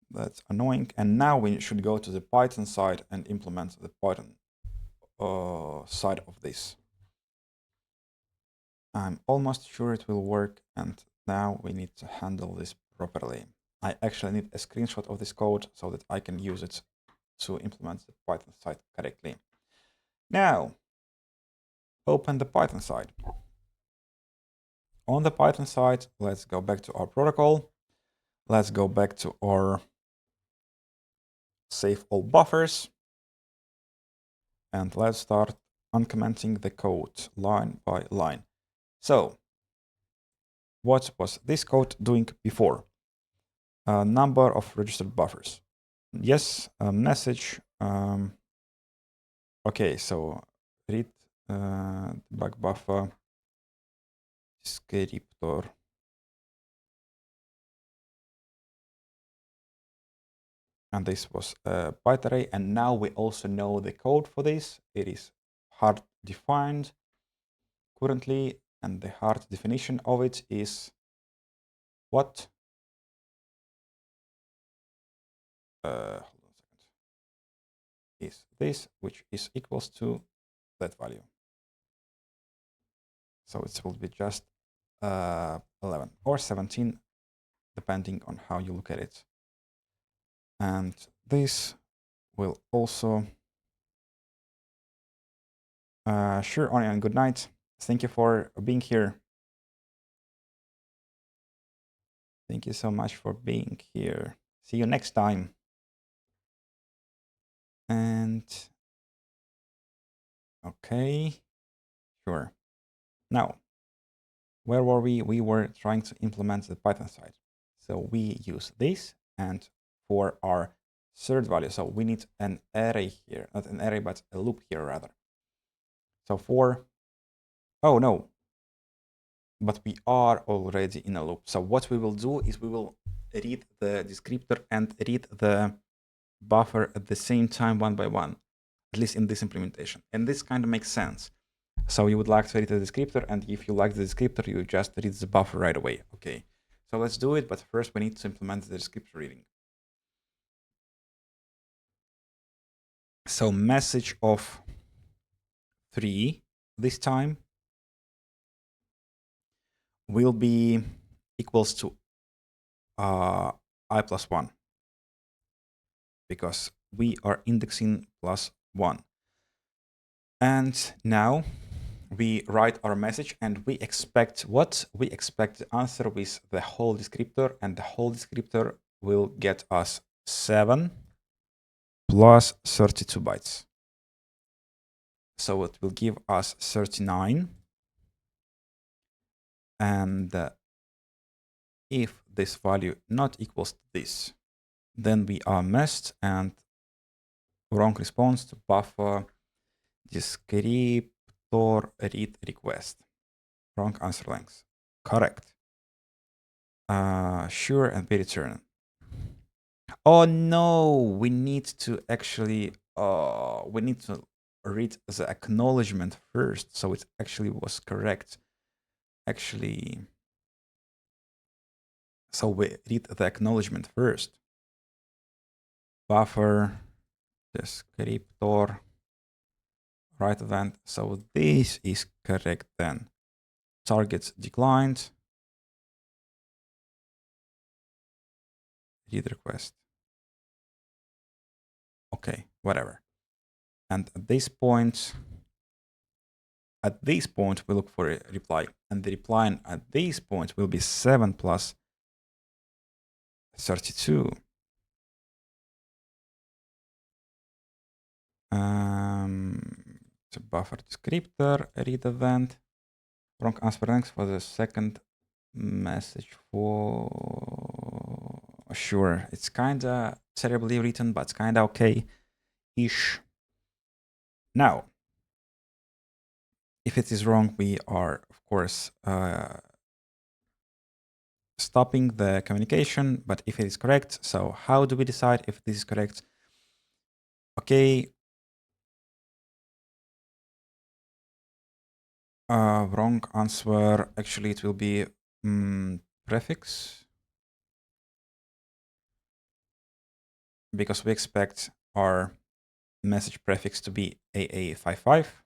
That's annoying. And now we should go to the Python side and implement the Python side of this. I'm almost sure it will work, and now we need to handle this properly. I actually need a screenshot of this code so that I can use it to implement the Python side correctly. Now, open the Python side. On the Python side, let's go back to our protocol. Let's go back to our save all buffers. And let's start uncommenting the code line by line. So, what was this code doing before? A number of registered buffers. Yes, a message. Okay, so read debug buffer descriptor. And this was a byte array. And now we also know the code for this. It is hard defined currently, and the hard definition of it is what? Hold on a second. Is this, which is equals to that value. So it will be just 11 or 17, depending on how you look at it. And this will also sure, Onion, good night. Thank you for being here. Thank you so much for being here. See you next time. And okay, sure. Now, where were we? We were trying to implement the Python side. So we use this, and for our third value, so we need an array here, not an array, but a loop here rather. So for, oh no, but we are already in a loop. So what we will do is we will read the descriptor and read the buffer at the same time, one by one, at least in this implementation. And this kind of makes sense. So you would like to read the descriptor, and if you like the descriptor, you just read the buffer right away. Okay, so let's do it, but first we need to implement the descriptor reading. So message of 3 this time will be equals to I plus 1, because we are indexing plus 1. And now we write our message, and we expect what? We expect the answer with the whole descriptor, and the whole descriptor will get us 7 plus 32 bytes. So it will give us 39. And if this value not equals to this, then we are messed, and wrong response to buffer descriptor read request. Wrong answer length. Correct. Sure, and we return. Oh no, we need to actually we need to read the acknowledgement first, so it actually was correct. Actually, so we read the acknowledgement first. Buffer descriptor right event. So this is correct then. Target declined. Read request. Okay, whatever. And at this point, we look for a reply. And the reply at this point will be 7 plus 32. The buffer descriptor read event. Wrong answer length for the second message for sure. It's kinda terribly written, but it's kinda okay-ish. Now, if it is wrong, we are of course stopping the communication. But if it is correct, so how do we decide if this is correct? Okay. Wrong answer. Actually, it will be prefix, because we expect our message prefix to be AA55.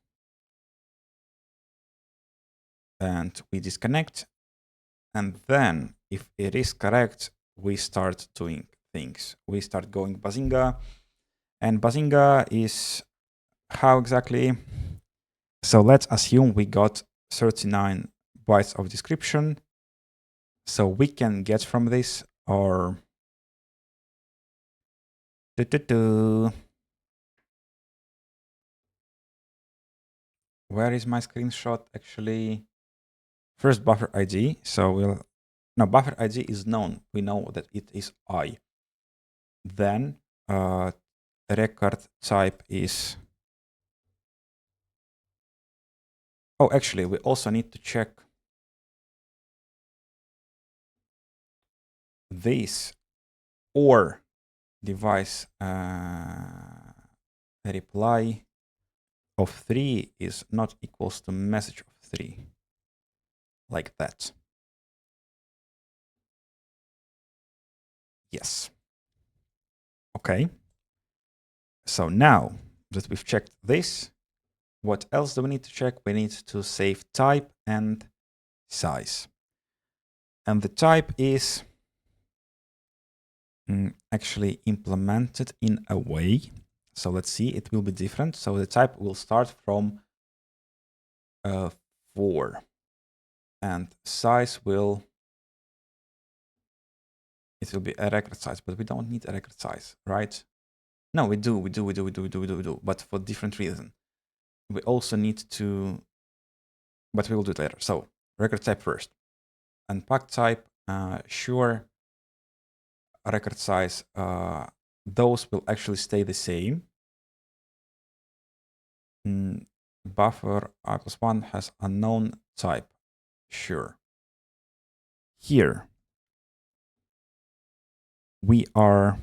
and we disconnect. And then if it is correct, we start doing things. We start going Bazinga, and Bazinga is how exactly? So let's assume we got 39 bytes of description. So we can get from this our where is my screenshot actually? First buffer ID. So buffer ID is known. We know that it is I. Then record type is. Oh, actually, we also need to check this or device reply of 3 is not equals to message of 3. Like that. Yes. Okay. So now that we've checked this, what else do we need to check? We need to save type and size. And the type is actually implemented in a way. So let's see, it will be different. So the type will start from 4. And size will, it will be a record size, but we don't need a record size, right? No, we do, but for different reason. We also need to, but we will do it later. So record type first. Unpack type, sure. Record size, those will actually stay the same. Buffer i+1 has unknown type, sure. Here we are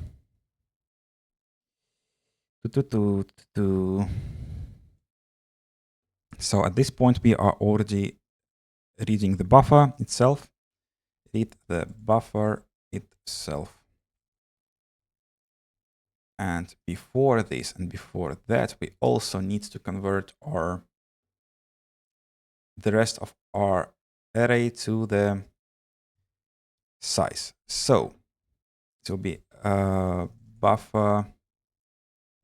so at this point we are already reading the buffer itself. Read the buffer itself. And before this and before that, we also need to convert the rest of our array to the size. So it will be buffer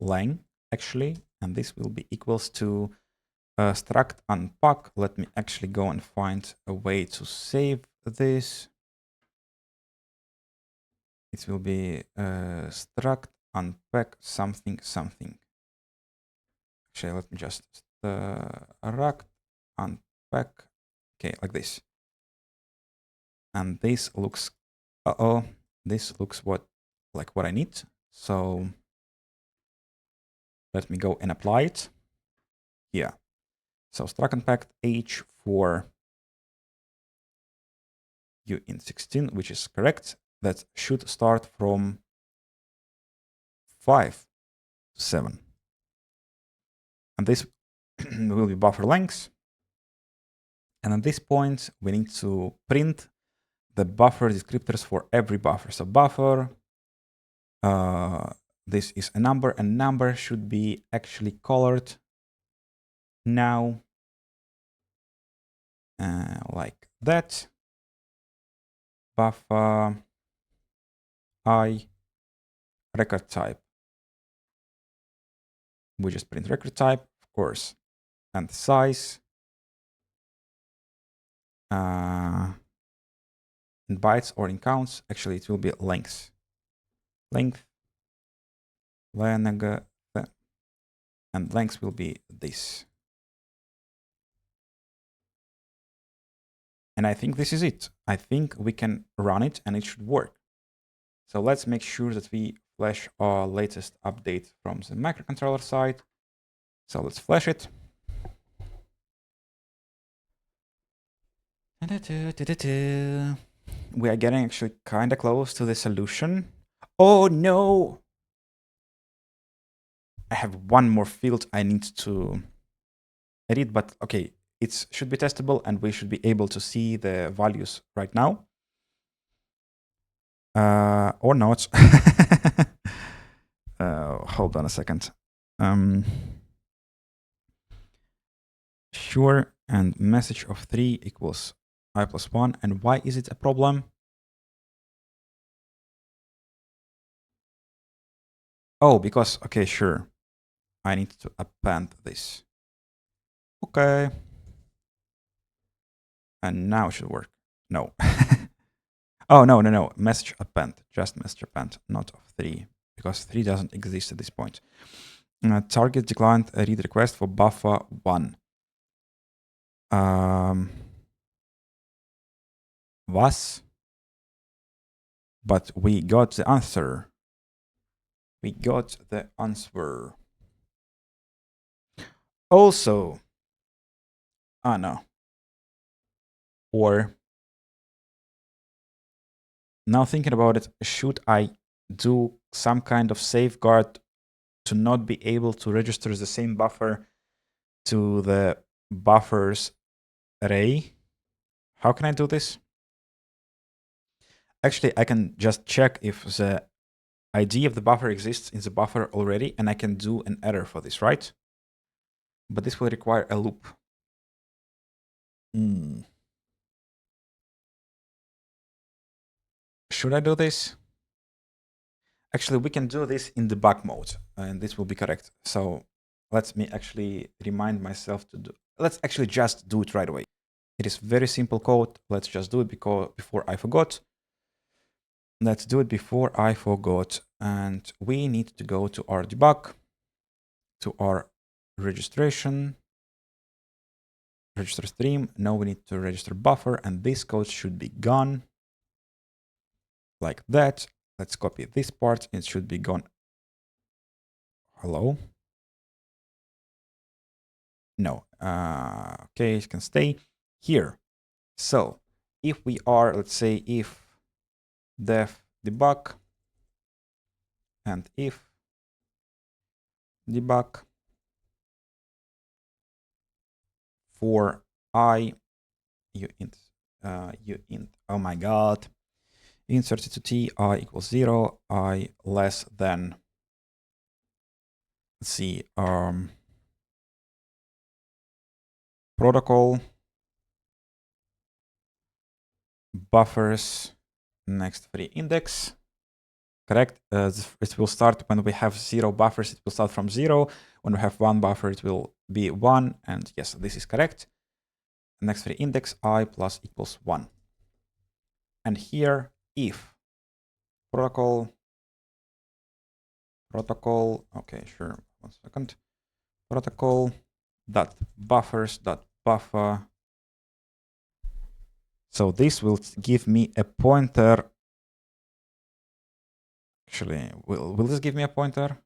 length actually, and this will be equals to struct unpack. Let me actually go and find a way to save this. It will be struct unpack something. Actually, let me just struct unpack. Okay, like this. And this looks, this looks like what I need. So let me go and apply it. Yeah. So struct unpack H for uint16, which is correct. That should start from 5 to 7. And this will be buffer length. And at this point, we need to print the buffer descriptors for every buffer. So buffer, this is a number, and number should be actually colored now, like that. Buffer I record type. We just print record type, of course, and size. In bytes or in counts, actually it will be length. Length, and length will be this. And I think this is it. I think we can run it and it should work. So let's make sure that we flash our latest update from the microcontroller side. So let's flash it. We are getting actually kind of close to the solution. Oh no! I have one more field I need to edit, but okay, it should be testable and we should be able to see the values right now. Or not. Hold on a second. Sure, And message of 3 equals I plus 1. And why is it a problem? Oh, because, okay, sure. I need to append this. Okay. And now it should work. No. Oh, no. Message append. Just message append, not of 3. Because 3 doesn't exist at this point. Target declined a read request for buffer 1. Was? But we got the answer. We got the answer. Also, no. Or now thinking about it, should I do some kind of safeguard to not be able to register the same buffer to the buffers array? How can I do this? Actually, I can just check if the ID of the buffer exists in the buffer already, and I can do an error for this, right? But this will require a loop. Should I do this? Actually, we can do this in debug mode, and this will be correct. So let me actually remind myself to do. Let's actually just do it right away. It is very simple code. Let's just do it before I forgot. Let's do it before I forgot. And we need to go to our debug, to our registration, register stream. Now we need to register buffer, and this code should be gone like that. Let's copy this part. It should be gone. Hello? No. Okay, it can stay here. So if we are, let's say, if def debug and if debug for I uint oh my god, insert it to t I equals 0, I less than, let's see, protocol buffers next free index. Correct. It will start when we have 0 buffers. It will start from 0. When we have 1 buffer, it will be 1. And yes, this is correct. Next free index I plus equals 1. And here, if protocol, okay, sure, 1 second, protocol dot buffers dot buffer. So this will give me a pointer. Actually, will this give me a pointer?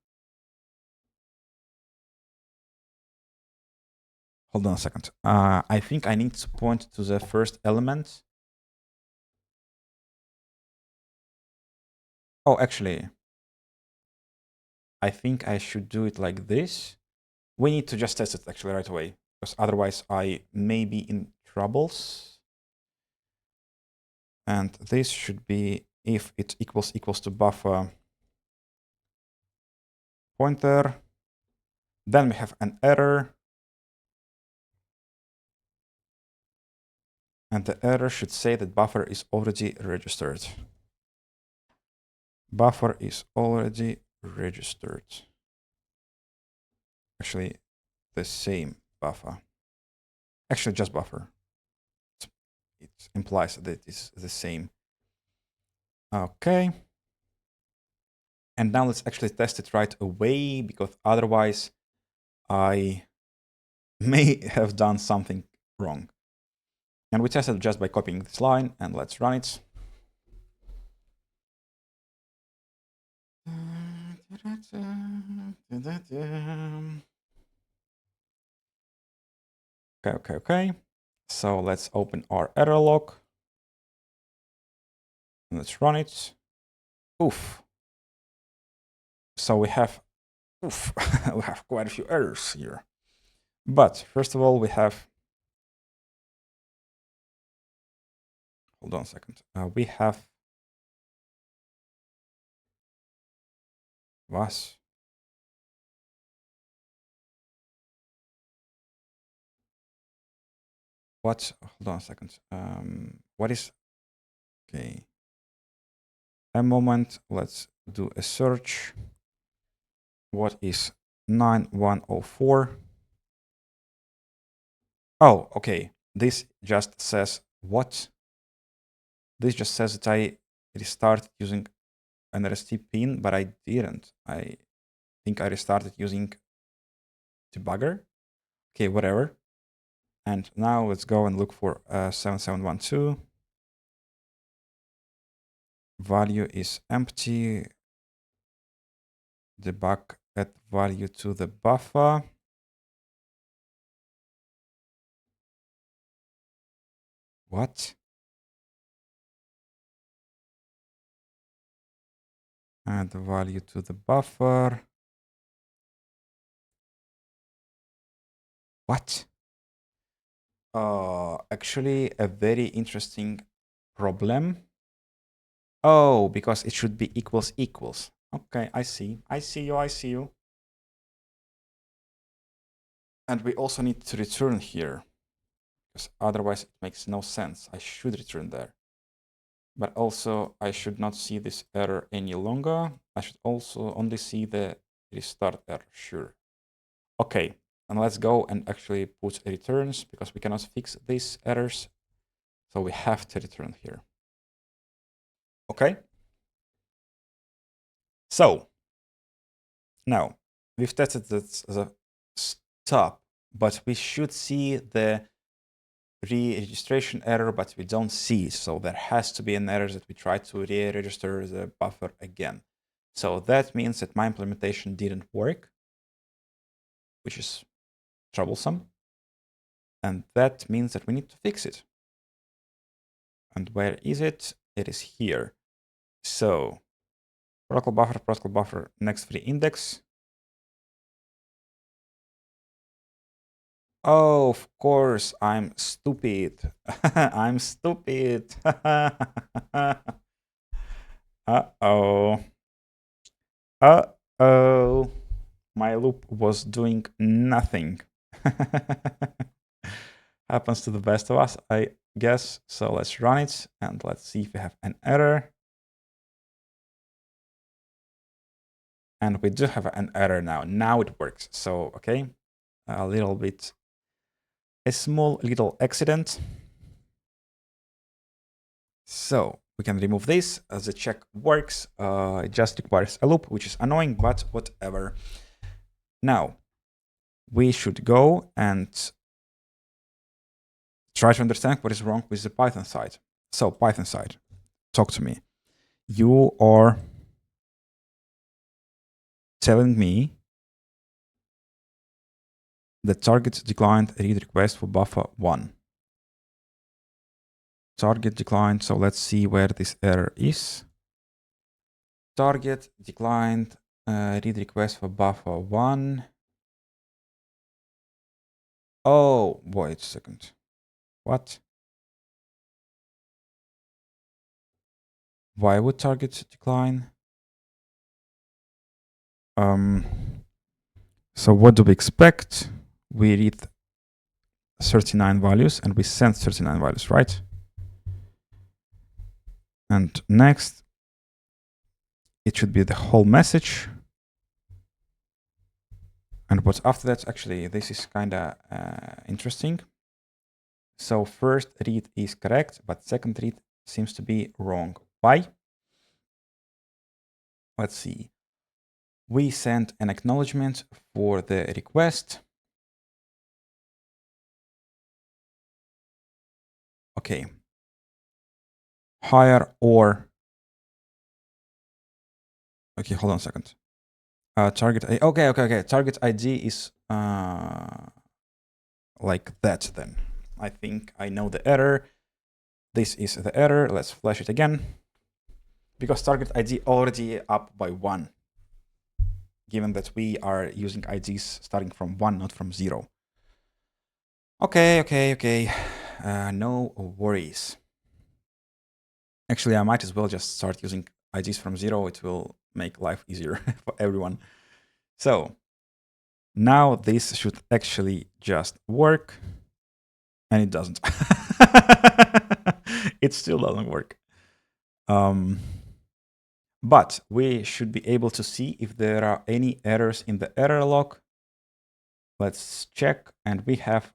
Hold on a second. I think I need to point to the first element. Oh, actually, I think I should do it like this. We need to just test it actually right away, because otherwise I may be in troubles. And this should be if it equals to buffer pointer. Then we have an error. And the error should say that buffer is already registered. Buffer is already registered. Actually, the same buffer. Actually, just buffer. It implies that it is the same. Okay. And now let's actually test it right away, because otherwise I may have done something wrong. And we test it just by copying this line, and let's run it. Okay. So let's open our error log. Let's run it. Oof. So we have, oof, we have quite a few errors here. But first of all, we have, hold on a second. We have was. what? Hold on a second. What is? Okay. A moment. Let's do a search. What is 9104? Oh, okay. This just says what? This just says that I restarted using an RST pin, but I didn't. I think I restarted using debugger. Okay, whatever. And now let's go and look for 7712. Value is empty. Debug add value to the buffer. What? Add value to the buffer. What? Actually, a very interesting problem. Oh, because it should be equals equals. Okay, I see. I see you. I see you. And we also need to return here, because otherwise it makes no sense. I should return there. But also, I should not see this error any longer. I should also only see the restart error. Sure. Okay, and let's go and actually put returns, because we cannot fix these errors. So we have to return here. Okay. So now we've tested this as a stop, but we should see the re-registration error, but we don't see it. So there has to be an error that we try to re-register the buffer again. So that means that my implementation didn't work, which is troublesome. And that means that we need to fix it. And where is it? It is here. So protocol buffer, next free index. Oh, of course, I'm stupid. I'm stupid. Uh-oh. Uh-oh. My loop was doing nothing. Happens to the best of us, I guess. So let's run it and let's see if we have an error. And we do have an error now. Now it works. So, okay, a little bit, a small little accident. So we can remove this as the check works. It just requires a loop, which is annoying, but whatever. Now we should go and try to understand what is wrong with the Python side. So Python side, talk to me. You are telling me the target declined read request for buffer 1. Target declined, so let's see where this error is. Target declined read request for buffer 1. Oh, wait a second. What? Why would target decline? So what do we expect? We read 39 values and we send 39 values, right? And next, it should be the whole message. And what's after that, actually, this is kind of interesting. So first read is correct, but second read seems to be wrong. Why? Let's see. We sent an acknowledgement for the request. Okay. Higher or... Okay, hold on a second. Target... Okay. Target ID is like that then. I think I know the error. This is the error. Let's flash it again. Because target ID already up by 1. Given that we are using IDs starting from 1, not from 0. Okay. No worries. Actually, I might as well just start using IDs from 0. It will make life easier for everyone. So now this should actually just work. And it doesn't. It still doesn't work. But we should be able to see if there are any errors in the error log. Let's check, and we have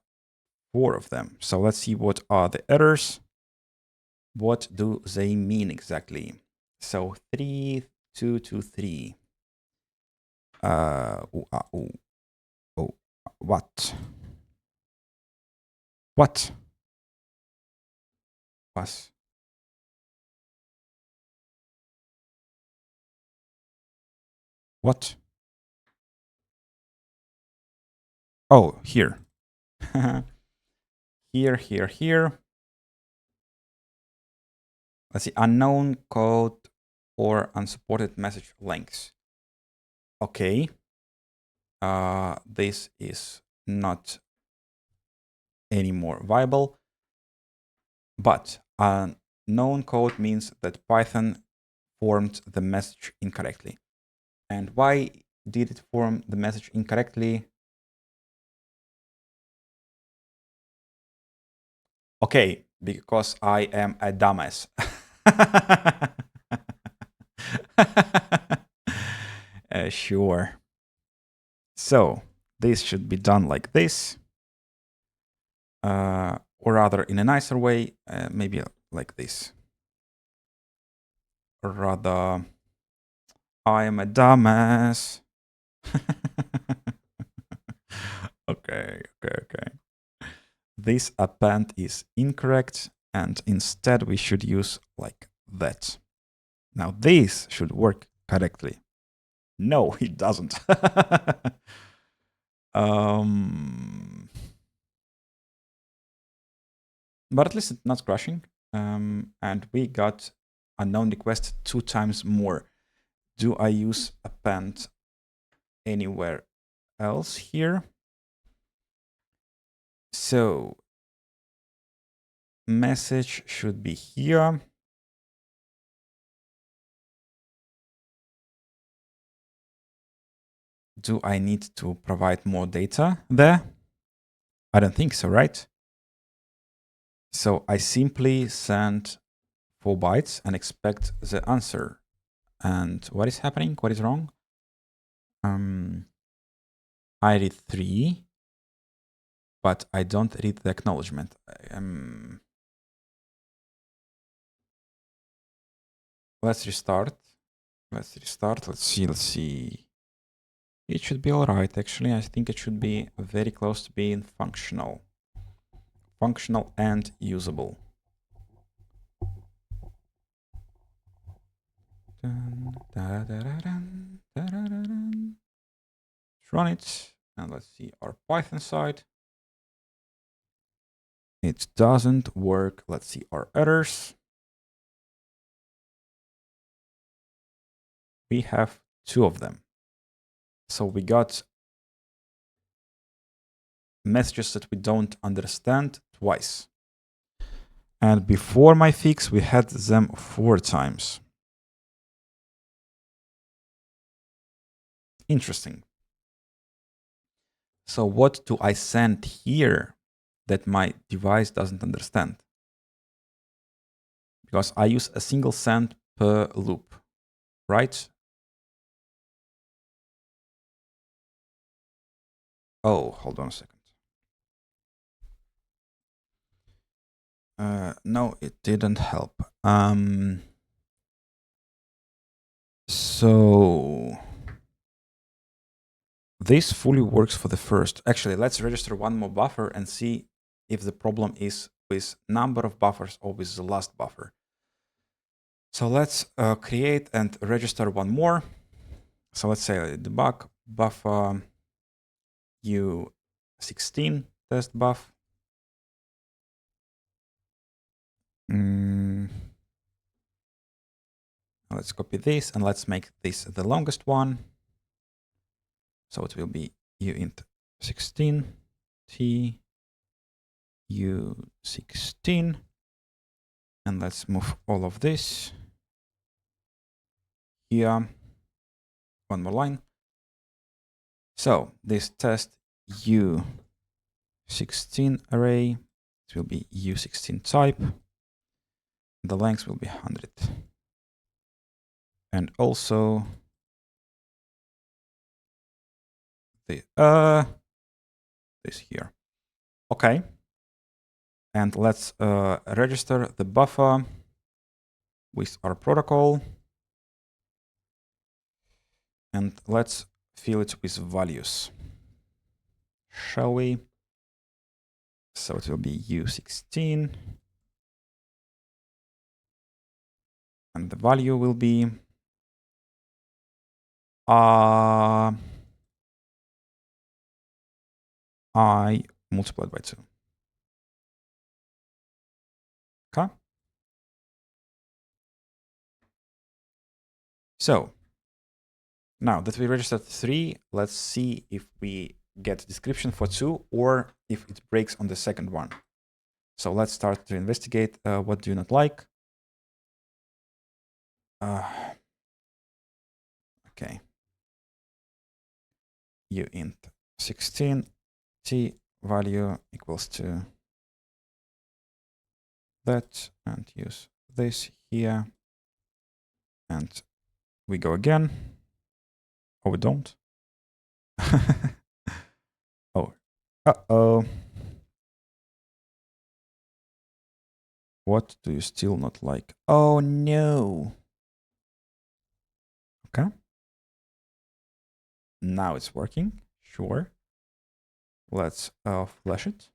4 of them. So let's see what are the errors. What do they mean exactly? So 3223. What? What? Was? What? Oh, here. Here. Let's see, unknown code or unsupported message lengths. Okay. This is not anymore viable. But unknown code means that Python formed the message incorrectly. And why did it form the message incorrectly? Okay, because I am a dumbass. Sure. So this should be done like this. Or rather in a nicer way, maybe like this. Or rather, I am a dumbass. Okay. This append is incorrect, and instead we should use like that. Now this should work correctly. No, it doesn't. But at least it's not crashing. And we got unknown request 2 times more. Do I use append anywhere else here? So message should be here. Do I need to provide more data there? I don't think so, right? So I simply send 4 bytes and expect the answer. And what is happening? What is wrong? I read 3, but I don't read the acknowledgement. Let's restart. Let's see. It should be all right, actually. I think it should be very close to being functional. Functional and usable. Let's run it, and let's see our Python side. It doesn't work. Let's see our errors. We have 2 of them. So we got messages that we don't understand twice. And before my fix, we had them 4 times. Interesting. So what do I send here that my device doesn't understand? Because I use a single send per loop, right? Oh, hold on a second. No, it didn't help. So this fully works for the first. Actually, let's register 1 more buffer and see if the problem is with number of buffers or with the last buffer. So let's create and register 1 more. So let's say debug buffer U16 test buff. Let's copy this and let's make this the longest one. So it will be uint 16 t u16, and let's move all of this here. 1 more line. So this test u16 array It will be U16 type. The length will be 100. And also the this here. Okay. And let's register the buffer with our protocol. And let's fill it with values. Shall we? So it will be U16. And the value will be I multiplied by 2. Okay. So now that we registered 3, let's see if we get description for 2 or if it breaks on the second one. So let's start to investigate what do you not like. Okay. uint 16 t value equals to that, and use this here. And we go again. Oh, we don't. Oh, uh-oh. What do you still not like? Oh, no. Okay. Now it's working. Sure. Let's flash it.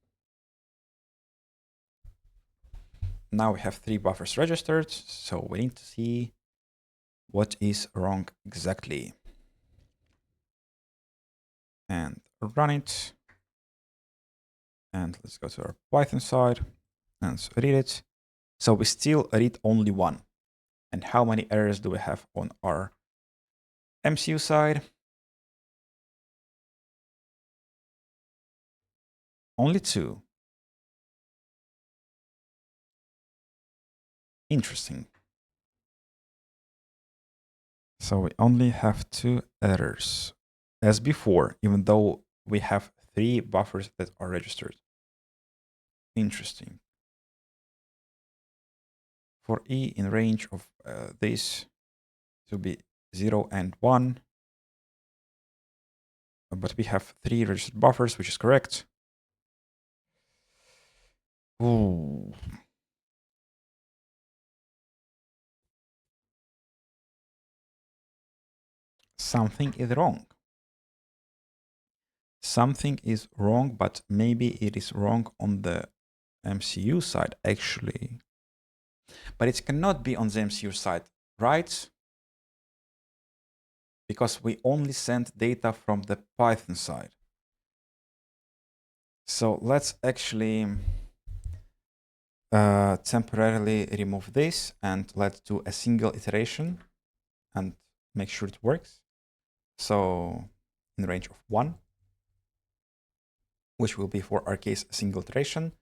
Now we have 3 buffers registered, so we need to see what is wrong exactly. And run it. And let's go to our Python side and read it. So we still read only 1. And how many errors do we have on our MCU side? Only 2. Interesting. So we only have 2 errors as before, even though we have 3 buffers that are registered. Interesting. For E in range of this to be 0 and 1, but we have 3 registered buffers, which is correct. Ooh. Something is wrong. Something is wrong, but maybe it is wrong on the MCU side, actually. But it cannot be on the MCU side, right? Because we only send data from the Python side. So let's actually temporarily remove this and let's do a single iteration and make sure it works. So in the range of 1, which will be for our case a single iteration.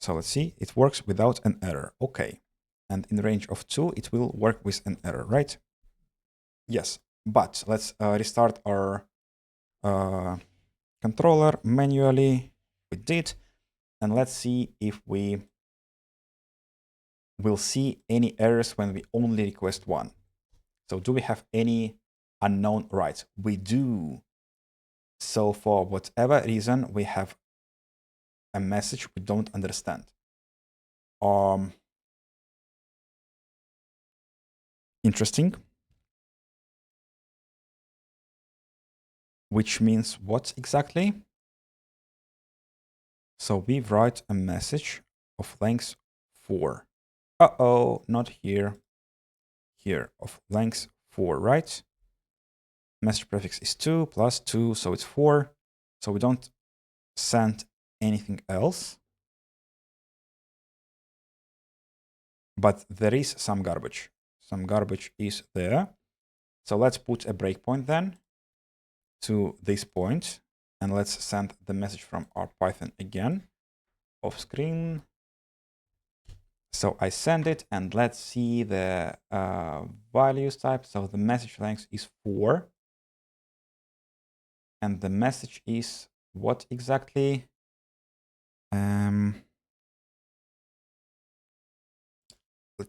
So let's see, it works without an error. Okay. And in the range of 2, it will work with an error, right? Yes, but let's restart our controller manually. We did. And let's see if we will see any errors when we only request 1. So do we have any unknown writes? We do. So for whatever reason, we have a message we don't understand. Interesting. Which means what exactly? So we write a message of length 4. Uh-oh, not here. Here, of length 4, right? Message prefix is 2 plus 2, so it's 4. So we don't send anything else. But there is some garbage. Some garbage is there. So let's put a breakpoint then to this point. And let's send the message from our Python again off screen. So I send it and let's see the values type. So the message length is 4. And the message is what exactly? Let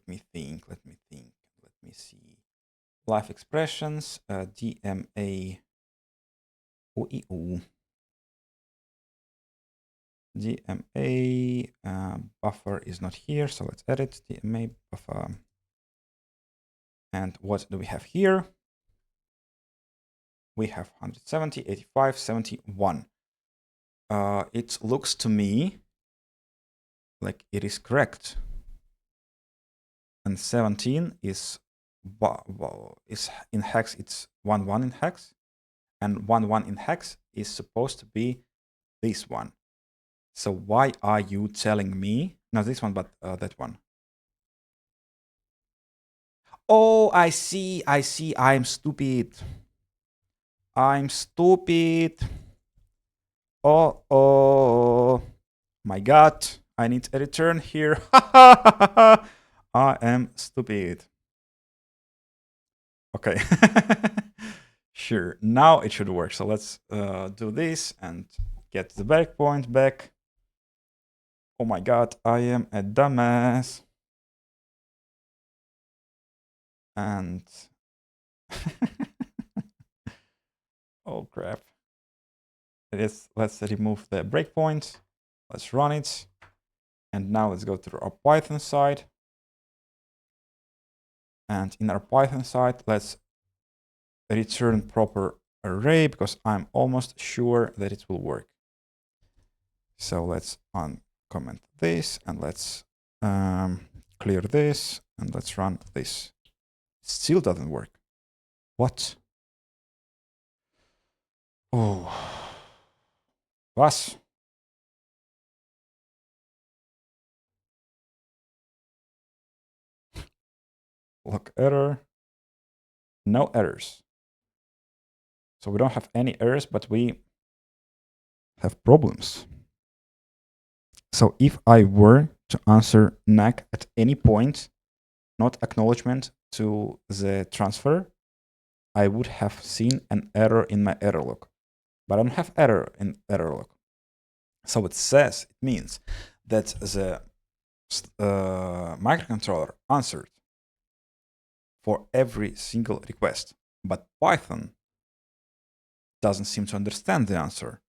me think. Let me see. Live expressions, DMA, OEO. DMA buffer is not here, so let's edit DMA buffer. And what do we have here? We have 170, 85, 71. It looks to me like it is correct. And 17 is in hex, it's 11 in hex. And 11 in hex is supposed to be this one. So why are you telling me, not this one, but that one? Oh, I see, I'm stupid. Oh, my God, I need a return here. I am stupid. Okay. Sure, now it should work. So let's do this and get the breakpoint back. Oh my God, I am a dumbass. And oh crap. Let's remove the breakpoint. Let's run it. And now let's go to our Python side. And in our Python side, let's return proper array because I'm almost sure that it will work. So let's uncomment this and let's clear this and let's run this. Still doesn't work. What? Oh. Was? Log error. No errors. So we don't have any errors, but we have problems. So if I were to answer NAC at any point, not acknowledgement to the transfer, I would have seen an error in my error log. But I don't have error in error log. So it says, it means that the microcontroller answered for every single request, but Python doesn't seem to understand the answer.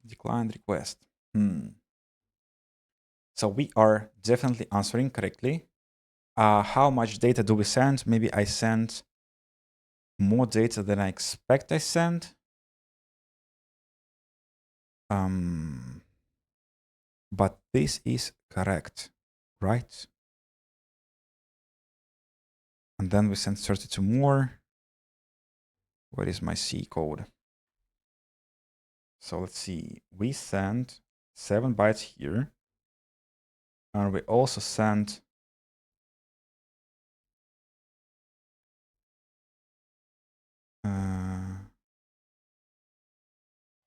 Declined request. So we are definitely answering correctly. How much data do we send? Maybe I sent more data than I expect I sent. But this is correct, right? And then we sent 32 more. Where is my C code? So let's see. We sent 7 bytes here. And we also sent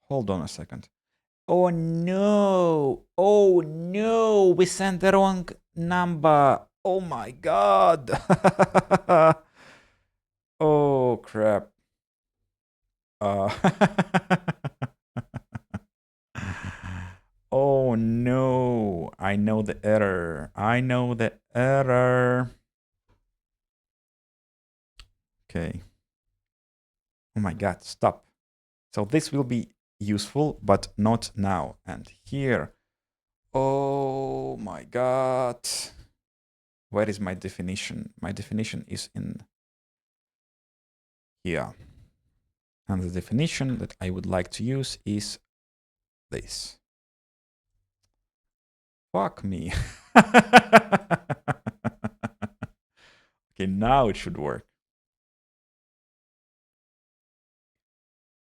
hold on a second. Oh no! Oh no! We sent the wrong number. Oh my God! Oh crap! Oh no! I know the error. Okay. Oh my God! Stop. So this will be useful, but not now. And here. Oh my God. Where is my definition? My definition is in here. And the definition that I would like to use is this. Fuck me. Okay, now it should work.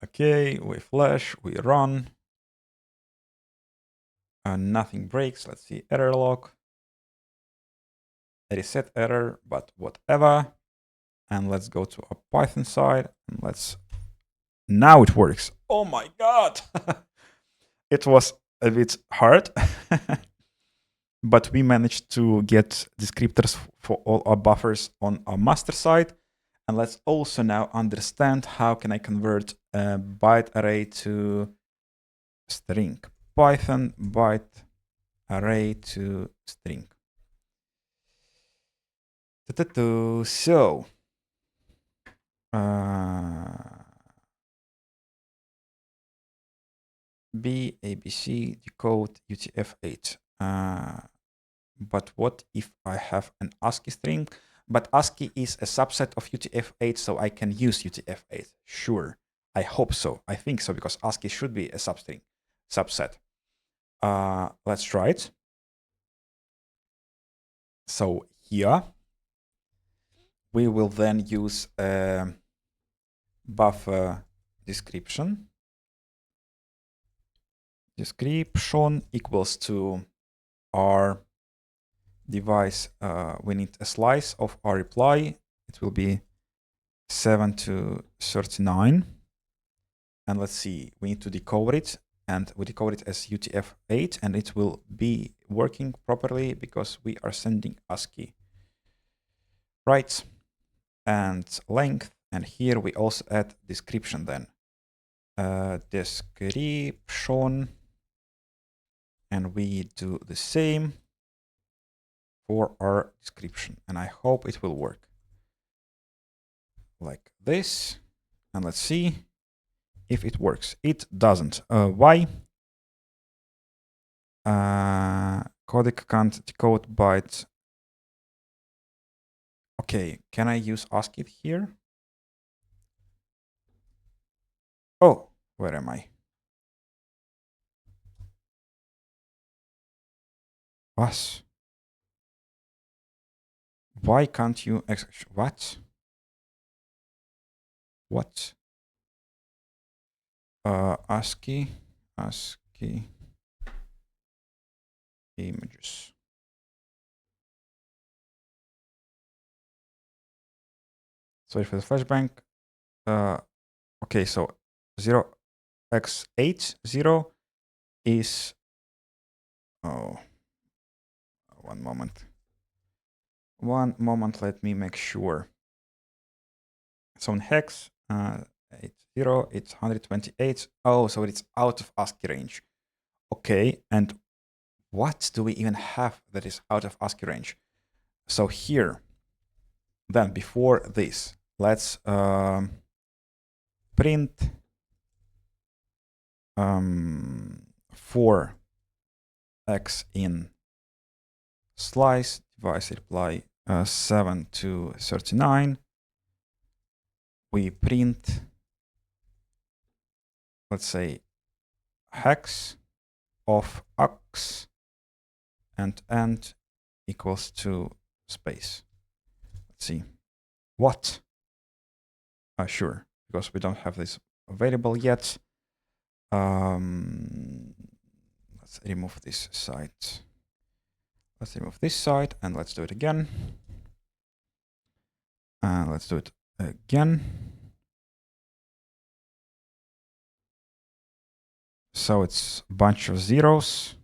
Okay, we flash, we run. And nothing breaks. Let's see, error log. Reset error, but whatever. And let's go to our Python side and let's. Now it works. Oh my God. It was a bit hard, but we managed to get descriptors for all our buffers on our master side. And let's also now understand how can I convert a byte array to string. Python byte array to string. So B, ABC, decode, UTF-8. But what if I have an ASCII string? But ASCII is a subset of UTF-8, so I can use UTF-8. Sure, I hope so. I think so, because ASCII should be a subset. Let's try it. So here, we will then use a buffer description. Description equals to our device. We need a slice of our reply. It will be 7 to 39. And let's see, we need to decode it. And we decode it as UTF-8, and it will be working properly because we are sending ASCII. Right. And length. And here we also add description then. Description. And we do the same for our description. And I hope it will work. Like this. And let's see if it works. It doesn't. Why? Codec can't decode byte. Okay, can I use ASCII here? Oh, where am I? What? Why can't you? What? What? ASCII images. Sorry for the flashbang. Okay, so 0x80 is. Oh, one moment. One moment, let me make sure. So in hex, 80, it's 128. Oh, so it's out of ASCII range. Okay, and what do we even have that is out of ASCII range? So here, then before this, let's print 4x in slice, device reply 7 to 39. We print, let's say, hex of x and end equals to space. Let's see. What? Sure, because we don't have this available yet. Let's remove this side. Let's remove this side and let's do it again. And let's do it again. So it's a bunch of zeros.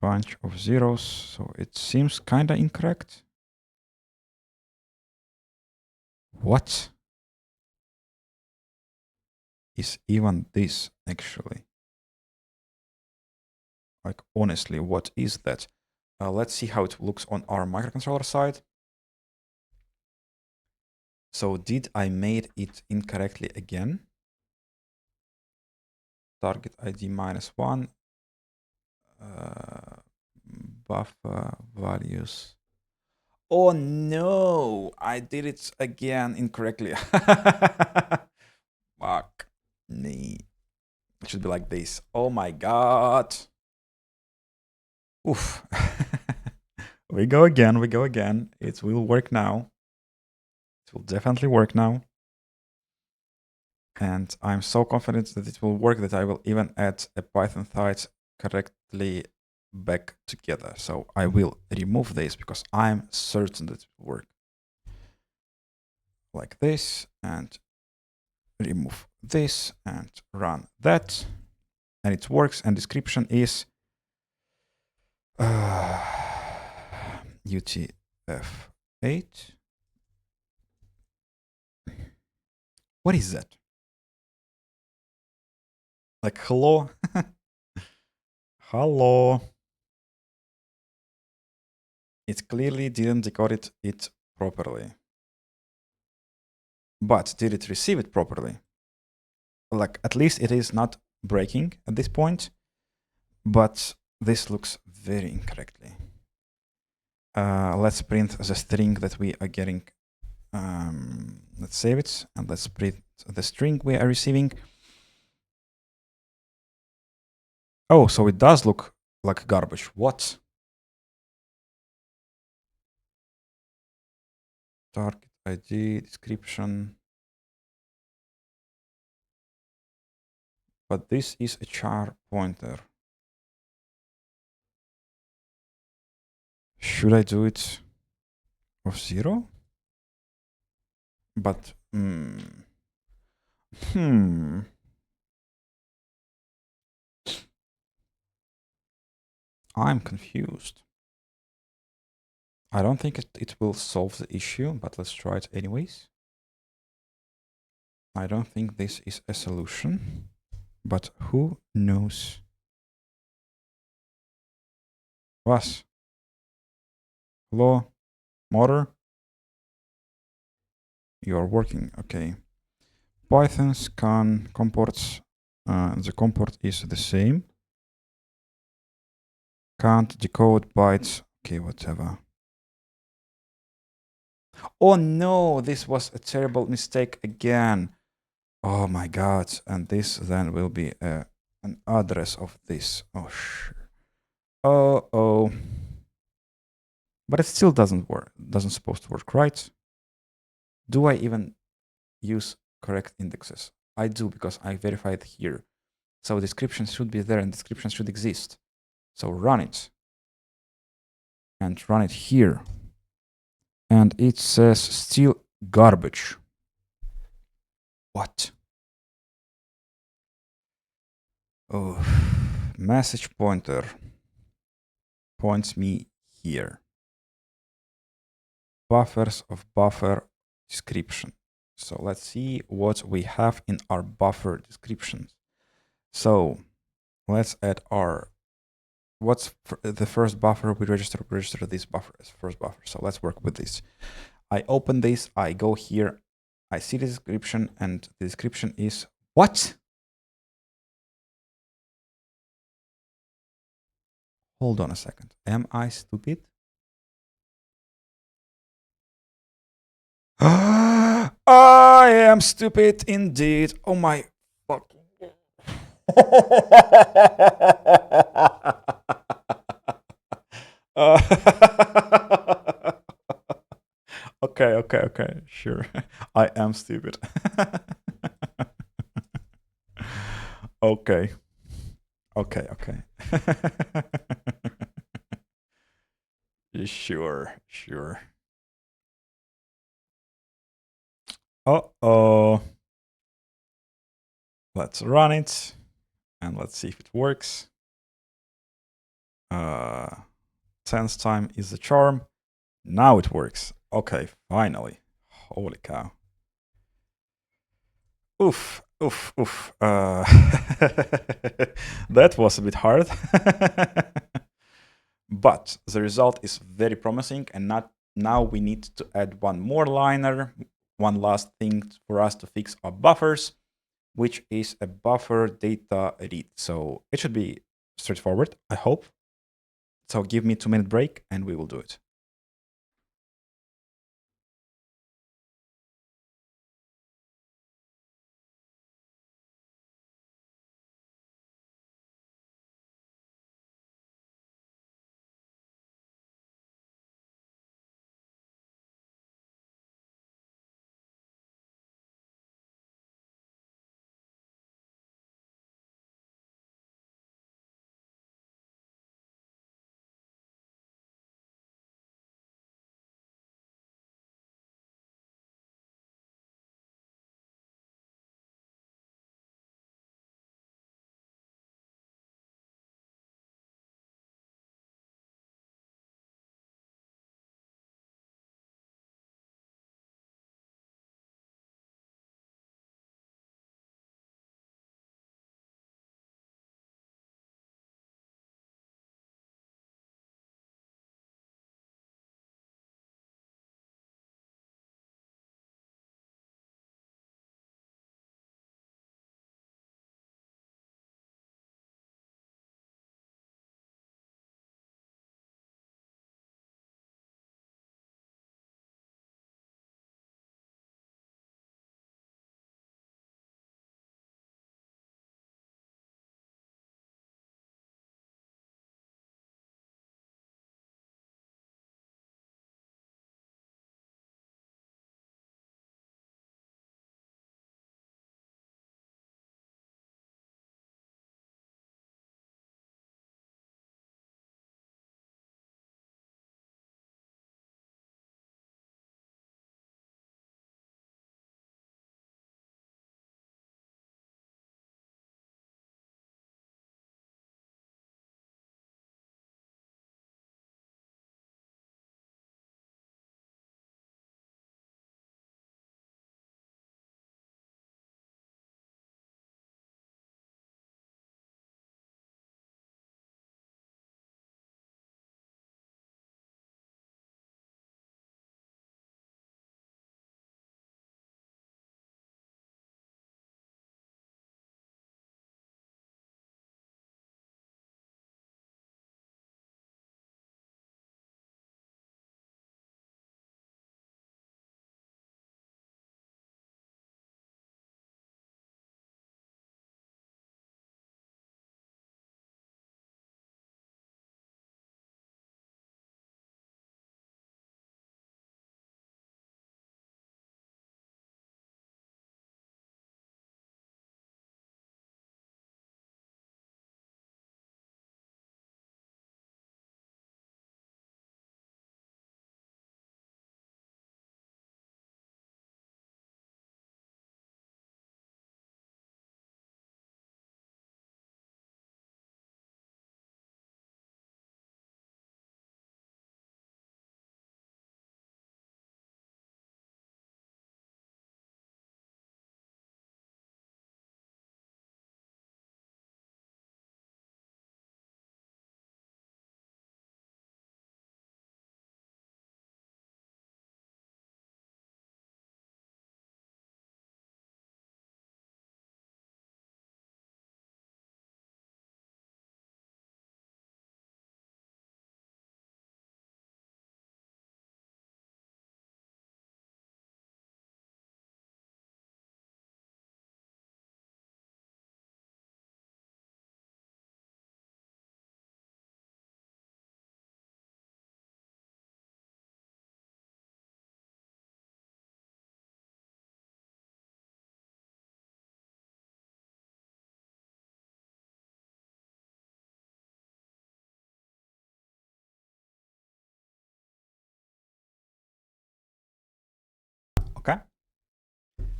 Bunch of zeros. So it seems kind of incorrect. What is even this actually? Like, honestly, what is that? Let's see how it looks on our microcontroller side. So did I made it incorrectly again? Target ID -1. Buffer values. Oh no, I did it again incorrectly. Fuck me. It should be like this. Oh my god. Oof. We go again, we go again. It will work now. It will definitely work now. And I'm so confident that it will work that I will even add a Python thread correctly back together. So I will remove this because I'm certain that it will work. Like this, and remove this and run that. And it works, and description is UTF-8. What is that? Like, hello? Hello? It clearly didn't decode it properly. But did it receive it properly? Like, at least it is not breaking at this point. But this looks very incorrectly. Let's print the string that we are getting. Let's save it and let's print the string we are receiving. Oh, so it does look like garbage. What? Target ID, description. But this is a char pointer. Should I do it of 0? But, I'm confused. I don't think it will solve the issue, but let's try it anyways. I don't think this is a solution, but who knows? Was? Hello? Motor? You are working, okay. Python scan comports. The comport is the same. Can't decode bytes. Okay, whatever. Oh no, this was a terrible mistake again. Oh my god, and this then will be an address of this. Oh, sure. Oh. But it still doesn't work. Doesn't supposed to work, right? Do I even use correct indexes? I do because I verified here. So description should be there and description should exist. So run it. And run it here. And it says still garbage. What? Oh, message pointer points me here. Buffers of buffer description. So let's see what we have in our buffer descriptions. So let's add our, what's the first buffer we register this buffer as first buffer. So let's work with this. I open this, I go here, I see the description, and the description is what? Hold on a second. Am I stupid? I am stupid indeed. Oh my fucking okay, sure. I am stupid. Okay. Sure. Uh-oh. Let's run it and let's see if it works. 10th time is the charm. Now it works. Okay, finally. Holy cow. Oof. That was a bit hard. But the result is very promising, and now we need to add one more liner, one last thing for us to fix our buffers, which is a buffer data read. So it should be straightforward, I hope. So give me 2-minute break and we will do it.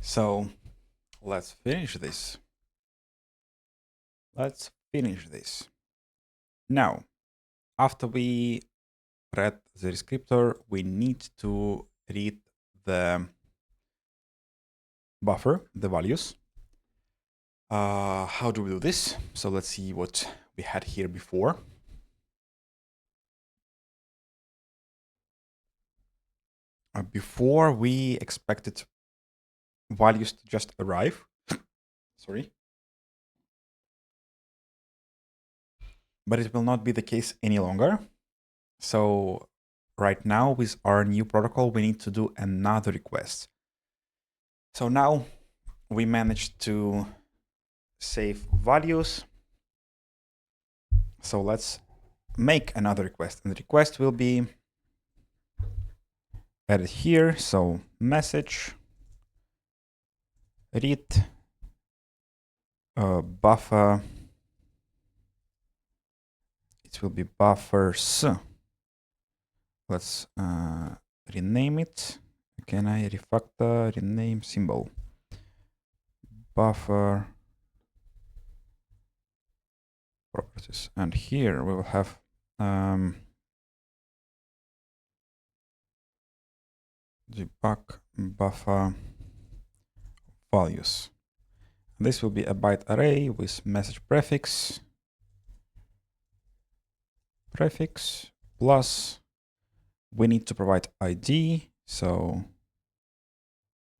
So let's finish this. Let's finish this. Now, after we read the descriptor, we need to read the buffer, the values. How do we do this? So let's see what we had here before. Before we expected values to just arrive. Sorry. But it will not be the case any longer. So right now with our new protocol, we need to do another request. So now we managed to save values. So let's make another request, and the request will be added here. So message read buffer. It will be buffers. Let's rename it. Can I refactor rename symbol? Buffer properties, and here we will have debug buffer values. This will be a byte array with message prefix plus we need to provide ID. So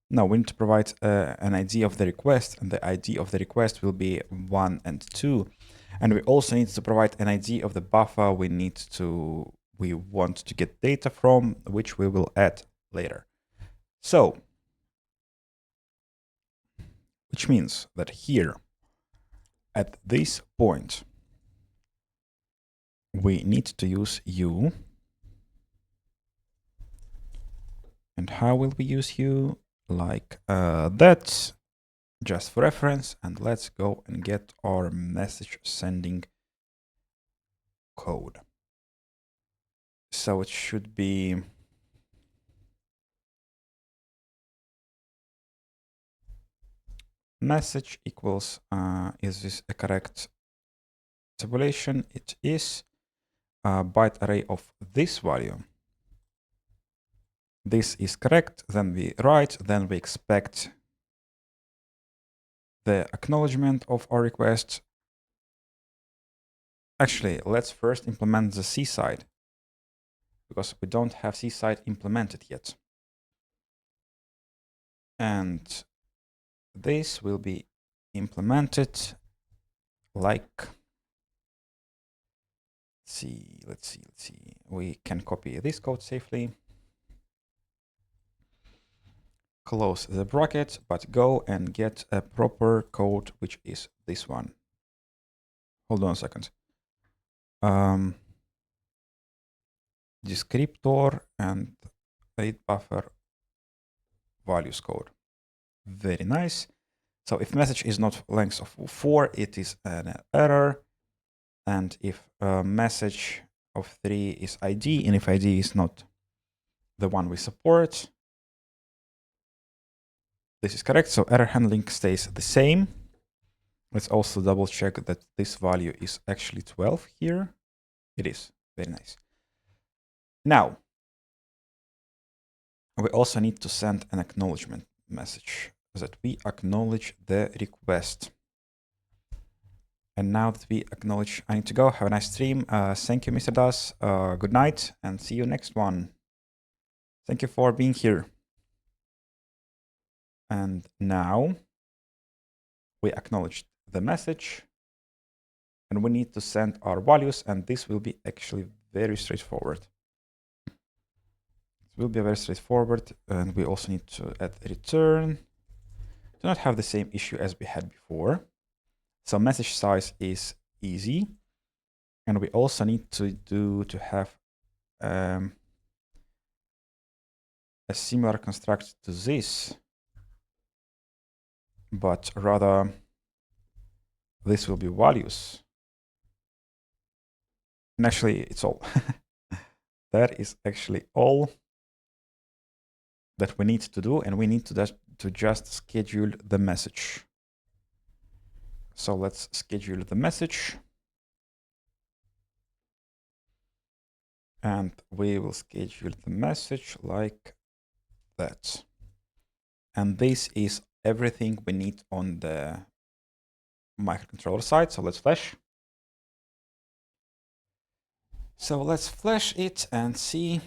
no, we need to provide an ID of the request, and the ID of the request will be 1 and 2. And we also need to provide an ID of the buffer we want to get data from, which we will add later. So, which means that here at this point, we need to use U. And how will we use U? Like that, just for reference. And let's go and get our message sending code. So it should be message equals, is this a correct tabulation? It is a byte array of this value. This is correct, then we write, then we expect the acknowledgement of our request. Actually, let's first implement the C side, because we don't have C side implemented yet. And this will be implemented like, let's see. We can copy this code safely. Close the bracket, but go and get a proper code, which is this one. Hold on a second. Descriptor and read buffer values code. Very nice. So if message is not length of 4, it is an error. And if message of 3 is ID, and if ID is not the one we support, this is correct. So error handling stays the same. Let's also double check that this value is actually 12 here. It is. Very nice. Now, we also need to send an acknowledgement message that we acknowledge the request. And now that we acknowledge, I need to go. Have a nice stream. Thank you, Mr. Das. Good night, and see you next one. Thank you for being here. And now we acknowledge the message, and we need to send our values, and this will be actually very straightforward. It will be very straightforward, and we also need to add return. Do not have the same issue as we had before. So message size is easy, and we also need to have a similar construct to this, but rather this will be values. And actually, it's all. That is actually all that we need to do, and we need to to just schedule the message. So let's schedule the message. And we will schedule the message like that. And this is everything we need on the microcontroller side. So let's flash. So let's flash it and see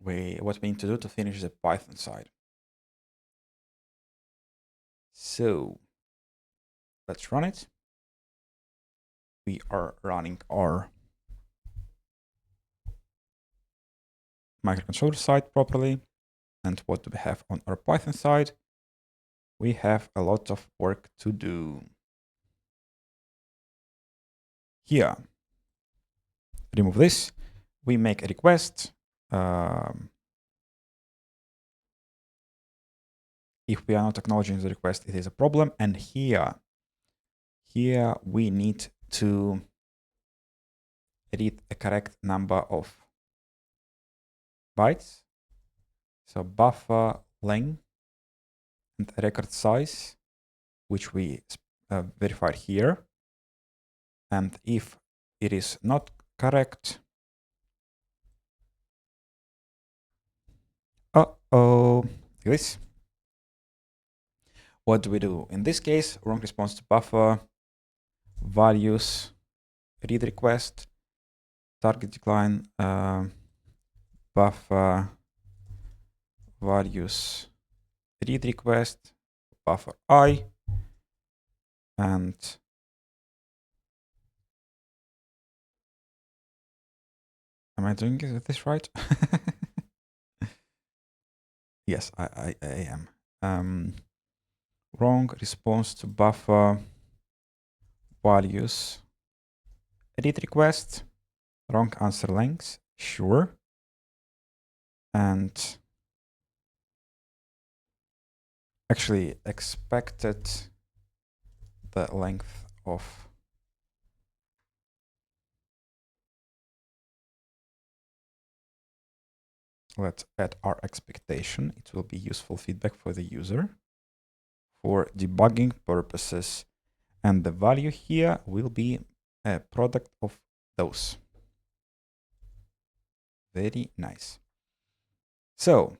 what we need to do to finish the Python side. So let's run it. We are running our microcontroller side properly. And what do we have on our Python side? We have a lot of work to do. Here, remove this. We make a request. If we are not acknowledging the request, it is a problem. And here we need to read a correct number of bytes. So buffer length and record size, which we verified here. And if it is not correct, this. What do we do? In this case, wrong response to buffer, values, read request, target decline, buffer, values, read request, buffer I, and am I doing this right? Yes, I am. Wrong response to buffer, values, read request, wrong answer length, sure. And actually expected the length of let's add our expectation. It will be useful feedback for the user for debugging purposes. And the value here will be a product of those. Very nice. So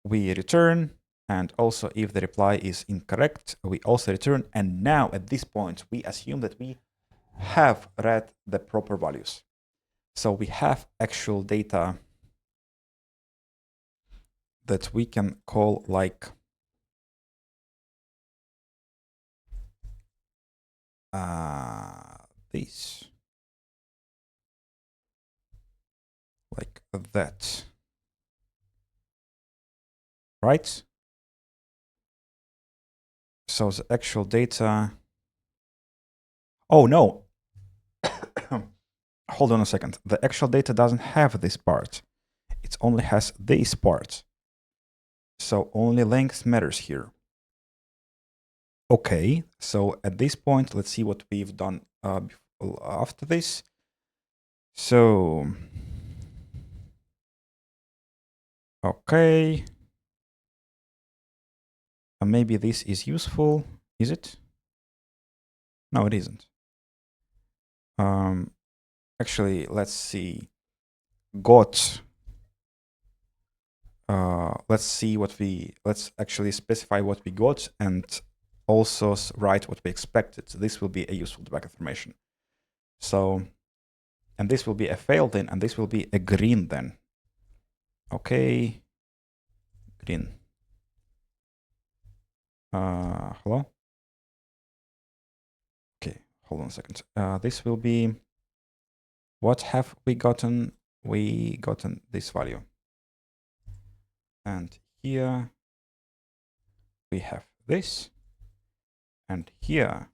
we return, and also if the reply is incorrect, we also return. And now at this point, we assume that we have read the proper values. So we have actual data that we can call like this, like that, right? So the actual data, oh no, hold on a second. The actual data doesn't have this part. It only has this part. So only length matters here. Okay, so at this point, let's see what we've done after this. So, okay. Maybe this is useful. Is it? No, it isn't. Actually, let's see. Got. Let's actually specify what we got and also write what we expected. So this will be a useful debug information. So, and this will be a fail then, and this will be a green then. Okay, green. Hello? Okay, hold on a second. This will be, what have we gotten? We gotten this value. And here we have this. And here,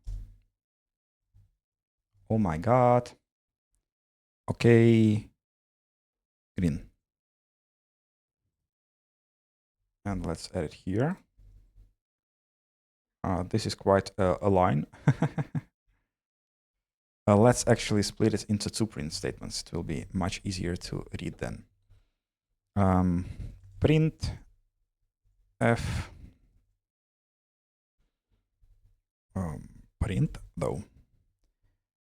oh my God. Okay, green. And let's add it here. This is quite a line. Let's actually split it into two print statements. It will be much easier to read then. Print f print though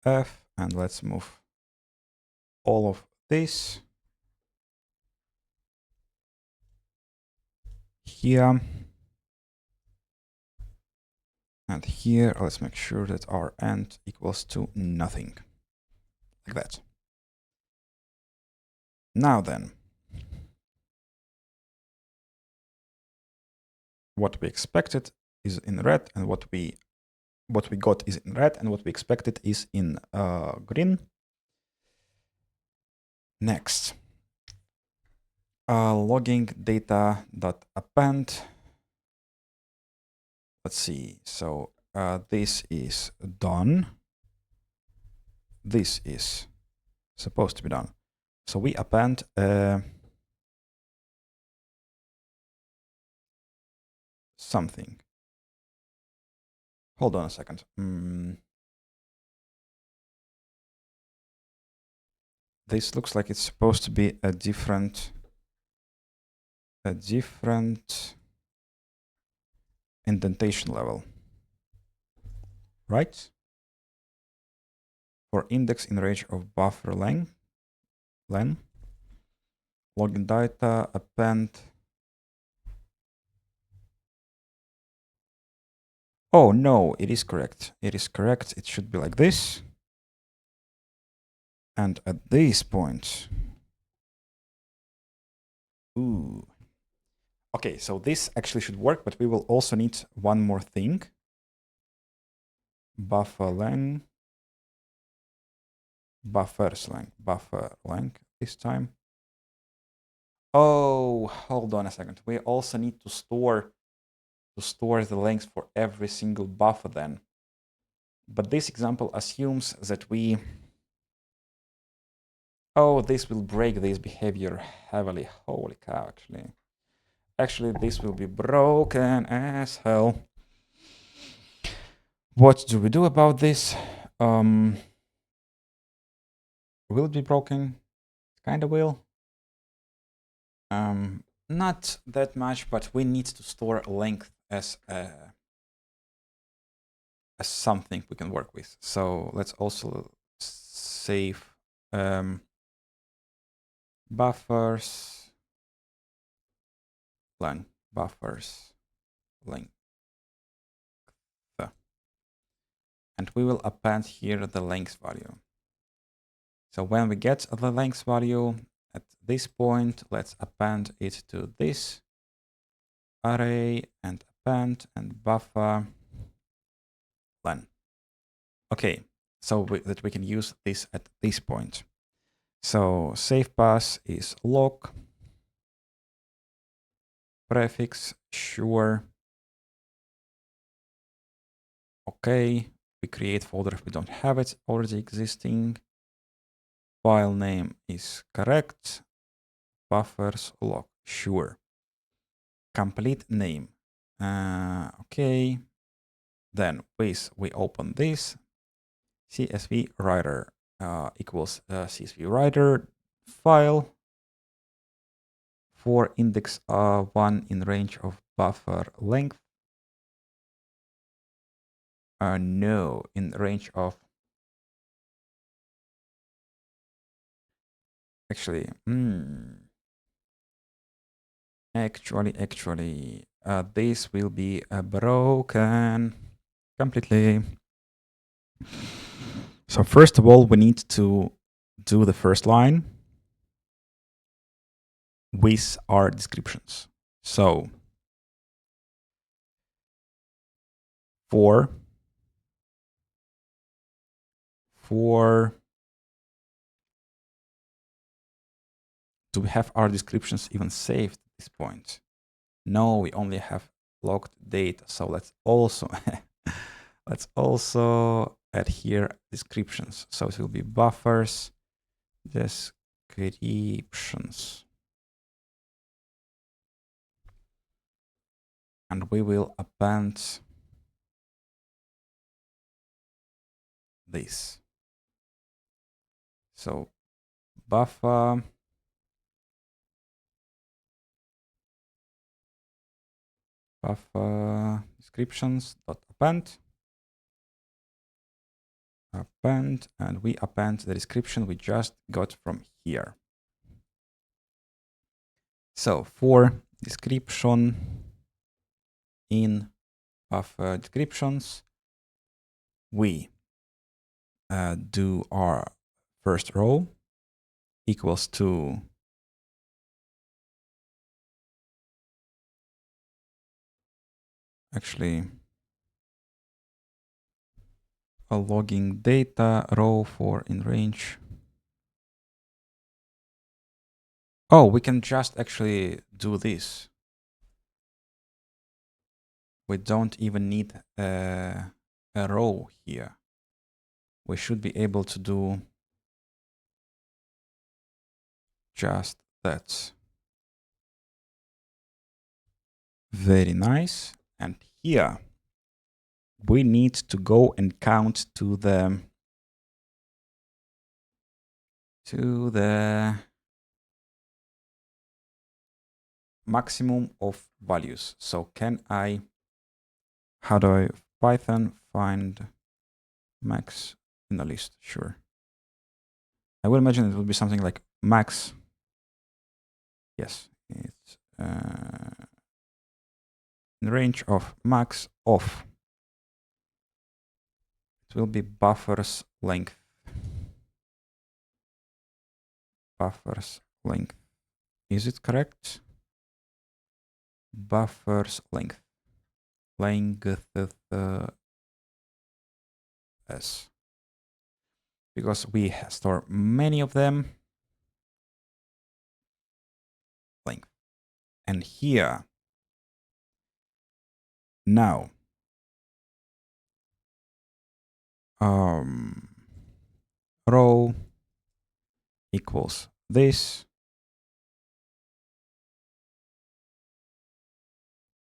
f, and let's move all of this here and here. Let's make sure that our end equals to nothing, like that. Now then, what we expected is in red, and what we got is in red, and what we expected is in green. Next, logging data.append. Let's see. So this is done. This is supposed to be done. So we append something. Hold on a second. This looks like it's supposed to be a different indentation level, right? For index in range of buffer len, login data, append. Oh no, it is correct. It is correct. It should be like this. And at this point, ooh. Okay, so this actually should work, but we will also need one more thing. Buffer length this time. Oh, hold on a second. We also need to store the length for every single buffer then. But this example assumes that we... Oh, this will break this behavior heavily. Holy cow, actually. Actually, this will be broken as hell. What do we do about this? Will it be broken? Kind of will. Not that much, but we need to store length as something we can work with. So let's also save buffers length. And we will append here the length value. So when we get the length value at this point, let's append it to this array and append and buffer len. Okay, so that we can use this at this point. So save pass is log prefix sure. Okay, we create folder if we don't have it already existing. File name is correct. Buffers log sure. Complete name. Okay. Then we open this CSV writer equals CSV writer file for index 1 in range of buffer length. No, in range of actually this will be broken completely. So first of all, we need to do the first line with our descriptions. So for do we have our descriptions even saved at this point? No, we only have logged data. So let's also add here descriptions. So it will be buffers descriptions. And we will append this. So buffer buffer descriptions dot append, and we append the description we just got from here. So for description in buffer descriptions, we do our first row equals to actually a logging data row for in range. Oh, we can just actually do this. We don't even need a row here. We should be able to do just that. Very nice. And here we need to go and count to the maximum of values. So how do I Python find max in the list? Sure. I would imagine it would be something like max. Yes, it's in range of max of. It will be buffers length. Buffers length. Is it correct? Buffers length. Length s. Because we store many of them. Length. And here, now, row equals this.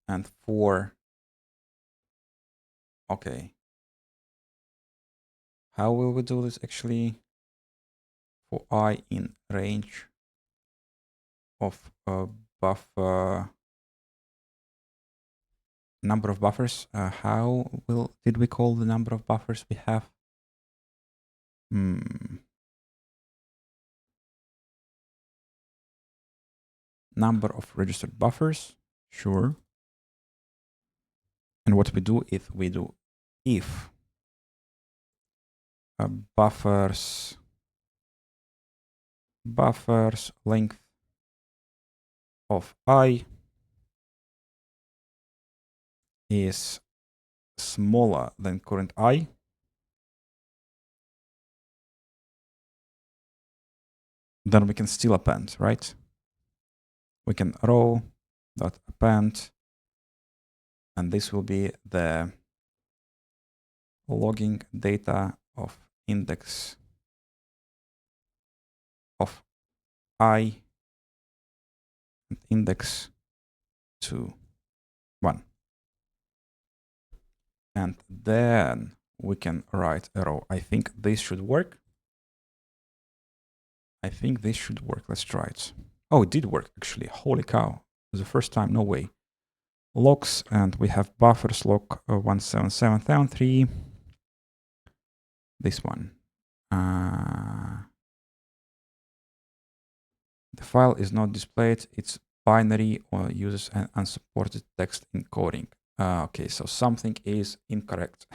And for, okay. How will we do this actually? For I in range of buffer number of buffers. How did we call the number of buffers we have? Number of registered buffers. Sure. And what we do is we do if buffers length of I is smaller than current I, then we can still append, right? We can row dot append, and this will be the logging data of index of I and index to 1. And then we can write a row. I think this should work. Let's try it. Oh, it did work actually. Holy cow. It was the first time. No way. Logs, and we have buffers log 17773. This one. The file is not displayed. It's binary or uses an unsupported text encoding. Okay, so something is incorrect.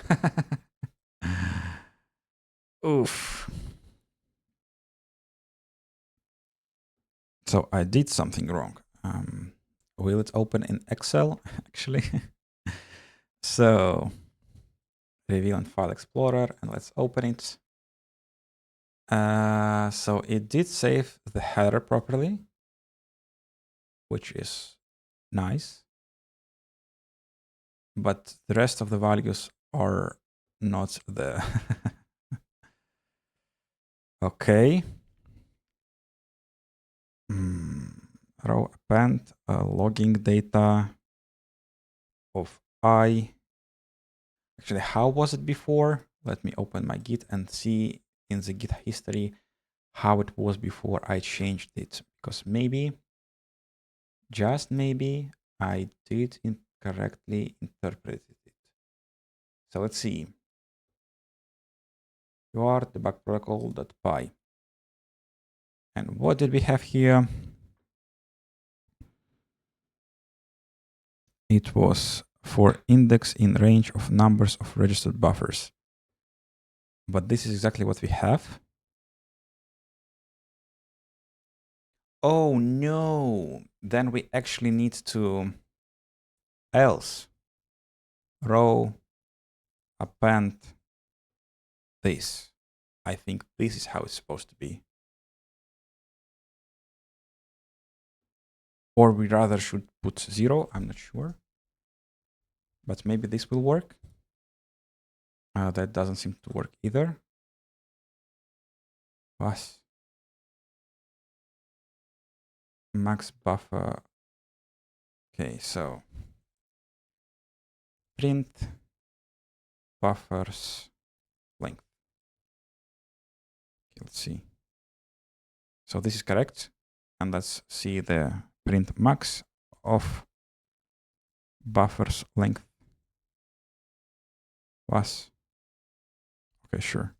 Oof. So I did something wrong. Will it open in Excel, actually? So reveal in File Explorer, and let's open it. So it did save the header properly, which is nice. But the rest of the values are not there. Okay. Row append logging data of I. Actually, how was it before? Let me open my Git and see in the Git history how it was before I changed it. Because maybe, just maybe, I did correctly interpreted it. So let's see. UART debug protocol.py. And what did we have here? It was for index in range of numbers of registered buffers. But this is exactly what we have. Oh no, then we actually need to else row append this. I think this is how it's supposed to be. Or we rather should put 0, I'm not sure. But maybe this will work. That doesn't seem to work either. Was max buffer. Okay, so print buffers length. Okay, let's see. So this is correct. And let's see the print max of buffers length was. Okay, sure.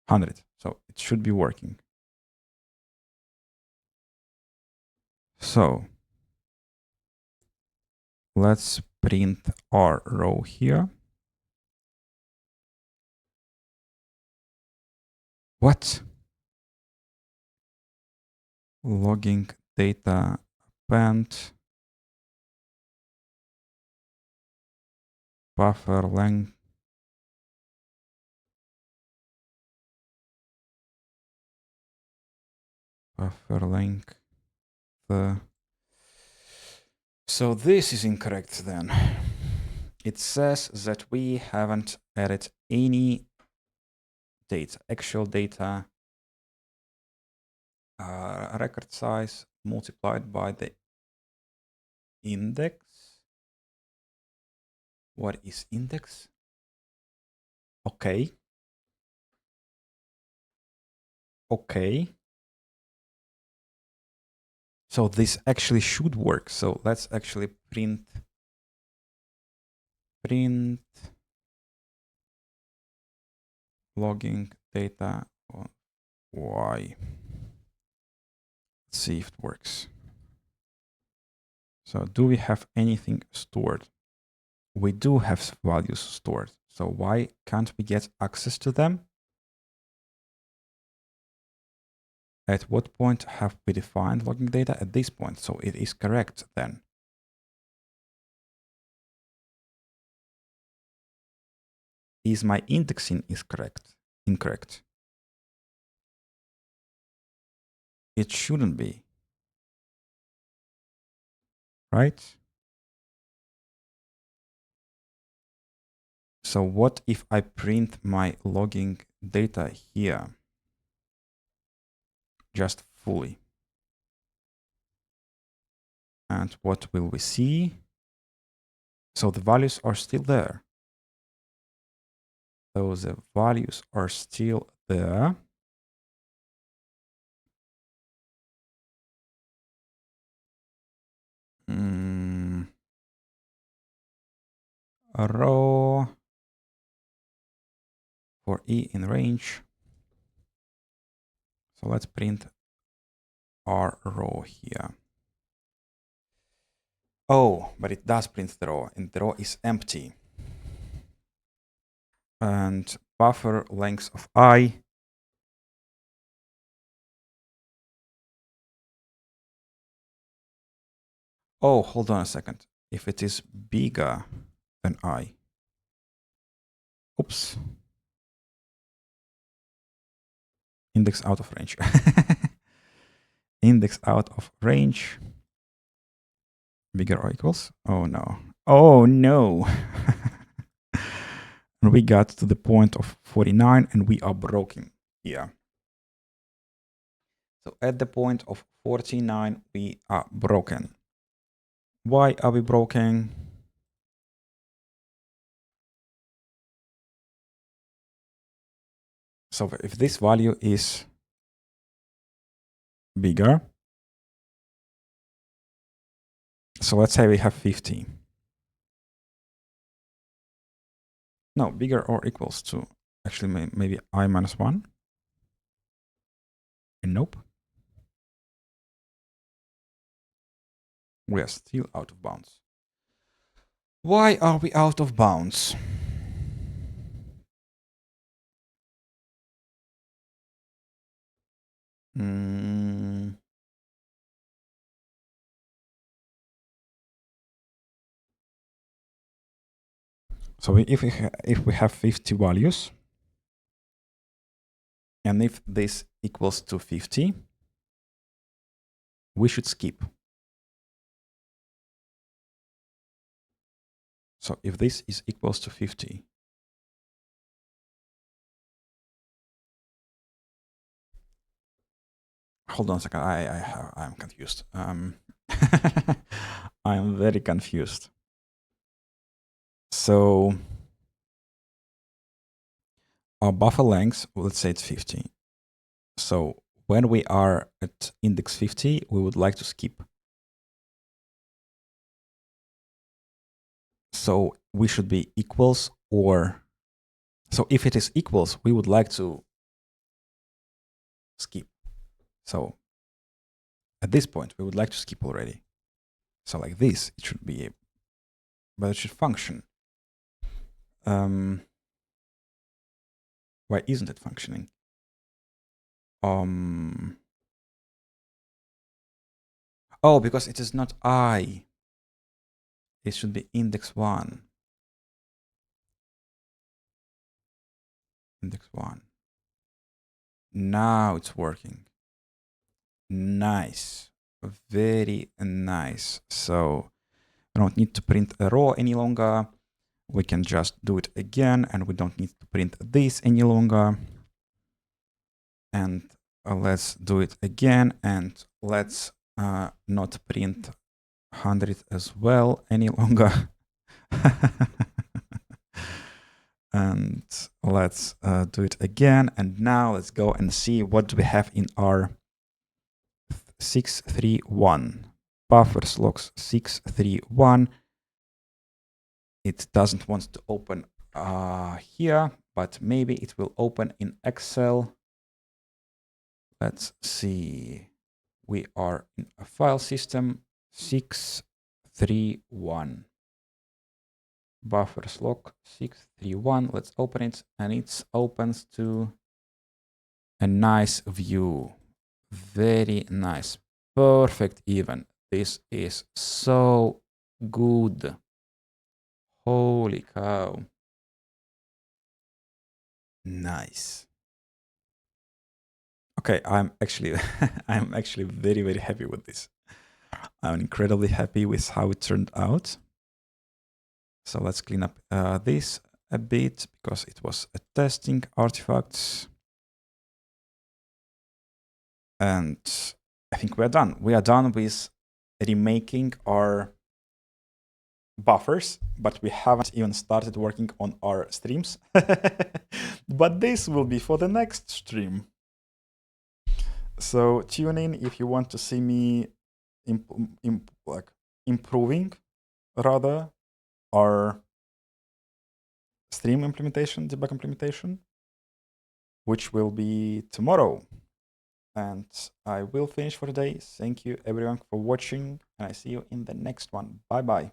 100. So it should be working. So let's print our row here. What? Logging data append buffer length buffer length. So this is incorrect then. It says that we haven't added any data, actual data, record size multiplied by the index. What is index? Okay. Okay. So this actually should work. So let's actually print logging data on Y. Let's see if it works. So do we have anything stored? We do have values stored. So why can't we get access to them? At what point have we defined logging data? At this point. So it is correct then. Is my indexing is correct? Incorrect. It shouldn't be. Right? So what if I print my logging data here? Just fully. And what will we see? So the values are still there. So the values are still there. A row for E in range. So let's print our row here. Oh, but it does print the row, and the row is empty. And buffer length of I. Oh, hold on a second. If it is bigger than I. Oops. Index out of range. Index out of range. Bigger or equals? Oh no. Oh no. And we got to the point of 49 and we are broken here. So at the point of 49, we are broken. Why are we broken? So if this value is bigger, So let's say we have 50. No, bigger or equals to, actually maybe I minus 1. And nope. We are still out of bounds. Why are we out of bounds? So if we have 50 values, and if this equals to 50, we should skip. So if this is equals to 50, hold on a second, I'm confused. I'm very confused. So our buffer length, let's say it's 50. So when we are at index 50, we would like to skip. So we should be equals or, so if it is equals, we would like to skip. So at this point, we would like to skip already. So like this, it should be, but it should function. Why isn't it functioning? Oh, because it is not I. It should be index 1. Index 1. Now it's working. Nice. Very nice. So we don't need to print a row any longer. We can just do it again, and we don't need to print this any longer. And let's do it again, and let's not print 100 as well any longer. And let's do it again. And now let's go and see what do we have in our 631 buffer slogs 631. It doesn't want to open here, but maybe it will open in Excel. Let's see. We are in a file system 631. Buffer slog 631. Let's open it, and it opens to a nice view. Very nice. Perfect even. This is so good. Holy cow. Nice. Okay, I'm actually very, very happy with this. I'm incredibly happy with how it turned out. So let's clean up this a bit because it was a testing artifact. And I think we're done. We are done with remaking our buffers, but we haven't even started working on our streams. But this will be for the next stream. So tune in if you want to see me improving rather our stream implementation, debug implementation, which will be tomorrow. And I will finish for today. Thank you everyone for watching, and I see you in the next one. Bye bye.